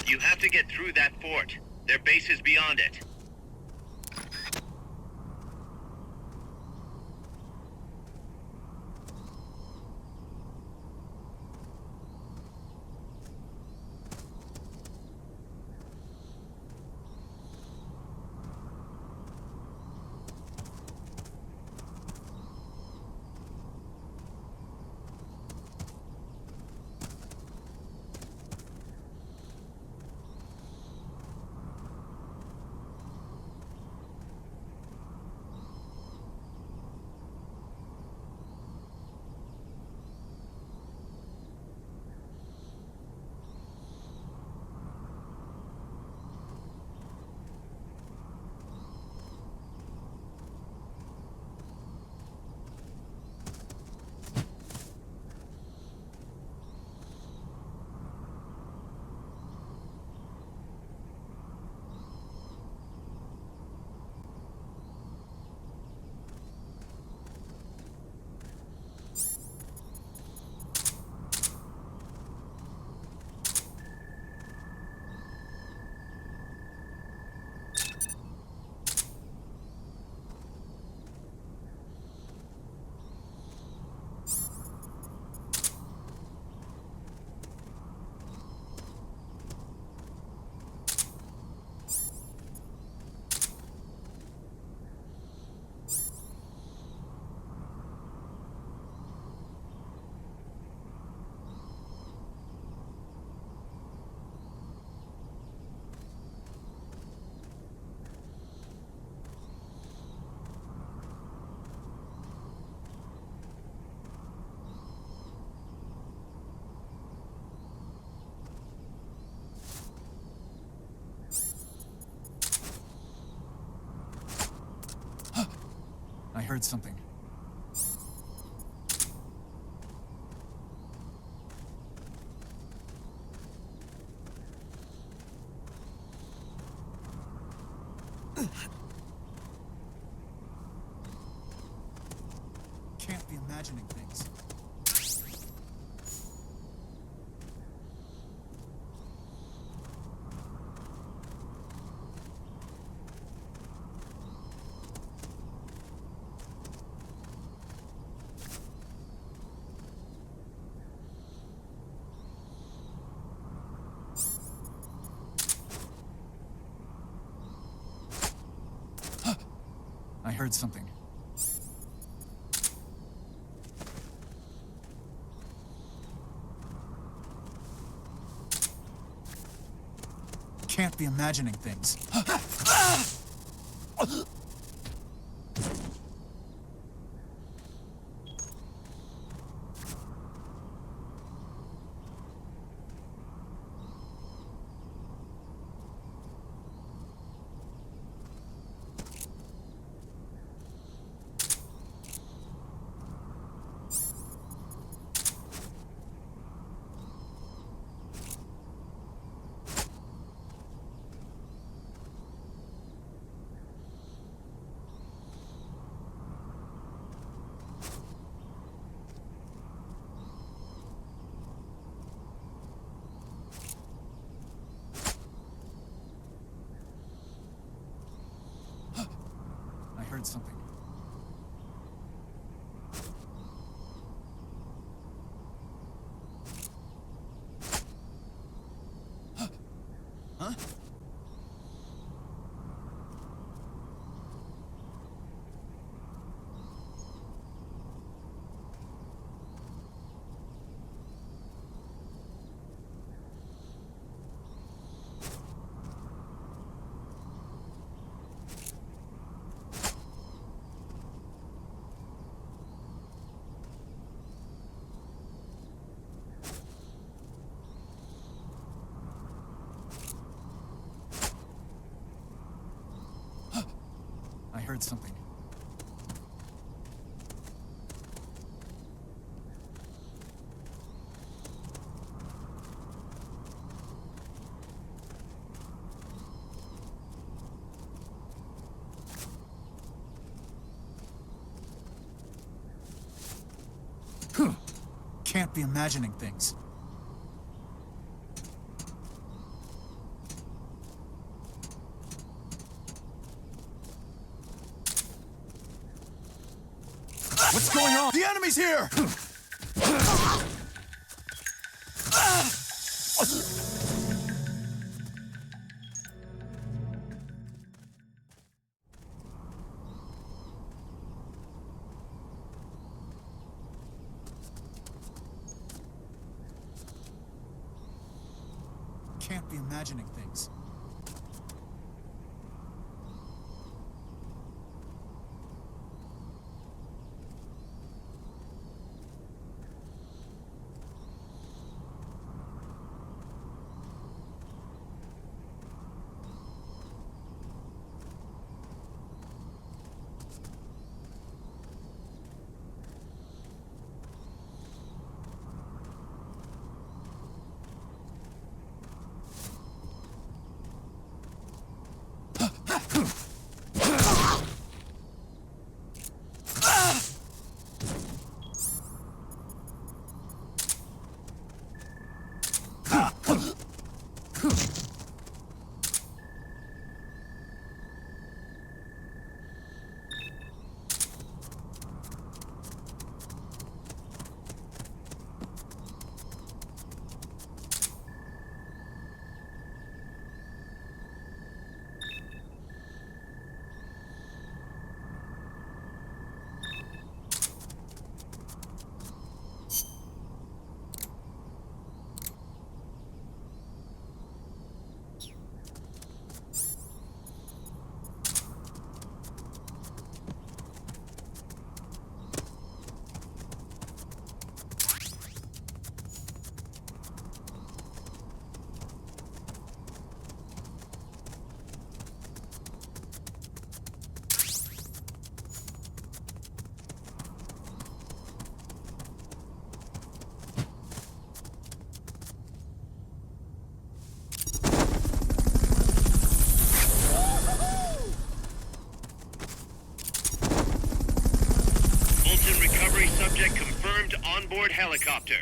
You have to get through that fort. Their base is beyond it. heard something. Can't be imagining things. I heard something. Can't be imagining things. I heard something. Huh? I heard something. Can't be imagining things. What's going on? The enemy's here! Can't be imagining things. escort helicopter.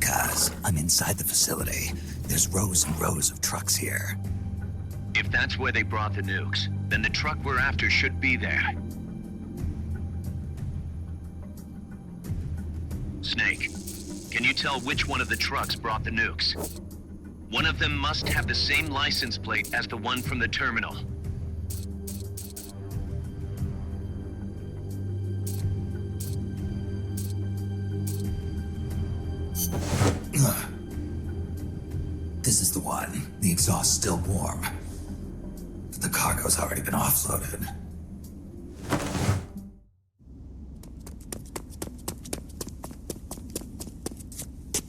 Guys, I'm inside the facility. There's rows and rows of trucks here. If that's where they brought the nukes, then the truck we're after should be there. Snake, can you tell which one of the trucks brought the nukes? One of them must have the same license plate as the one from the terminal. This is the one. The exhaust's still warm. But the cargo's already been offloaded.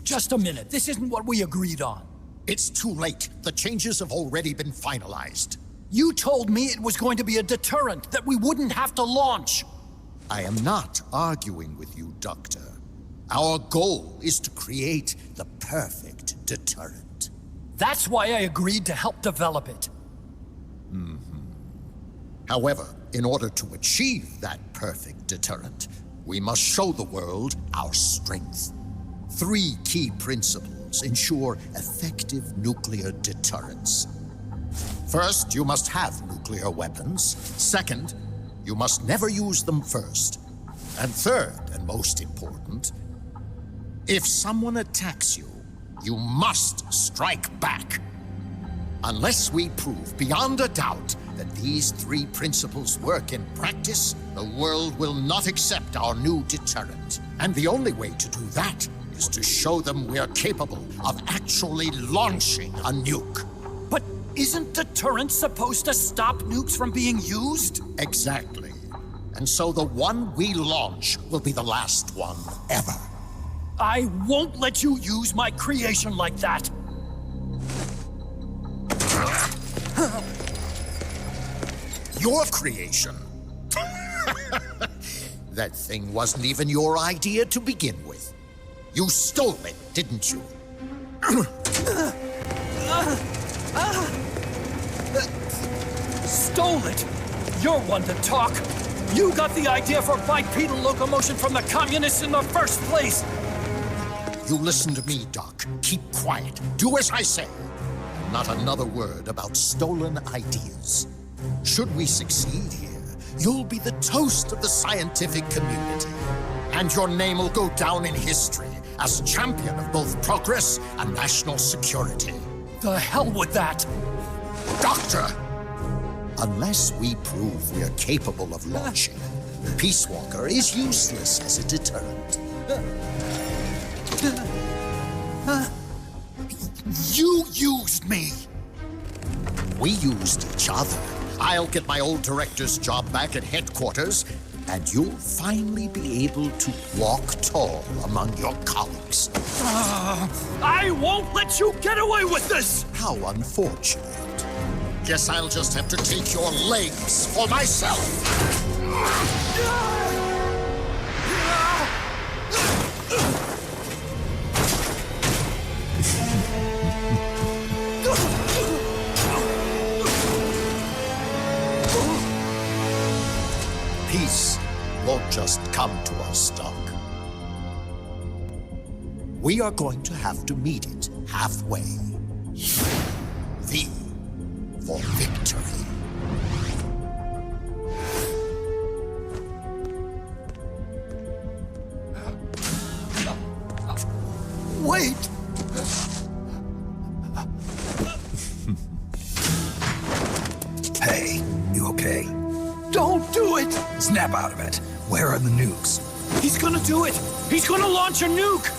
Just a minute. This isn't what we agreed on. It's too late. The changes have already been finalized. You told me it was going to be a deterrent, that we wouldn't have to launch. I am not arguing with you, Doctor. Our goal is to create the perfect deterrent. That's why I agreed to help develop it. However, in order to achieve that perfect deterrent, we must show the world our strength. 3 key principles ensure effective nuclear deterrence. First, you must have nuclear weapons. Second, you must never use them first. And third, and most important, if someone attacks you, you must strike back. Unless we prove beyond a doubt that these 3 principles work in practice, the world will not accept our new deterrent. And the only way to do that is to show them we're capable of actually launching a nuke. But isn't deterrence supposed to stop nukes from being used? Exactly. And so the one we launch will be the last one ever. I won't let you use my creation like that. Your creation? That thing wasn't even your idea to begin with. You stole it, didn't you? Stole it? You're one to talk. You got the idea for bipedal locomotion from the communists in the first place. You listen to me, Doc. Keep quiet. Do as I say. Not another word about stolen ideas. Should we succeed here, you'll be the toast of the scientific community. And your name will go down in history as champion of both progress and national security. The hell with that! Doctor! Unless we prove we're capable of launching, Peace Walker is useless as a deterrent. You used me! We used each other. I'll get my old director's job back at headquarters, and you'll finally be able to walk tall among your colleagues. I won't let you get away with this! How unfortunate. Guess I'll just have to take your legs for myself. Peace won't just come to us, Doc. We are going to have to meet it halfway. V for victory. Wait! Hey, you okay? Don't do it! Snap out of it. Where are the nukes? He's gonna do it! He's gonna launch a nuke!